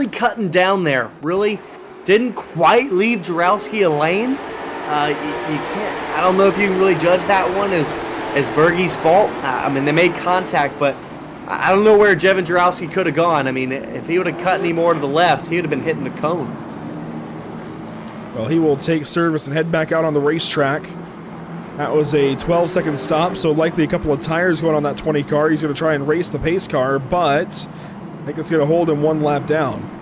cutting down there. Really didn't quite leave Jarowski a lane. You can't, I don't know if you can really judge that one as Berge's fault. I mean, they made contact, but I don't know where Jevin Jarowski could have gone. I mean, if he would have cut any more to the left, he would have been hitting the cone. Well, he will take service and head back out on the racetrack. That was a 12-second stop, so likely a couple of tires going on that 20 car. He's going to try and race the pace car, but I think it's going to hold him 1 lap down.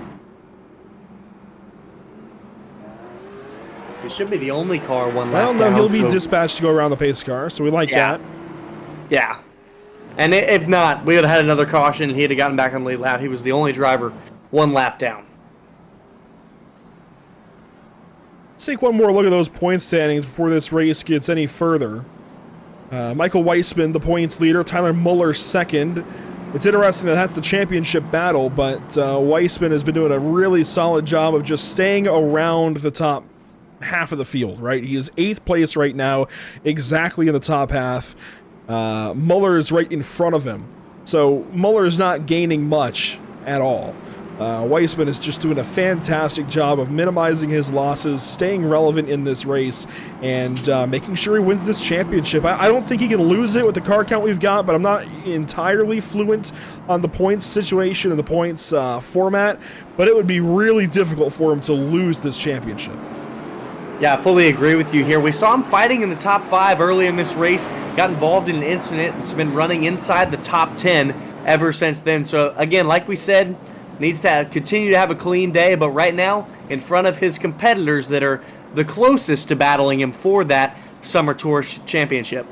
It should be the only car 1 lap Well, no, down. he'll be dispatched to go around the pace car, so we like that. Yeah. And if not, we would have had another caution. He'd have gotten back on the lead lap. He was the only driver 1 lap down. Let's take one more look at those point standings before this race gets any further. Michael Weissman, the points leader. Tyler Muller, second. It's interesting that that's the championship battle, but Weissman has been doing a really solid job of just staying around the top half of the field, right? He is 8th place right now, exactly in the top half. Muller is right in front of him. So Muller is not gaining much at all. Weissman is just doing a fantastic job of minimizing his losses, staying relevant in this race, and making sure he wins this championship. I don't think he can lose it with the car count we've got, but I'm not entirely fluent on the points situation and the points format, but it would be really difficult for him to lose this championship. Yeah, I fully agree with you here. We saw him fighting in the top 5 early in this race, got involved in an incident that's been running inside the top 10 ever since then. So, again, like we said, needs to continue to have a clean day, but right now, in front of his competitors that are the closest to battling him for that Summer Tour Championship.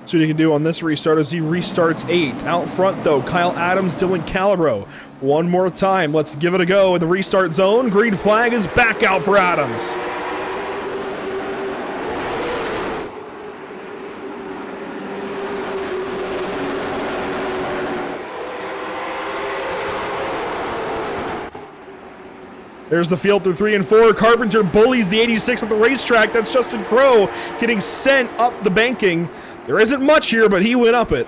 See what he can do on this restart as he restarts 8th. Out front, though, Kyle Adams, Dylan Calabro. One more time. Let's give it a go in the restart zone. Green flag is back out for Adams. There's the field through 3 and 4. Carpenter bullies the 86 at the racetrack. That's Justin Crow getting sent up the banking. There isn't much here, but he went up it.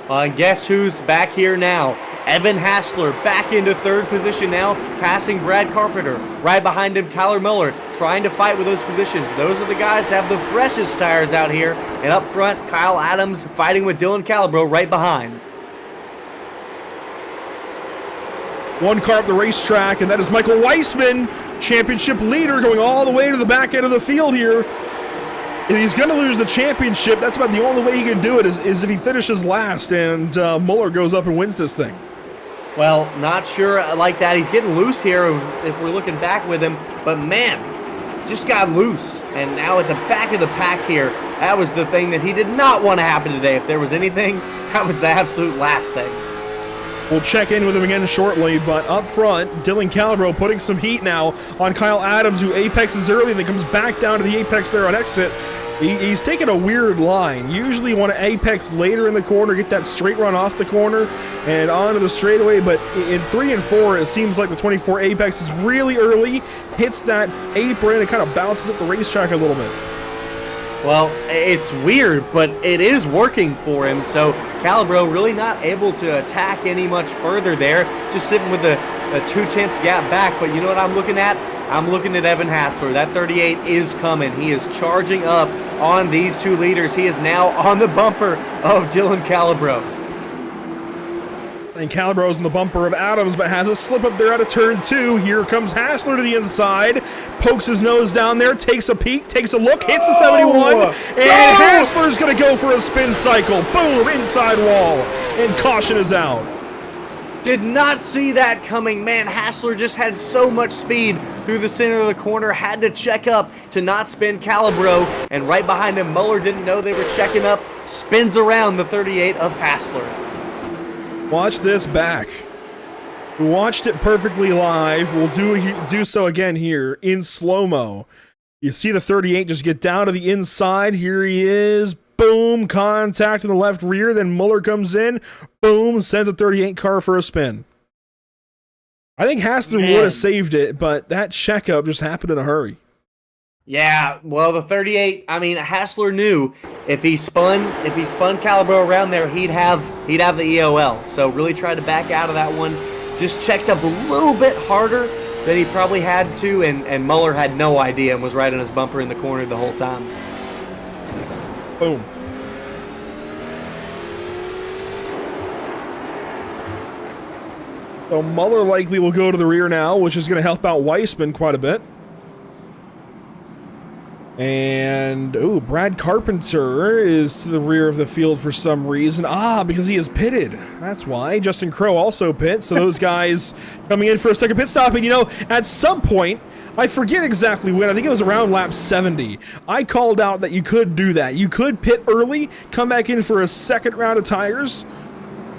And guess who's back here now? Evan Hassler back into 3rd position now, passing Brad Carpenter. Right behind him, Tyler Miller, trying to fight with those positions. Those are the guys that have the freshest tires out here. And up front, Kyle Adams fighting with Dylan Calabro right behind. One car up the racetrack, and that is Michael Weissman, championship leader, going all the way to the back end of the field here. If he's going to lose the championship, that's about the only way he can do it, is if he finishes last and Muller goes up and wins this thing. Well, not sure like that. He's getting loose here if we're looking back with him. But, man, just got loose. And now at the back of the pack here, that was the thing that he did not want to happen today. If there was anything, that was the absolute last thing. We'll check in with him again shortly, but up front, Dylan Calabro putting some heat now on Kyle Adams, who apexes early and then comes back down to the apex there on exit. He's taking a weird line. Usually you want to apex later in the corner, get that straight run off the corner and onto the straightaway, but in 3 and 4, it seems like the 24 apex is really early, hits that apron, and kind of bounces up the racetrack a little bit. Well, it's weird, but it is working for him, so Calabro really not able to attack any much further there, just sitting with a 2/10 gap back. But you know what I'm looking at? I'm looking at Evan Hassler. That 38 is coming. He is charging up on these 2 leaders. He is now on the bumper of Dylan Calabro. And Calabro's in the bumper of Adams, but has a slip up there out of turn 2. Here comes Hassler to the inside, pokes his nose down there, takes a peek, takes a look, hits the 71, and Hassler's going to go for a spin cycle. Boom, inside wall, and caution is out. Did not see that coming. Man, Hassler just had so much speed through the center of the corner, had to check up to not spin Calabro, and right behind him, Muller didn't know they were checking up, spins around the 38 of Hassler. Watch this back. We watched it perfectly live. We'll do so again here in slow-mo. You see the 38 just get down to the inside. Here he is. Boom, contact in the left rear. Then Muller comes in. Boom, sends a 38 car for a spin. I think Hassler would have saved it, but that checkup just happened in a hurry. Yeah, well, the 38. I mean, Hassler knew if he spun Calabro around there, he'd have the EOL. So really tried to back out of that one. Just checked up a little bit harder than he probably had to, and Muller had no idea and was right on his bumper in the corner the whole time. Boom. So Muller likely will go to the rear now, which is going to help out Weissman quite a bit. And, Brad Carpenter is to the rear of the field for some reason. Because he is pitted. That's why. Justin Crowe also pits. So those guys coming in for a second pit stop. And, at some point, I forget exactly when. I think it was around lap 70. I called out that you could do that. You could pit early, come back in for a second round of tires,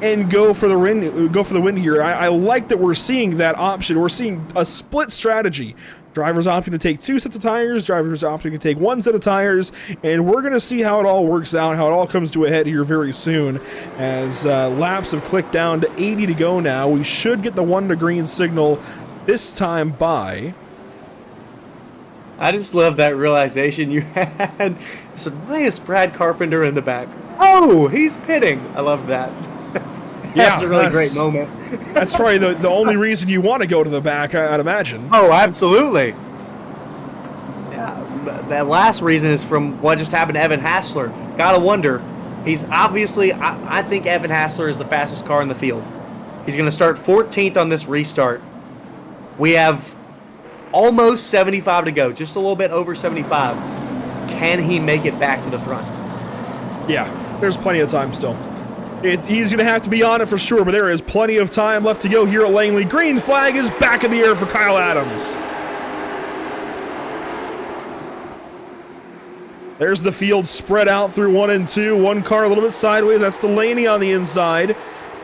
and go for the win here. I like that we're seeing that option. We're seeing a split strategy. Drivers opting to take 2 sets of tires, drivers opting to take 1 set of tires, and we're going to see how it all works out, how it all comes to a head here very soon. As laps have clicked down to 80 to go now, we should get the 1 to green signal this time by... I just love that realization you had. So why is Brad Carpenter in the back? Oh, he's pitting. I love that. That's a really great moment. That's probably the only reason you want to go to the back, I'd imagine. Oh, absolutely. Yeah, that last reason is from what just happened to Evan Hassler. Gotta wonder. He's obviously, I think Evan Hassler is the fastest car in the field. He's going to start 14th on this restart. We have almost 75 to go, just a little bit over 75. Can he make it back to the front? Yeah, there's plenty of time still. He's going to have to be on it for sure, but there is plenty of time left to go here at Langley. Green flag is back in the air for Kyle Adams. There's the field spread out through 1 and 2. One car a little bit sideways. That's Delaney on the inside.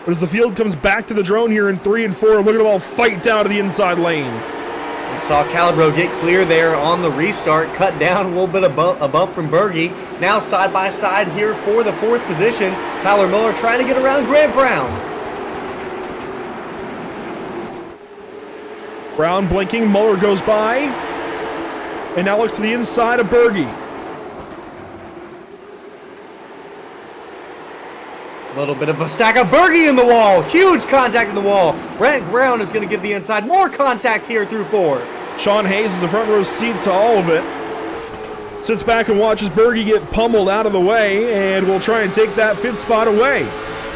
But as the field comes back to the drone here in 3 and 4, look at them all fight down to the inside lane. We saw Calabro get clear there on the restart, cut down a little bit of a bump from Berge. Now side by side here for the 4th position. Tyler Muller trying to get around Grant Brown. Brown blinking, Muller goes by, and now looks to the inside of Berge. A little bit of a stack of Berge in the wall. Huge contact in the wall. Grant Brown is going to get the inside. More contact here through 4. Sean Hayes is a front row seat to all of it. Sits back and watches Berge get pummeled out of the way, and will try and take that 5th spot away.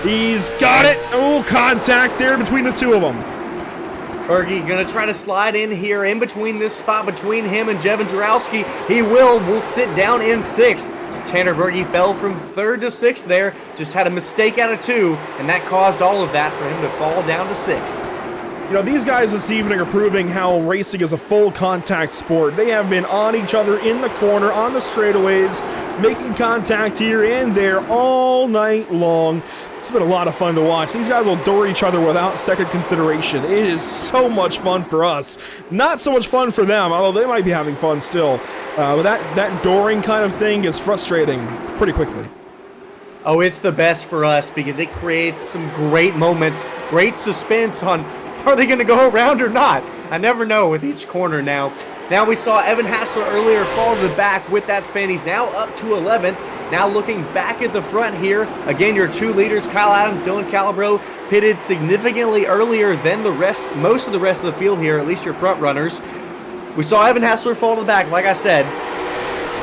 He's got it. Contact there between the two of them. Berge going to try to slide in here in between this spot between him and Jevin Jarowski. He will sit down in 6th. So Tanner Berge fell from 3rd to 6th there. Just had a mistake out of 2, and that caused all of that for him to fall down to 6th. These guys this evening are proving how racing is a full contact sport. They have been on each other in the corner, on the straightaways, making contact here and there all night long. It's been a lot of fun to watch. These guys will door each other without second consideration. It is so much fun for us. Not so much fun for them, although they might be having fun still. But that dooring kind of thing gets frustrating pretty quickly. Oh, it's the best for us because it creates some great moments, great suspense on are they going to go around or not? I never know with each corner now. Now we saw Evan Hassler earlier fall to the back with that spin. He's now up to 11th. Now looking back at the front here. Again, your 2 leaders, Kyle Adams, Dylan Calabro, pitted significantly earlier than most of the rest of the field here, at least your front runners. We saw Evan Hassler fall to the back, like I said.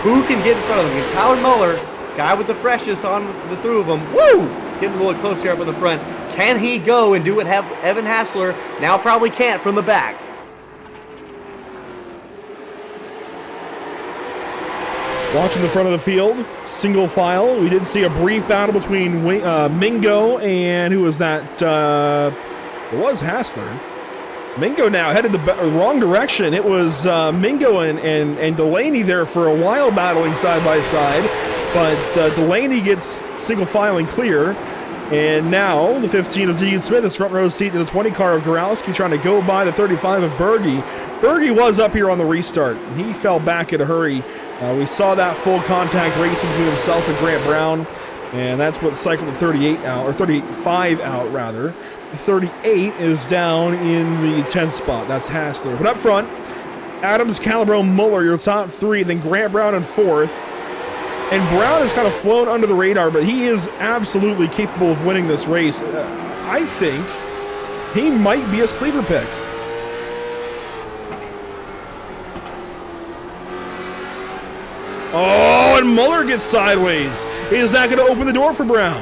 Who can get in front of him? Tyler Muller, guy with the freshest on the 2 of them. Woo! Getting a little close here up in the front. Can he go and do what Evan Hassler now probably can't from the back? Watching the front of the field, single file. We did see a brief battle between Mingo and who was that? It was Hassler. Mingo now headed the wrong direction. It was Mingo and Delaney there for a while battling side by side, but Delaney gets single filing clear. And now the 15 of Deegan Smith is front row seat to the 20 car of Gorowski trying to go by the 35 of Berge. Berge was up here on the restart. He fell back in a hurry. We saw that full contact racing between himself and Grant Brown, and that's what cycled the 38 out, or 35 out rather. 38 is down in the 10th spot. That's Hassler. But up front, Adams, Calabro, Muller, your top three. Then Grant Brown in fourth. And Brown has kind of flown under the radar, but he is absolutely capable of winning this race. I think he might be a sleeper pick. Oh, and Muller gets sideways. Is that going to open the door for Brown?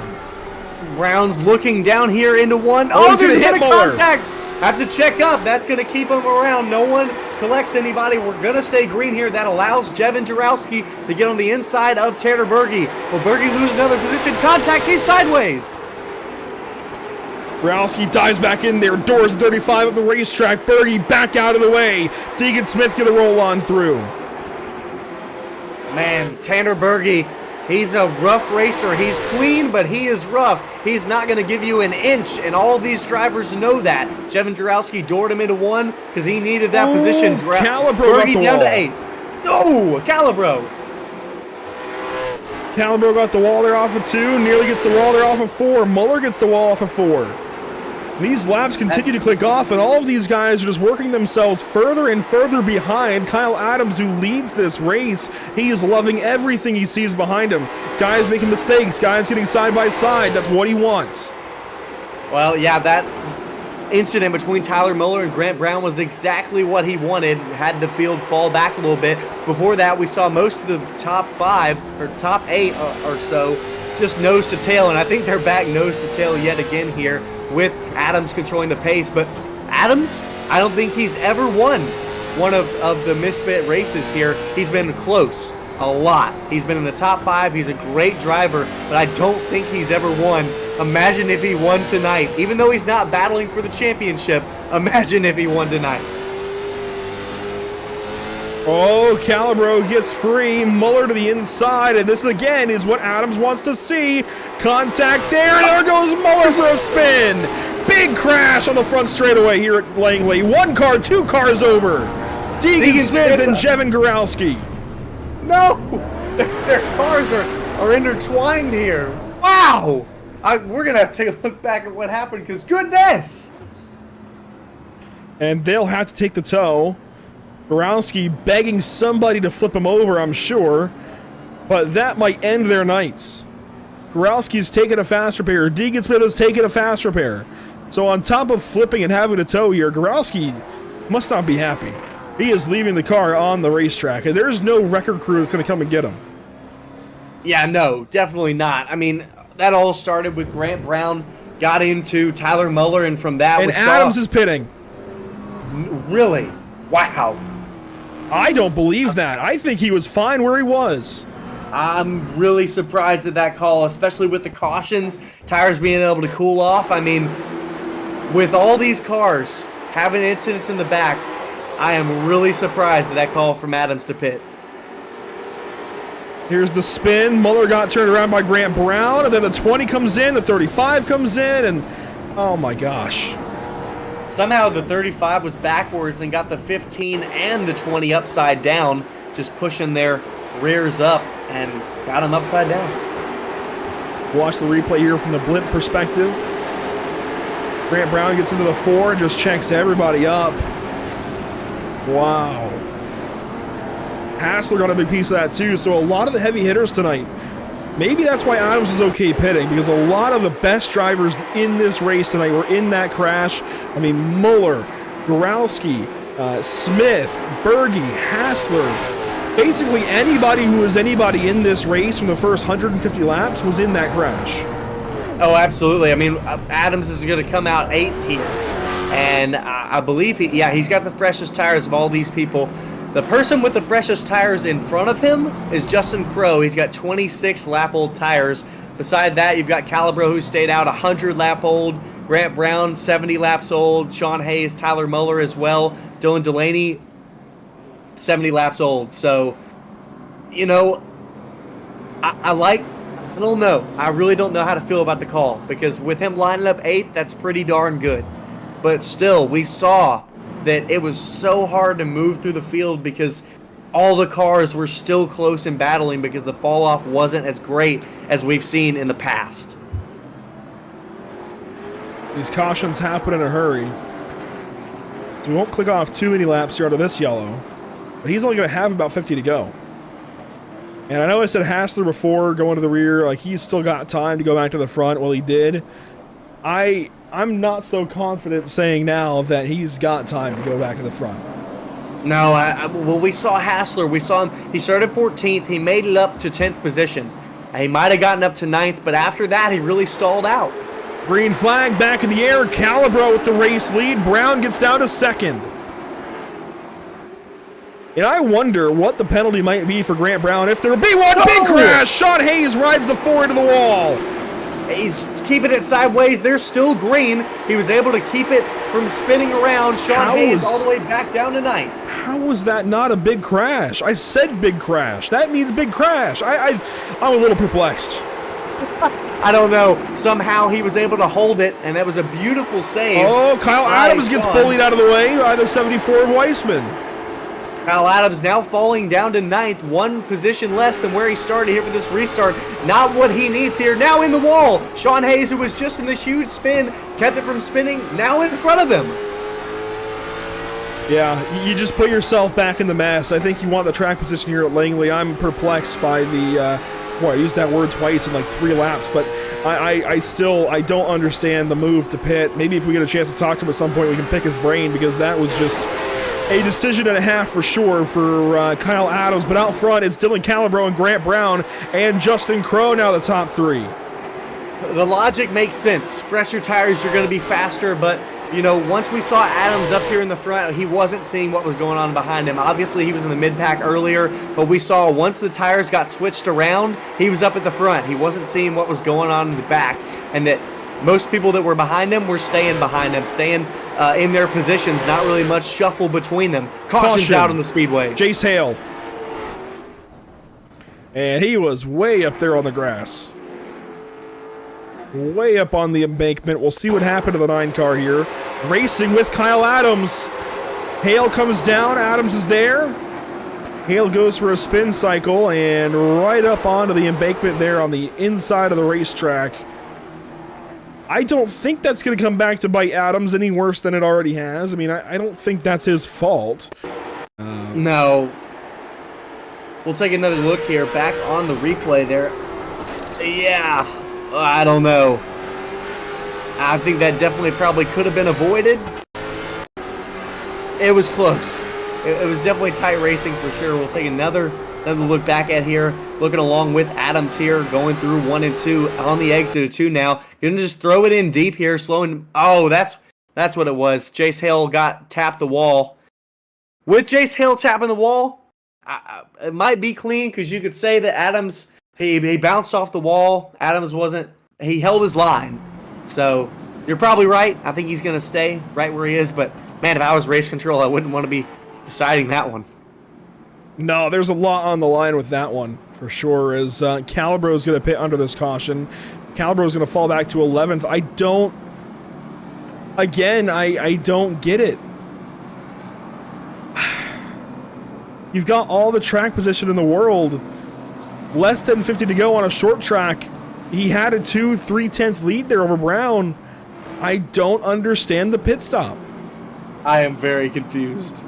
Brown's looking down here into one. Oh, there's a bit of contact. Have to check up. That's going to keep him around. No one collects anybody. We're going to stay green here. That allows Jevin Jarowski to get on the inside of Tanner Berge. Will Berge lose another position? Contact. He's sideways. Jarowski dives back in there. Doors 35 at the racetrack. Berge back out of the way. Deegan Smith going to roll on through. Man, Tanner Berge, he's a rough racer. He's clean, but he is rough. He's not going to give you an inch, and all these drivers know that. Jevin Jarowski doored him into one because he needed that position. Calabro Berge down to 8. Oh, Calabro. Calabro got the wall there off of 2. Nearly gets the wall there off of 4. Muller gets the wall off of 4. These laps continue to click off, and all of these guys are just working themselves further and further behind Kyle Adams, who leads this race. He is loving everything he sees behind him. Guys making mistakes, guys getting side by side. That's what he wants. Well, yeah, that incident between Tyler Muller and Grant Brown was exactly what he wanted. Had the field fall back a little bit. Before that, we saw most of the top 5 or top 8 or so just nose to tail, and I think they're back nose to tail yet again here, with Adams controlling the pace. But Adams, I don't think he's ever won one of the Misfit races here. He's been close a lot. He's been in the top 5. He's a great driver, but I don't think he's ever won. Imagine if he won tonight. Even though he's not battling for the championship, imagine if he won tonight. Oh, Calabro gets free. Muller to the inside, and this again is what Adams wants to see. Contact there, and there goes Muller for a spin. Big crash on the front straightaway here at Langley. 1 car, 2 cars over. Deegan Smith and Jevin Jarowski. No! Their cars are intertwined here. Wow! We're going to have to take a look back at what happened, because goodness! And they'll have to take the tow. Jarowski begging somebody to flip him over, I'm sure. But that might end their nights. Jarowski's taking a fast repair. Deegan Smith has taken a fast repair. So on top of flipping and having a tow here, Jarowski must not be happy. He is leaving the car on the racetrack, and there's no record crew that's going to come and get him. Yeah, no, definitely not. I mean, that all started with Grant Brown, got into Tyler Muller, and from that and Adams is pitting. Really? Wow. I don't believe that. I think he was fine where he was. I'm really surprised at that call, especially with the cautions, tires being able to cool off. I mean, with all these cars having incidents in the back, I am really surprised at that call from Adams to pit. Here's the spin. Muller got turned around by Grant Brown, and then the 20 comes in, the 35 comes in, and oh my gosh. Somehow the 35 was backwards and got the 15 and the 20 upside down, just pushing their rears up and got them upside down. Watch the replay here from the blimp perspective. Grant Brown gets into the 4 and just checks everybody up. Wow. Hassler got a big piece of that too, so a lot of the heavy hitters tonight. Maybe that's why Adams is okay pitting, because a lot of the best drivers in this race tonight were in that crash. I mean, Muller, Jarowski, Smith, Berge, Hassler. Basically anybody who was anybody in this race from the first 150 laps was in that crash. Oh, absolutely. I mean, Adams is going to come out 8th here. And I believe he's got the freshest tires of all these people. The person with the freshest tires in front of him is Justin Crowe. He's got 26 lap old tires. Beside that, you've got Calabro, who stayed out 100 lap old. Grant Brown, 70 laps old. Sean Hayes, Tyler Muller as well. Dylan Delaney, 70 laps old. So, you know, I don't know. I really don't know how to feel about the call, because with him lining up 8th, that's pretty darn good. But still, we saw that it was so hard to move through the field because all the cars were still close and battling, because the fall off wasn't as great as we've seen in the past. These cautions happen in a hurry. So we won't click off too many laps here out of this yellow. But he's only going to have about 50 to go. And I know I said Hassler before, going to the rear, like he's still got time to go back to the front. Well, he did. I'm not so confident saying now that he's got time to go back to the front. No, well, we saw Hassler. We saw him. He started 14th. He made it up to 10th position. He might have gotten up to 9th, but after that, he really stalled out. Green flag back in the air. Calibro with the race lead. Brown gets down to 2nd. And I wonder what the penalty might be for Grant Brown if there be one. Big crash. Sean Hayes rides the 4 into the wall. He's keeping it sideways. They're still green. He was able to keep it from spinning around. Sean Hayes all the way back down to 9th. How was that not a big crash? I said big crash. That means big crash. I'm a little perplexed. I don't know. Somehow he was able to hold it, and that was a beautiful save. Oh, Kyle Adams gets bullied out of the way by the 74 of Weissman. Kyle Adams now falling down to 9th, 1 position less than where he started here for this restart. Not what he needs here. Now in the wall. Sean Hayes, who was just in this huge spin, kept it from spinning, now in front of him. Yeah, you just put yourself back in the mess. I think you want the track position here at Langley. I'm perplexed by the, I used that word twice in like 3 laps, but I don't understand the move to pit. Maybe if we get a chance to talk to him at some point, we can pick his brain, because that was just a decision and a half for sure for Kyle Adams. But out front, it's Dylan Calibro and Grant Brown and Justin Crow now the top 3. The logic makes sense. Fresher tires, you're going to be faster, but you know, once we saw Adams up here in the front, he wasn't seeing what was going on behind him. Obviously, he was in the mid-pack earlier, but we saw once the tires got switched around, he was up at the front. He wasn't seeing what was going on in the back, and that most people that were behind him were staying behind him, staying in their positions, not really much shuffle between them. Caution's out on the speedway. Jace Hale. And he was way up there on the grass. Way up on the embankment. We'll see what happened to the 9 car here. Racing with Kyle Adams. Hale comes down. Adams is there. Hale goes for a spin cycle and right up onto the embankment there on the inside of the racetrack. I don't think that's going to come back to bite Adams any worse than it already has. I mean, I don't think that's his fault. No. We'll take another look here. Back on the replay there. Yeah. I don't know. I think that definitely probably could have been avoided. It was close. It was definitely tight racing for sure. We'll take another look back at here. Looking along with Adams here, going through 1 and 2 on the exit of 2 now. Gonna just throw it in deep here, slowing. Oh, that's what it was. Jace Hale got tapped the wall. With Jace Hale tapping the wall, it might be clean, because you could say that Adams. He bounced off the wall. Adams wasn't. He held his line. So you're probably right. I think he's going to stay right where he is. But, man, if I was race control, I wouldn't want to be deciding that one. No, there's a lot on the line with that one, for sure, as Calibro is going to pit under this caution. Calibro is going to fall back to 11th. I don't get it. You've got all the track position in the world. Less than 50 to go on a short track. He had a 2/3 lead there over Brown. I don't understand the pit stop. I am very confused.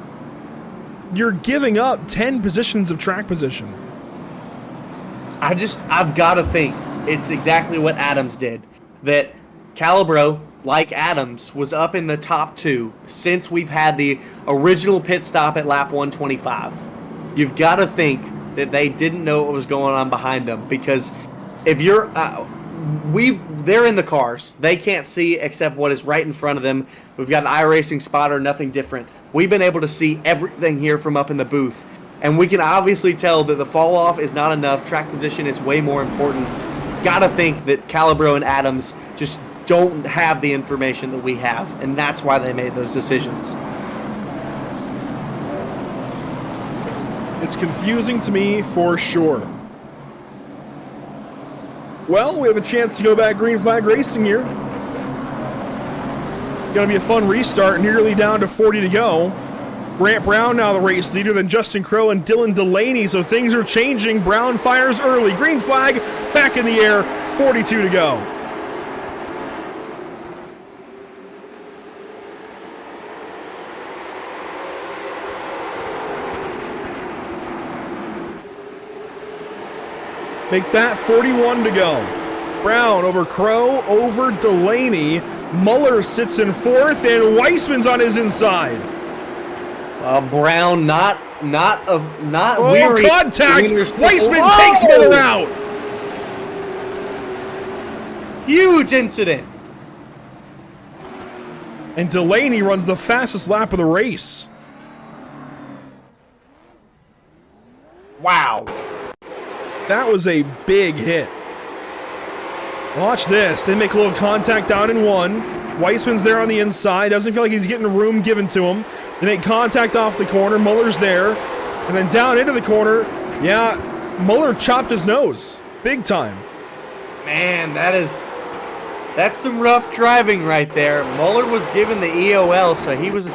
You're giving up 10 positions of track position. I've got to think it's exactly what Adams did. That Calibro, like Adams, was up in the top 2 since we've had the original pit stop at lap 125. You've got to think that they didn't know what was going on behind them, because if you're they're in the cars, they can't see except what is right in front of them. We've got an iRacing spotter, nothing different. We've been able to see everything here from up in the booth, and we can obviously tell that the fall off is not enough. Track position is way more important. Gotta think that Calibro and Adams just don't have the information that we have, and that's why they made those decisions. It's confusing to me for sure. Well, we have a chance to go back green flag racing here. Gonna be a fun restart, nearly down to 40 to go. Grant Brown now the race leader, then Justin Crow and Dylan Delaney, so things are changing. Brown fires early. Green flag back in the air, 42 to go. Make that 41 to go. Brown over Crow, over Delaney. Muller sits in fourth, and Weissman's on his inside. Brown not weary. Contact! Weissman takes Muller out. Huge incident. And Delaney runs the fastest lap of the race. Wow. That was a big hit. Watch this. They make a little contact down in one. Weissman's there on the inside. Doesn't feel like he's getting room given to him. They make contact off the corner. Muller's there. And then down into the corner. Yeah, Muller chopped his nose. Big time. Man, that's some rough driving right there. Muller was given the EOL, so he was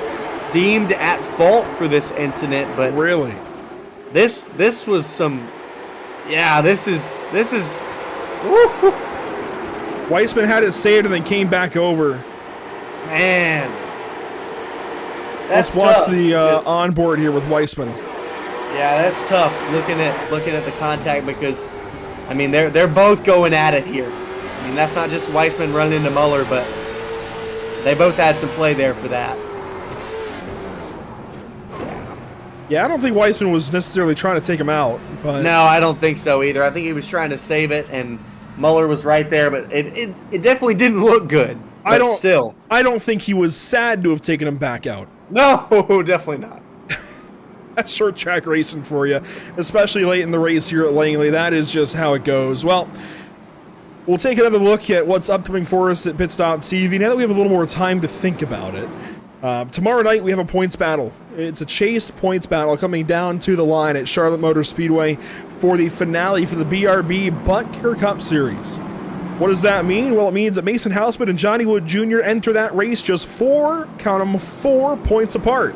deemed at fault for this incident. But really, this was some. Yeah, this is. Woo. Weissman had it saved and then came back over. Man, let's watch the onboard here with Weissman. Yeah, that's tough. Looking at the contact because, I mean, they're both going at it here. I mean, that's not just Weissman running into Muller, but they both had some play there for that. Yeah, I don't think Weissman was necessarily trying to take him out. But no, I don't think so either. I think he was trying to save it, and Muller was right there, but it definitely didn't look good. I don't think he was sad to have taken him back out. No, definitely not. That's short track racing for you, especially late in the race here at Langley. That is just how it goes. Well, we'll take another look at what's upcoming for us at Pit Stop TV now that we have a little more time to think about it. Tomorrow night we have a points battle. It's a chase points battle coming down to the line at Charlotte Motor Speedway for the finale for the BRB Butt Care Cup Series. What does that mean? Well, it means that Mason Houseman and Johnny Wood Jr. enter that race just 4 points apart.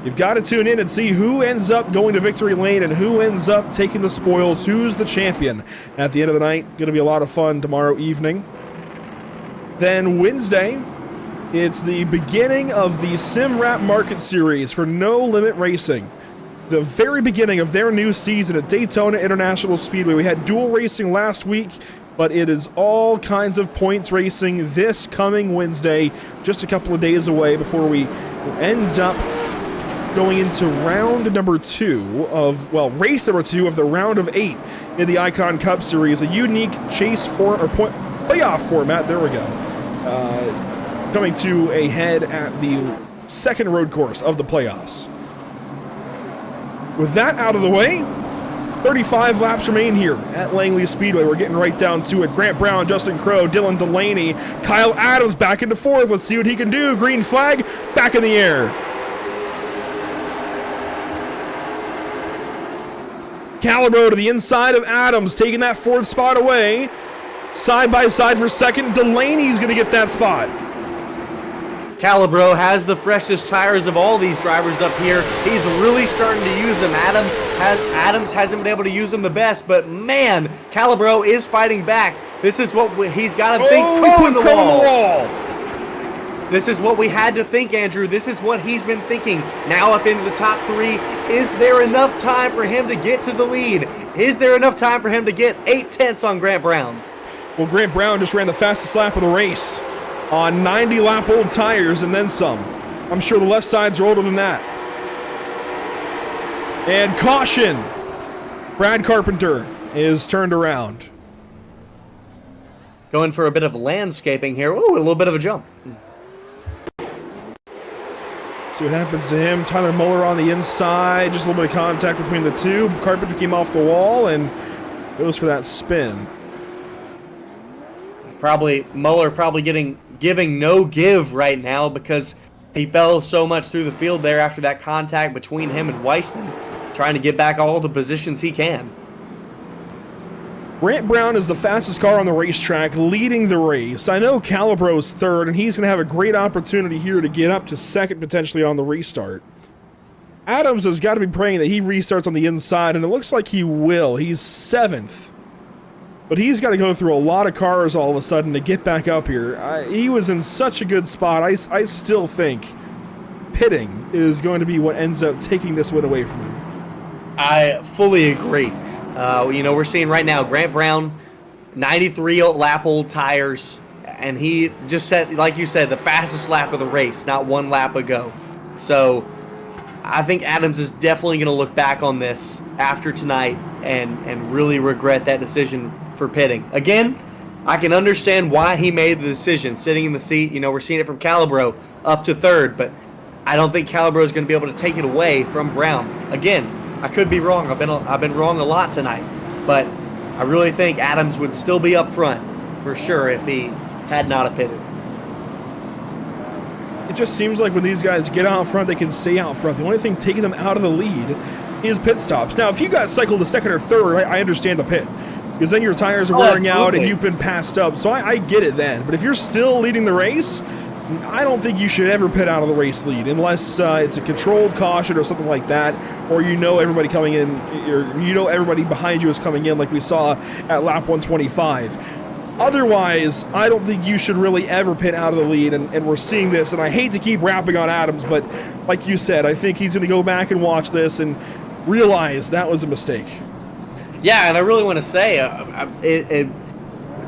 You've got to tune in and see who ends up going to victory lane and who ends up taking the spoils, who's the champion at the end of the night. Going to be a lot of fun tomorrow evening. Then Wednesday, it's the beginning of the Sim Wrap Market Series for No Limit Racing. The very beginning of their new season at Daytona International Speedway. We had dual racing last week, but it is all kinds of points racing this coming Wednesday, just a couple of days away before we end up going into round number 2 of, well, race number 2 of the round of 8 in the Icon Cup Series, a unique chase playoff format. There we go. Coming to a head at the second road course of the playoffs. With that out of the way, 35 laps remain here at Langley Speedway. We're getting right down to it. Grant Brown, Justin Crow, Dylan Delaney, Kyle Adams back into fourth. Let's see what he can do. Green flag, back in the air. Calabro to the inside of Adams, taking that fourth spot away. Side by side for second. Delaney's going to get that spot. Calabro has the freshest tires of all these drivers up here. He's really starting to use them. Adams hasn't been able to use them the best, but man, Calabro is fighting back. This is what he's got to think. Crow in the wall. This is what we had to think, Andrew. This is what he's been thinking. Now up into the top 3. Is there enough time for him to get to the lead? Is there enough time for him to get 8/10 on Grant Brown? Well, Grant Brown just ran the fastest lap of the race on 90-lap old tires and then some. I'm sure the left sides are older than that. And caution! Brad Carpenter is turned around. Going for a bit of landscaping here. Ooh, a little bit of a jump. See what happens to him. Tyler Muller on the inside. Just a little bit of contact between the two. Carpenter came off the wall and goes for that spin. Muller giving no give right now because he fell so much through the field there after that contact between him and Weissman, trying to get back all the positions he can. Grant Brown is the fastest car on the racetrack, leading the race. I know Calabro's third, and he's going to have a great opportunity here to get up to second potentially on the restart. Adams has got to be praying that he restarts on the inside, and it looks like he will. He's 7th. But he's got to go through a lot of cars all of a sudden to get back up here. He was in such a good spot. I still think pitting is going to be what ends up taking this win away from him. I fully agree. We're seeing right now Grant Brown, 93 lap old tires, and he just set, like you said, the fastest lap of the race, not one lap ago. So I think Adams is definitely going to look back on this after tonight and really regret that decision for pitting. Again, I can understand why he made the decision, sitting in the seat. We're seeing it from Calabro up to third, but I don't think Calabro is going to be able to take it away from Brown. Again, I could be wrong. I've been wrong a lot tonight, but I really think Adams would still be up front for sure if he had not pitted. It just seems like when these guys get out front, they can stay out front. The only thing taking them out of the lead is pit stops. Now, if you got cycled to second or third, I understand the pit, because then your tires are wearing out and you've been passed up. So I get it then. But if you're still leading the race, I don't think you should ever pit out of the race lead unless it's a controlled caution or something like that, or everybody coming in, or everybody behind you is coming in like we saw at lap 125. Otherwise, I don't think you should really ever pit out of the lead, and we're seeing this, and I hate to keep rapping on Adams, but like you said, I think he's going to go back and watch this and realize that was a mistake. Yeah, and I really want to say,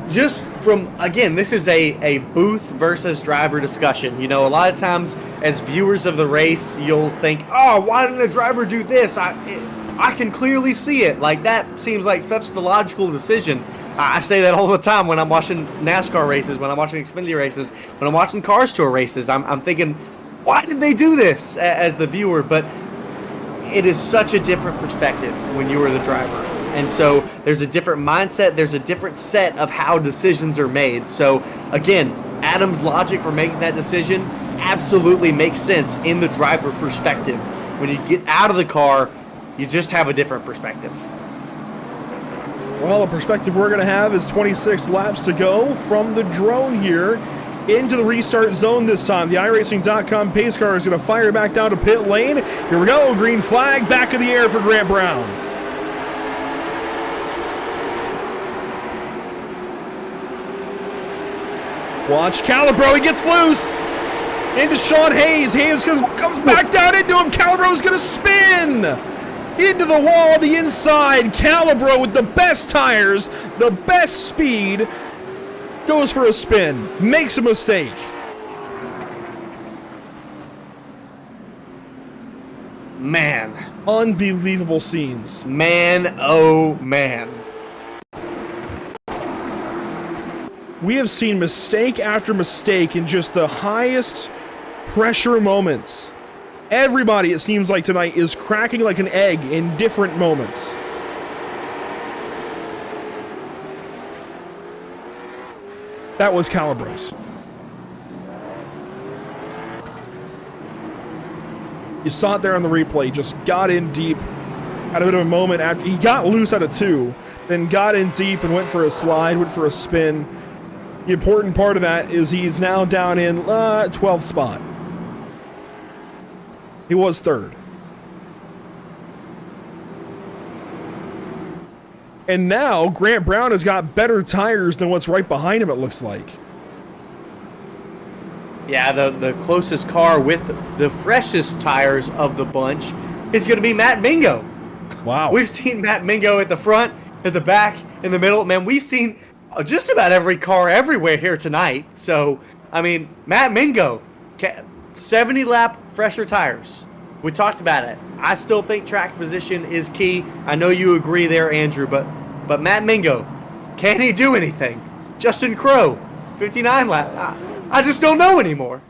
just from, again, this is a booth versus driver discussion. A lot of times as viewers of the race, you'll think, oh, why didn't the driver do this? I can clearly see it. Like, that seems like such the logical decision. I say that all the time when I'm watching NASCAR races, when I'm watching Xfinity races, when I'm watching Cars Tour races. I'm thinking, why did they do this as the viewer? But it is such a different perspective when you are the driver. And so there's a different mindset. There's a different set of how decisions are made. So, again, Adam's logic for making that decision absolutely makes sense in the driver perspective. When you get out of the car, you just have a different perspective. Well, the perspective we're going to have is 26 laps to go from the drone here into the restart zone this time. The iRacing.com pace car is going to fire back down to pit lane. Here we go. Green flag back in the air for Grant Brown. Watch Calabro. He gets loose into Sean Hayes. Hayes comes back down into him. Calabro's going to spin into the wall on the inside. Calabro with the best tires, the best speed, goes for a spin, makes a mistake. Man. Unbelievable scenes. Man, oh man. We have seen mistake after mistake in just the highest pressure moments. Everybody, it seems like tonight, is cracking like an egg in different moments. That was Calabro's. You saw it there on the replay, just got in deep, had a bit of a moment after he got loose out of two, then got in deep and went for a slide, went for a spin. The important part of that is he's now down in 12th spot. He was third. And now Grant Brown has got better tires than what's right behind him, it looks like. Yeah, the closest car with the freshest tires of the bunch is going to be Matt Mingo. Wow. We've seen Matt Mingo at the front, at the back, in the middle. Man, we've seen just about every car everywhere here tonight. So, I mean, Matt Mingo, 70 lap fresher tires. We talked about it. I still think track position is key. I know you agree there, Andrew, but Matt Mingo, can he do anything? Justin Crowe, 59 lap. I just don't know anymore.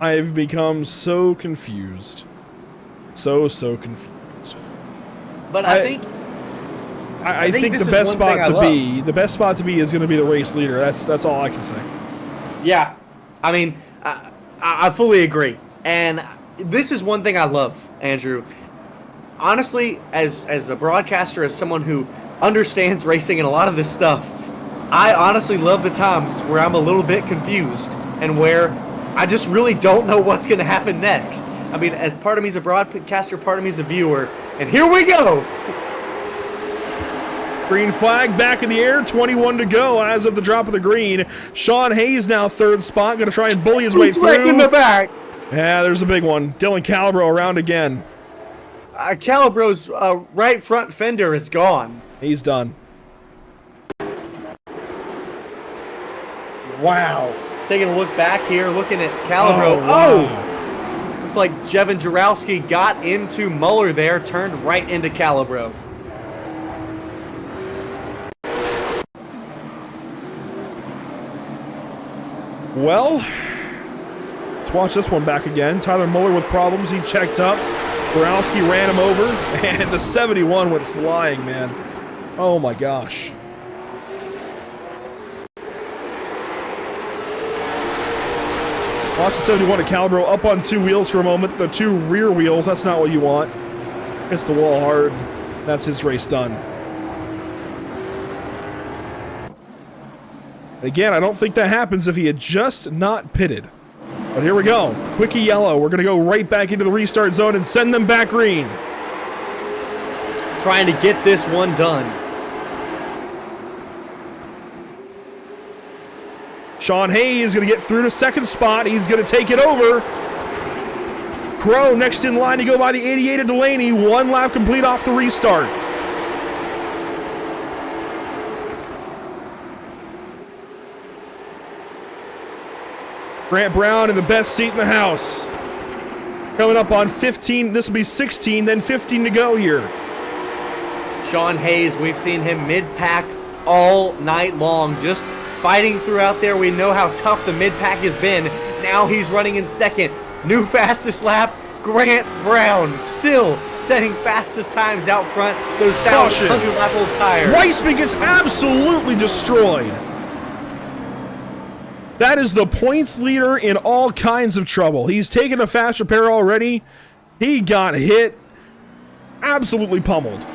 I've become so confused. So confused. But I think the best spot to be is going to be the race leader. That's all I can say. Yeah. I mean, I fully agree. And this is one thing I love, Andrew. Honestly, as a broadcaster, as someone who understands racing and a lot of this stuff, I honestly love the times where I'm a little bit confused and where I just really don't know what's going to happen next. I mean, as part of me is a broadcaster, part of me is a viewer, and here we go. Green flag back in the air, 21 to go as of the drop of the green. Sean Hayes now third spot, going to try and bully his way through. Right in the back. Yeah, there's a big one. Dylan Calabro around again. Calibro's right front fender is gone. He's done. Wow. Taking a look back here, looking at Calibro. Wow. Looked like Jevin Jarowski got into Muller there, turned right into Calibro. Well, let's watch this one back again. Tyler Muller with problems. He checked up. Borowski ran him over, and the 71 went flying, man. Oh my gosh. Watch the 71 at Calibro up on two wheels for a moment. The two rear wheels, that's not what you want. Hits the wall hard. That's his race done. Again, I don't think that happens if he had just not pitted. But here we go. Quickie yellow. We're going to go right back into the restart zone and send them back green. Trying to get this one done. Sean Hayes is going to get through to second spot. He's going to take it over. Crow next in line to go by the 88 of Delaney. One lap complete off the restart. Grant Brown in the best seat in the house. Coming up on 15. This will be 16, then 15 to go here. Sean Hayes, we've seen him mid-pack all night long, just fighting throughout there. We know how tough the mid-pack has been. Now he's running in second. New fastest lap, Grant Brown. Still setting fastest times out front. Those 1,000-lap-old tires. Weissman gets absolutely destroyed. That is the points leader in all kinds of trouble. He's taken a fast repair already. He got hit. Absolutely pummeled.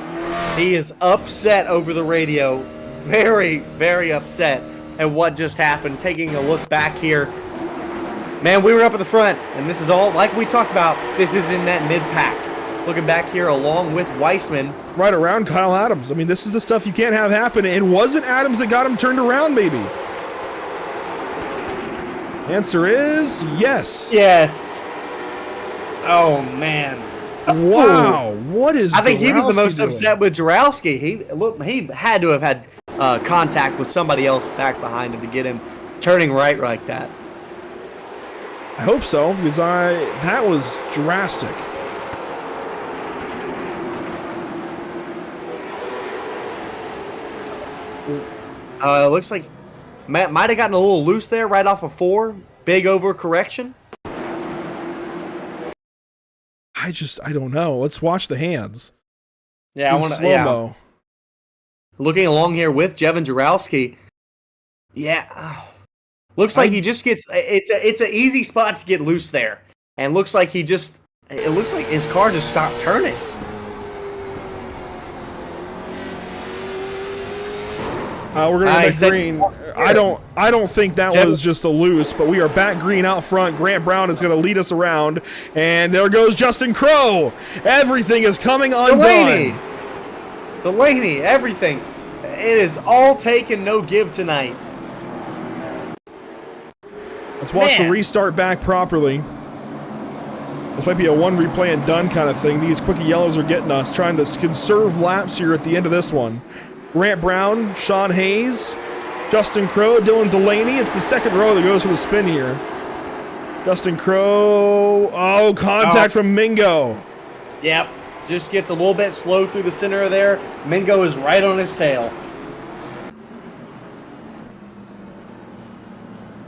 He is upset over the radio. Very, very upset at what just happened. Taking a look back here. Man, we were up at the front, and this is all, like we talked about, this is in that mid-pack. Looking back here along with Weissman. Right around Kyle Adams. I mean, this is the stuff you can't have happen. And was it Adams that got him turned around, maybe? Answer is yes. Yes. Oh, man. Wow. What is I think he was the most doing? upset with Jarowski. He had to have had contact with somebody else back behind him to get him turning right like that. I hope so, because that was drastic. Looks like Matt might have gotten a little loose there right off of 4. Big overcorrection. I don't know. Let's watch the hands. Yeah, I want to. Yeah. Looking along here with Jevin Jarowski. Yeah. Looks like he just gets. It's an easy spot to get loose there, and looks like he just. It looks like his car just stopped turning. We're gonna make green. I don't think that was just a loose, but we are back green out front. Grant Brown is going to lead us around, and there goes Justin Crow. Everything is coming undone. Delaney, everything. It is all take and no give tonight. Let's watch the restart back properly. This might be a one replay and done kind of thing. These quickie yellows are getting us, trying to conserve laps here at the end of this one. Grant Brown, Sean Hayes, Justin Crow, Dylan Delaney. It's the second row that goes for the spin here. Justin Crow. Oh, contact from Mingo. Yep. Just gets a little bit slow through the center of there. Mingo is right on his tail.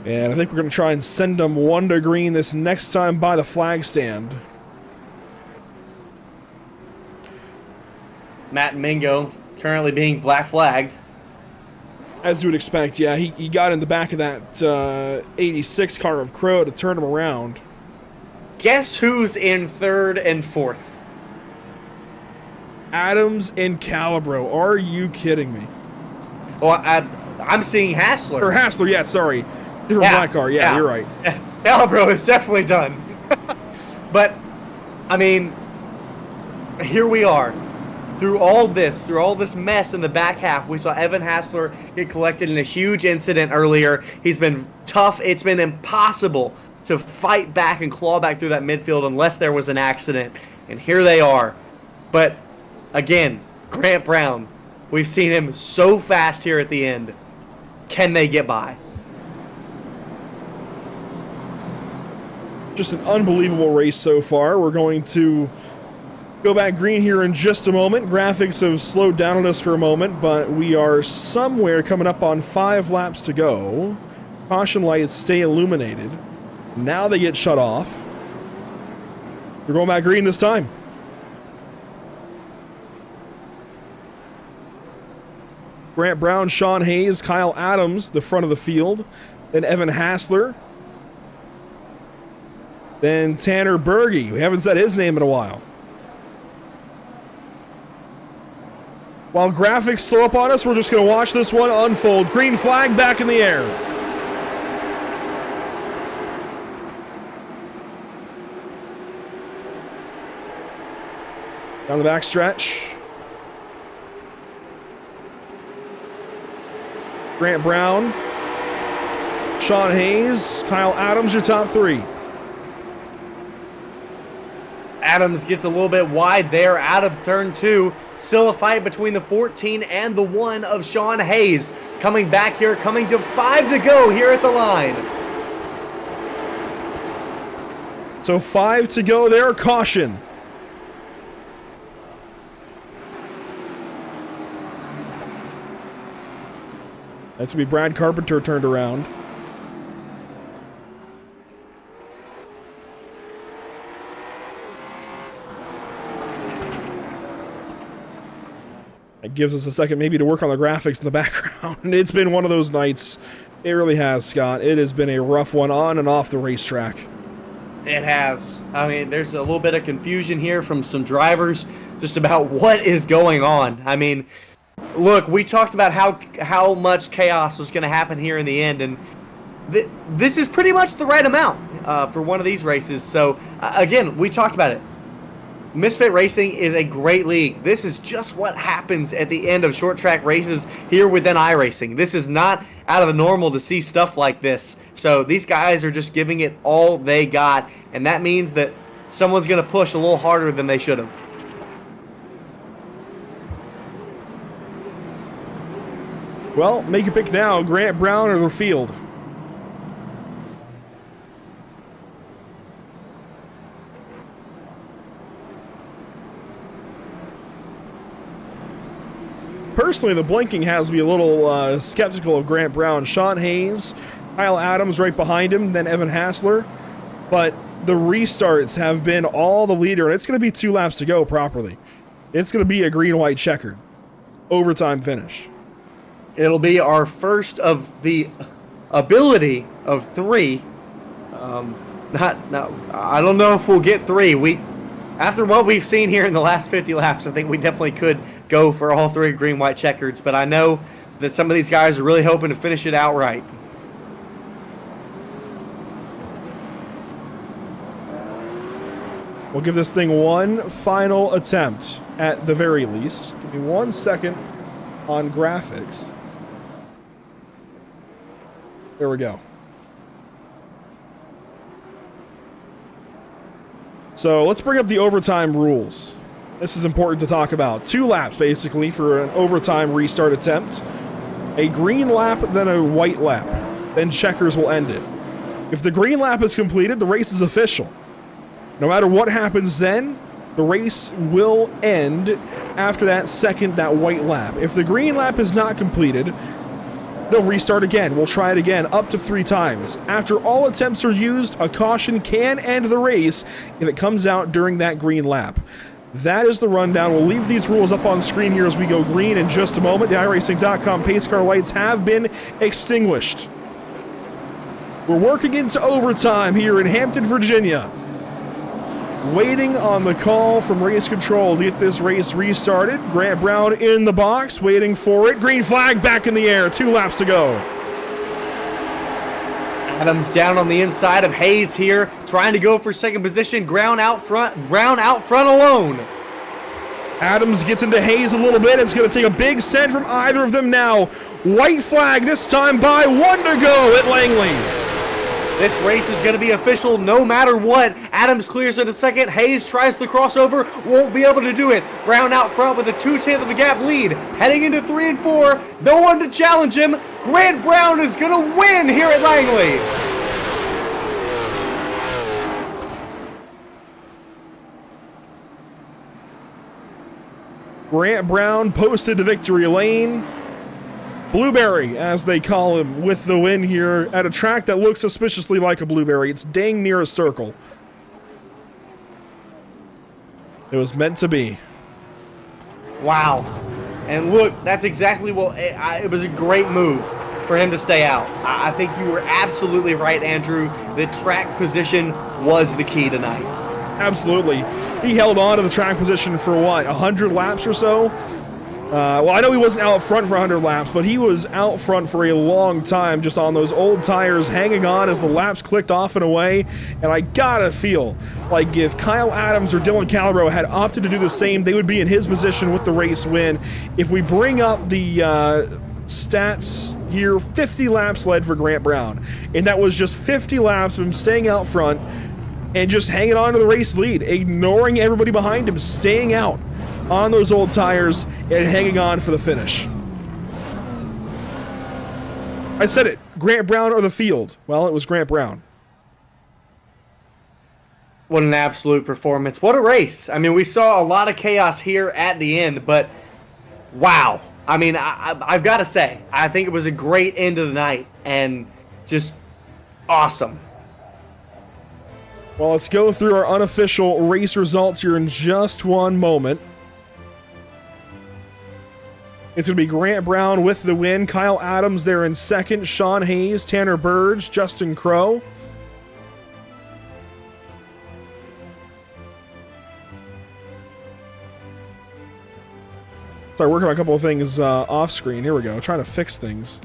And I think we're going to try and send them 1 to green this next time by the flag stand. Matt Mingo currently being black flagged. As you would expect, yeah. He got in the back of that 86 car of Crow to turn him around. Guess who's in 3rd and 4th? Adams and Calibro. Are you kidding me? Well, I'm seeing Hassler. Or Hassler, yeah, sorry. Different black car, yeah, you're right. Calibro is definitely done. But, I mean, here we are. Through all this mess in the back half, we saw Evan Hassler get collected in a huge incident earlier. He's been tough. It's been impossible to fight back and claw back through that midfield unless there was an accident. And here they are. But again, Grant Brown, we've seen him so fast here at the end. Can they get by? Just an unbelievable race so far. We're going to go back green here in just a moment. Graphics have slowed down on us for a moment, but we are somewhere coming up on 5 laps to go. Caution lights stay illuminated. Now they get shut off. We're going back green this time. Grant Brown, Sean Hayes, Kyle Adams, the front of the field. Then Evan Hassler. Then Tanner Berge. We haven't said his name in a while. While graphics slow up on us, we're just going to watch this one unfold. Green flag back in the air. Down the back stretch. Grant Brown, Sean Hayes, Kyle Adams, your top 3. Adams gets a little bit wide there out of turn 2. Still a fight between the 14 and the 1 of Sean Hayes. Coming back here, coming to 5 to go here at the line. So 5 to go there, caution. That's going to be Brad Carpenter turned around. It gives us a second maybe to work on the graphics in the background. It's been one of those nights. It really has, Scott. It has been a rough one on and off the racetrack. It has. I mean, there's a little bit of confusion here from some drivers just about what is going on. I mean, look, we talked about how much chaos was going to happen here in the end, and this is pretty much the right amount for one of these races. So, again, we talked about it. Misfit Racing is a great league. This is just what happens at the end of short track races here within iRacing. This is not out of the normal to see stuff like this. So these guys are just giving it all they got, and that means that someone's going to push a little harder than they should have. Well, make a pick now, Grant Brown or the field. Personally, the blinking has me a little skeptical of Grant Brown. Sean Hayes, Kyle Adams right behind him, then Evan Hassler. But the restarts have been all the leader, and it's going to be 2 laps to go properly. It's going to be a green-white checkered overtime finish. It'll be our first of the ability of 3. I don't know if we'll get 3. After what we've seen here in the last 50 laps, I think we definitely could go for all 3 green-white checkers. But I know that some of these guys are really hoping to finish it outright. We'll give this thing one final attempt at the very least. Give me 1 second on graphics. There we go. So let's bring up the overtime rules. This is important to talk about. 2 laps, basically, for an overtime restart attempt. A green lap, then a white lap. Then checkers will end it. If the green lap is completed, the race is official. No matter what happens then, the race will end after that white lap. If the green lap is not completed, they'll restart again. We'll try it again up to 3 times. After all attempts are used, a caution can end the race if it comes out during that green lap. That is the rundown. We'll leave these rules up on screen here as we go green in just a moment. The iRacing.com pace car lights have been extinguished. We're working into overtime here in Hampton, Virginia. Waiting on the call from race control to get this race restarted. Grant Brown in the box, waiting for it. Green flag back in the air. 2 laps to go. Adams down on the inside of Hayes here, trying to go for second position. Brown out front alone. Adams gets into Hayes a little bit. It's going to take a big send from either of them now. White flag this time by 1 to go at Langley. This race is going to be official no matter what. Adams clears into second. Hayes tries the crossover. Won't be able to do it. Brown out front with a 2/10 of a gap lead. Heading into 3 and 4. No one to challenge him. Grant Brown is going to win here at Langley. Grant Brown posted to victory lane. Blueberry, as they call him, with the win here at a track that looks suspiciously like a blueberry. It's dang near a circle. It was meant to be. Wow. And look, that's exactly what it was a great move for him to stay out. I think you were absolutely right, Andrew. The track position was the key tonight. Absolutely. He held on to the track position for what, 100 laps or so? Well, I know he wasn't out front for 100 laps, but he was out front for a long time just on those old tires, hanging on as the laps clicked off and away. And I gotta feel like if Kyle Adams or Dylan Calabro had opted to do the same, they would be in his position with the race win. If we bring up the stats here, 50 laps led for Grant Brown. And that was just 50 laps of him staying out front and just hanging on to the race lead, ignoring everybody behind him, staying out on those old tires and hanging on for the finish. I said it, Grant Brown or the field. Well, it was Grant Brown. What an absolute performance. What a race. I mean, we saw a lot of chaos here at the end, but wow. I mean, I've got to say, I think it was a great end of the night and just awesome. Well, let's go through our unofficial race results here in just one moment. It's going to be Grant Brown with the win. Kyle Adams there in second. Sean Hayes, Tanner Burge, Justin Crow. Sorry, working on a couple of things off screen. Here we go. Trying to fix things.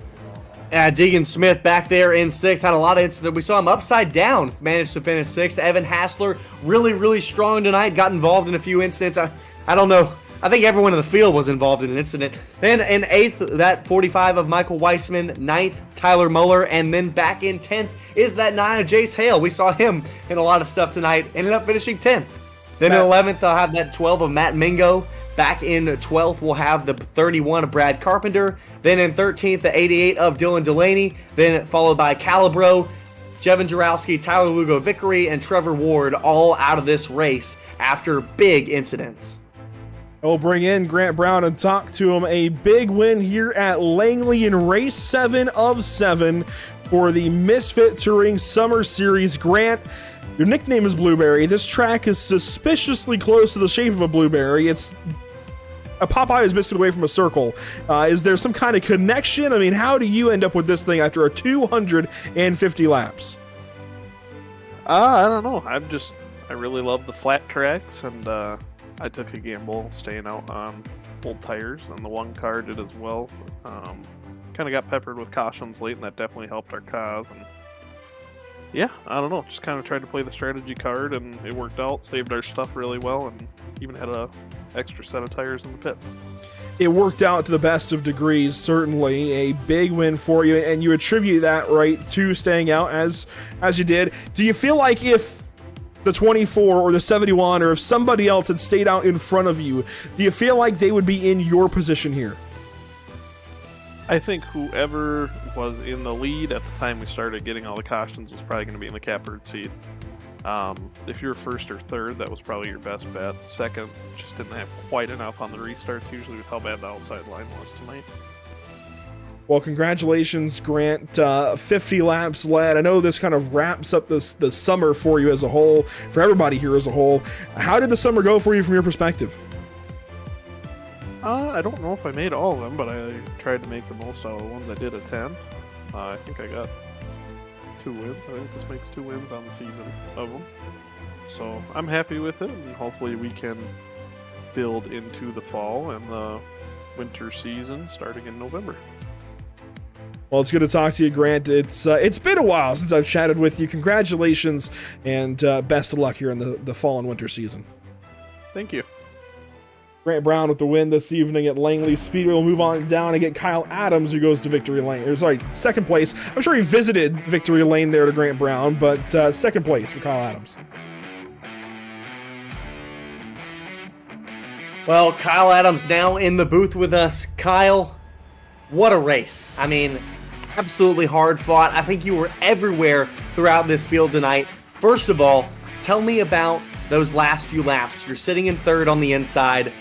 Deegan Smith back there in sixth. Had a lot of incidents. We saw him upside down. Managed to finish sixth. Evan Hassler, really, really strong tonight. Got involved in a few incidents. I don't know. I think everyone in the field was involved in an incident. Then in 8th, that 45 of Michael Weissman. 9th, Tyler Muller. And then back in 10th is that 9 of Jace Hale. We saw him in a lot of stuff tonight. Ended up finishing 10th. Then in 11th, I'll have that 12 of Matt Mingo. Back in 12th, we'll have the 31 of Brad Carpenter. Then in 13th, the 88 of Dylan Delaney. Then followed by Calabro, Jevin Jarowski, Tyler Lugo Vickery, and Trevor Ward all out of this race after big incidents. We'll bring in Grant Brown and talk to him. A big win here at Langley in race 7 of 7 for the Misfit Touring Summer Series. Grant, your nickname is Blueberry. This track is suspiciously close to the shape of a blueberry. It's a Popeye is missing away from a circle. Is there some kind of connection? I mean, how do you end up with this thing after a 250 laps? I don't know. I really love the flat tracks, and I took a gamble staying out on old tires, and the one car did as well. Kind of got peppered with cautions late, and that definitely helped our cause. And yeah, I don't know. Just kind of tried to play the strategy card, and it worked out. Saved our stuff really well, and even had a extra set of tires in the pit. It worked out to the best of degrees, certainly. A big win for you, and you attribute that, right, to staying out as you did. Do you feel like if the 24 or the 71 or if somebody else had stayed out in front of you, do you feel like they would be in your position here? I think whoever was in the lead at the time we started getting all the cautions was probably going to be in the catbird seat. If you were first or third, that was probably your best bet. Second, just didn't have quite enough on the restarts, usually with how bad the outside line was tonight. Well, congratulations, Grant. 50 laps led. I know this kind of wraps up the summer for you as a whole, for everybody here as a whole. How did the summer go for you from your perspective? I don't know if I made all of them, but I tried to make the most out of the ones I did attend. I think I got 2 wins. I think this makes 2 wins on the season of them. So I'm happy with it, and hopefully we can build into the fall and the winter season starting in November. Well, it's good to talk to you, Grant. It's been a while since I've chatted with you. Congratulations, and best of luck here in the fall and winter season. Thank you. Grant Brown with the win this evening at Langley Speedway. We'll move on down and get Kyle Adams, who goes to Victory Lane. Or sorry, second place. I'm sure he visited Victory Lane there to Grant Brown, but second place for Kyle Adams. Well, Kyle Adams now in the booth with us. Kyle, what a race. I mean, absolutely hard fought. I think you were everywhere throughout this field tonight. First of all, tell me about those last few laps. You're sitting in third on the inside.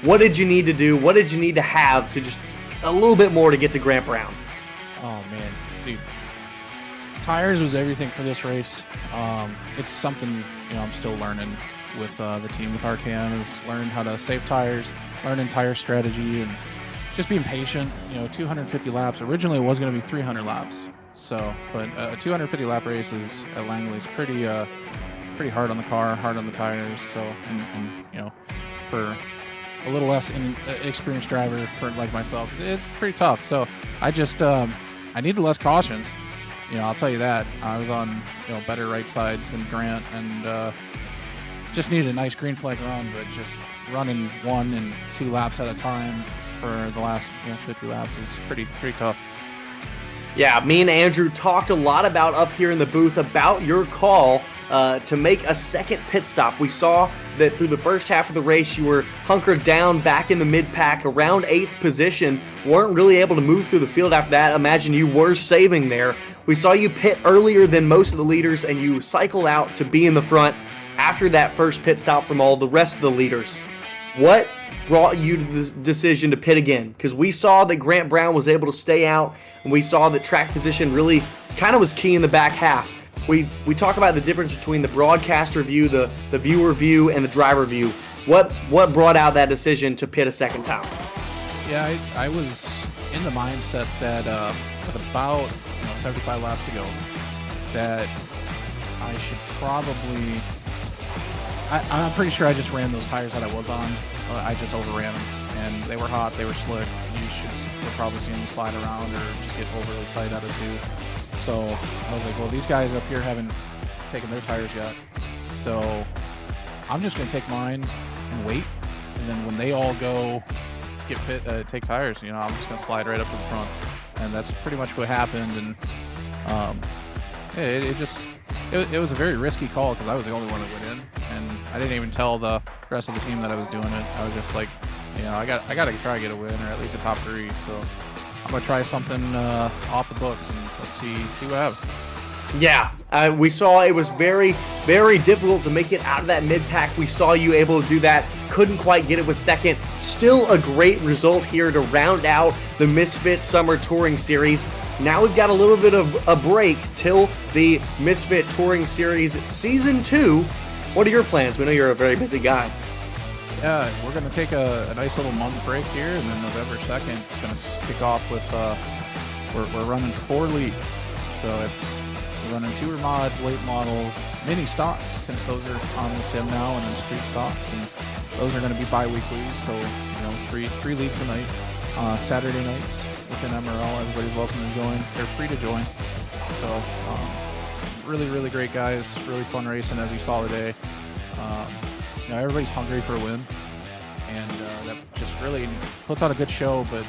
What did you need to do? What did you need to have to just a little bit more to get to Grant Brown? Oh, man. Dude. Tires was everything for this race. It's something, I'm still learning with the team with RKM, is learning how to save tires, learning tire strategy, and just being patient. 250 laps. Originally, it was going to be 300 laps. So, but a 250 lap race is at Langley is pretty hard on the car, hard on the tires. So, and for a little less experienced driver like myself, it's pretty tough. So I just I needed less cautions. I'll tell you that. I was on better right sides than Grant, and just needed a nice green flag run. But just running 1 and 2 laps at a time for the last 50 laps is pretty tough. Yeah, me and Andrew talked a lot about up here in the booth about your call to make a second pit stop. We saw that through the first half of the race, you were hunkered down back in the mid-pack, around 8th position, weren't really able to move through the field after that. Imagine you were saving there. We saw you pit earlier than most of the leaders, and you cycle out to be in the front after that first pit stop from all the rest of the leaders. What brought you to the decision to pit again? Because we saw that Grant Brown was able to stay out, and we saw that track position really kind of was key in the back half. We talk about the difference between the broadcaster view, the viewer view, and the driver view. What brought out that decision to pit a second time? Yeah, I was in the mindset that with about 75 laps to go, that I should probably. I'm pretty sure I just ran those tires that I was on. I just overran them, and they were hot, they were slick. You're probably seeing them slide around or just get overly tight out of two. So I was like, well, these guys up here haven't taken their tires yet, so I'm just going to take mine and wait, and then when they all go to get take tires, I'm just going to slide right up to the front, and that's pretty much what happened. And it was a very risky call because I was the only one that went in, and I didn't even tell the rest of the team that I was doing it. I was just like, I got to try to get a win, or at least a top 3. So I'm gonna try something off the books, and let's see what happens. Yeah, we saw it was very, very difficult to make it out of that mid-pack. We saw you able to do that. Couldn't quite get it with second. Still a great result here to round out the Misfit Summer Touring Series. Now we've got a little bit of a break till the Misfit Touring Series Season 2. What are your plans? We know you're a very busy guy. Yeah, we're going to take a nice little month break here, and then November 2nd, it's going to kick off with, we're running 4 leagues. So we're running tour mods, late models, mini stocks, since those are on the sim now, and then street stocks, and those are going to be bi-weekly. So, 3 leagues a night. Saturday nights within MRL, everybody's welcome to join. They're free to join. So, really, really great guys, really fun racing as you saw today. Everybody's hungry for a win, and that just really puts on a good show, but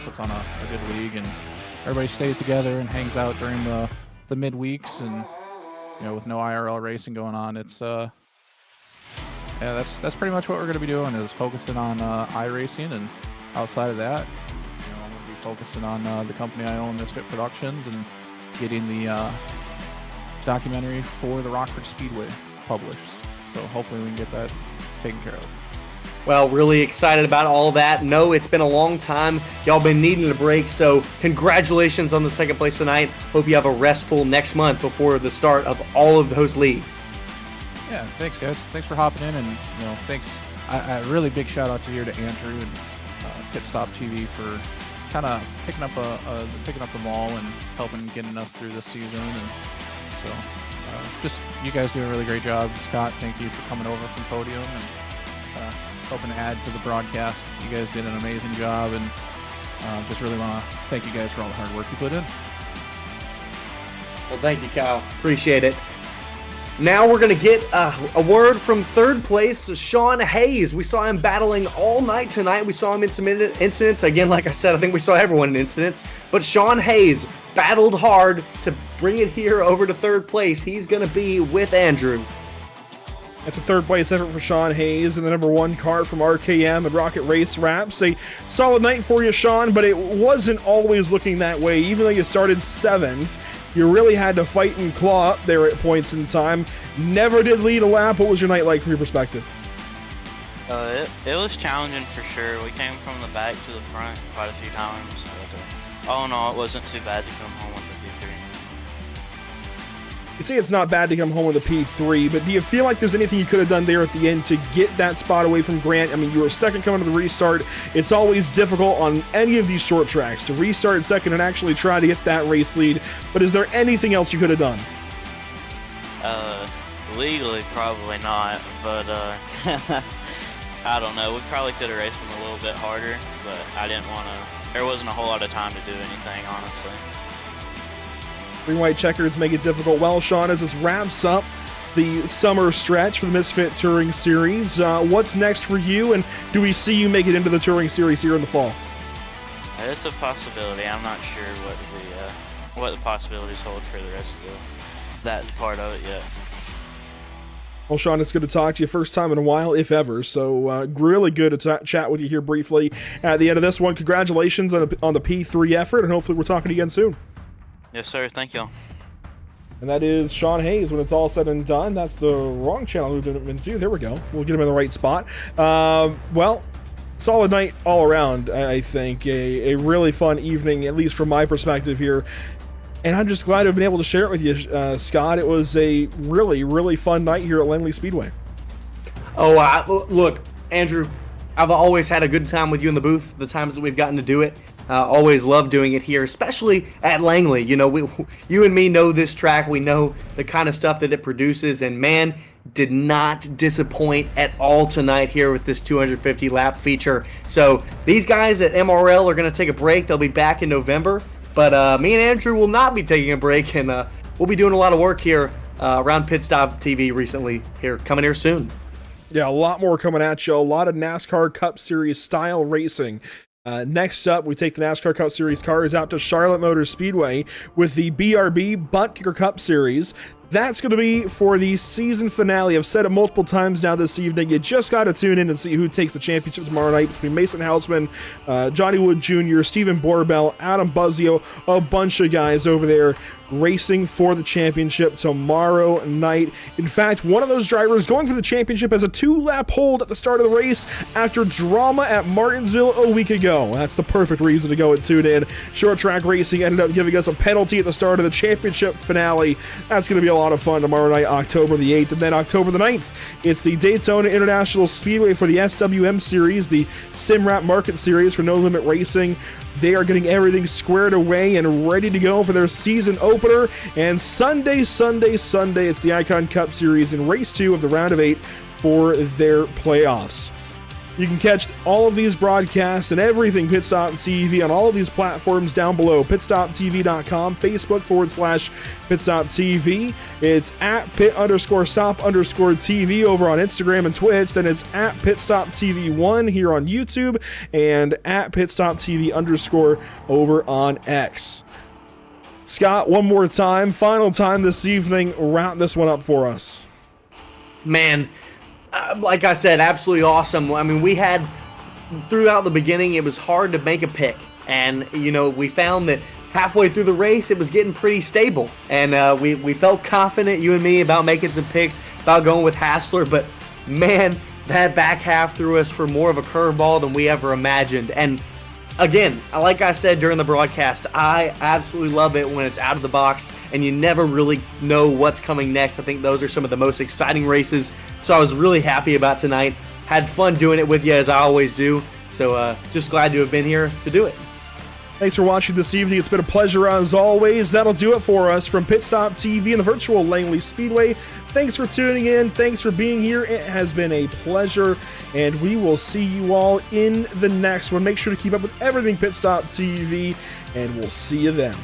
puts on a good league, and everybody stays together and hangs out during the midweeks, and with no IRL racing going on, it's that's pretty much what we're going to be doing, is focusing on iRacing, and outside of that, I'm going to be focusing on the company I own, Misfit Productions, and getting the documentary for the Rockford Speedway published. So hopefully we can get that taken care of. Well, really excited about all that. No, it's been a long time. Y'all been needing a break, so congratulations on the second place tonight. Hope you have a restful next month before the start of all of those leagues. Yeah, thanks guys. Thanks for hopping in, and thanks. A really big shout out to Andrew and Pit Stop TV for kind of picking up the ball and helping getting us through this season, and so. Just you guys do a really great job. Scott, thank you for coming over from Podium and helping to add to the broadcast. You guys did an amazing job, and just really want to thank you guys for all the hard work you put in. Well, thank you, Kyle. Appreciate it. Now we're going to get a word from third place, Sean Hayes. We saw him battling all night tonight. We saw him in some incidents. Again, like I said, I think we saw everyone in incidents. But Sean Hayes battled hard to bring it here over to third place. He's going to be with Andrew. That's a third place effort for Sean Hayes in the number 1 car from RKM and Rocket Race Wraps. A solid night for you, Sean, but it wasn't always looking that way. Even though you started 7th, you really had to fight and claw up there at points in time. Never did lead a lap. What was your night like from your perspective? It was challenging for sure. We came from the back to the front quite a few times. But, all in all, it wasn't too bad to come home with the P3. You say it's not bad to come home with a P3, but do you feel like there's anything you could have done there at the end to get that spot away from Grant? I mean, you were second coming to the restart. It's always difficult on any of these short tracks to restart second and actually try to get that race lead. But is there anything else you could have done? Legally, probably not, but I don't know. We probably could have raced them a little bit harder, but I didn't want to. There wasn't a whole lot of time to do anything, honestly. Green white checkers make it difficult. Well, Sean, as this wraps up the summer stretch for the Misfit Touring Series, what's next for you, and do we see you make it into the Touring Series here in the fall? It's a possibility. I'm not sure what the possibilities hold for the rest of that part of it yet. Well, Sean, it's good to talk to you. First time in a while, if ever. So really good to chat with you here briefly at the end of this one. Congratulations on the P3 effort, and hopefully we're talking again soon. Yes, sir. Thank you. And that is Sean Hayes. When it's all said and done, that's the wrong channel we've been into. There we go. We'll get him in the right spot. Well, solid night all around, I think. A really fun evening, at least from my perspective here. And I'm just glad to have been able to share it with you, Scott. It was a really, really fun night here at Langley Speedway. Oh, look, Andrew, I've always had a good time with you in the booth, the times that we've gotten to do it. Always love doing it here, especially at Langley. You know, you and me know this track. We know the kind of stuff that it produces, and man, did not disappoint at all tonight here with this 250 lap feature. So these guys at MRL are going to take a break. They'll be back in November, but me and Andrew will not be taking a break, and we'll be doing a lot of work here around Pit Stop TV recently here, coming here soon. Yeah, a lot more coming at you. A lot of NASCAR Cup Series style racing. Next up, we take the NASCAR Cup Series cars out to Charlotte Motor Speedway with the BRB Butt Kicker Cup Series. That's going to be for the season finale. I've said it multiple times now this evening. You just got to tune in and see who takes the championship tomorrow night between Mason Houseman, Johnny Wood Jr., Stephen Borbell, Adam Buzzio, a bunch of guys over there racing for the championship tomorrow night. In fact, one of those drivers going for the championship has a 2-lap hold at the start of the race after drama at Martinsville a week ago. That's the perfect reason to go and tune in. Short track racing ended up giving us a penalty at the start of the championship finale. That's going to be a lot of fun tomorrow night, October the 8th. And then October the 9th, it's the Daytona International Speedway for the SWM Series, the SimRap Market Series for No Limit Racing. They are getting everything squared away and ready to go for their season opener. And Sunday, it's the Icon Cup Series in Race 2 of the Round of 8 for their playoffs. You can catch all of these broadcasts and everything Pit Stop TV on all of these platforms down below. PitStopTV.com, Facebook/PitStopTV. It's at Pit_Stop_TV over on Instagram and Twitch. Then it's at PitStopTV1 here on YouTube and at PitStopTV_ over on X. Scott, one more time, final time this evening, wrap this one up for us. Man, like I said, absolutely awesome. I mean, we had, throughout the beginning, it was hard to make a pick. And, you know, we found that halfway through the race, it was getting pretty stable. And we felt confident, you and me, about making some picks, about going with Hassler. But, man, that back half threw us for more of a curveball than we ever imagined. And, again, like I said during the broadcast, I absolutely love it when it's out of the box and you never really know what's coming next. I think those are some of the most exciting races. So I was really happy about tonight. Had fun doing it with you, as I always do. So just glad to have been here to do it. Thanks for watching this evening. It's been a pleasure as always. That'll do it for us from Pit Stop TV and the virtual Langley Speedway. Thanks for tuning in. Thanks for being here. It has been a pleasure, and we will see you all in the next one. Make sure to keep up with everything Pit Stop TV, and we'll see you then.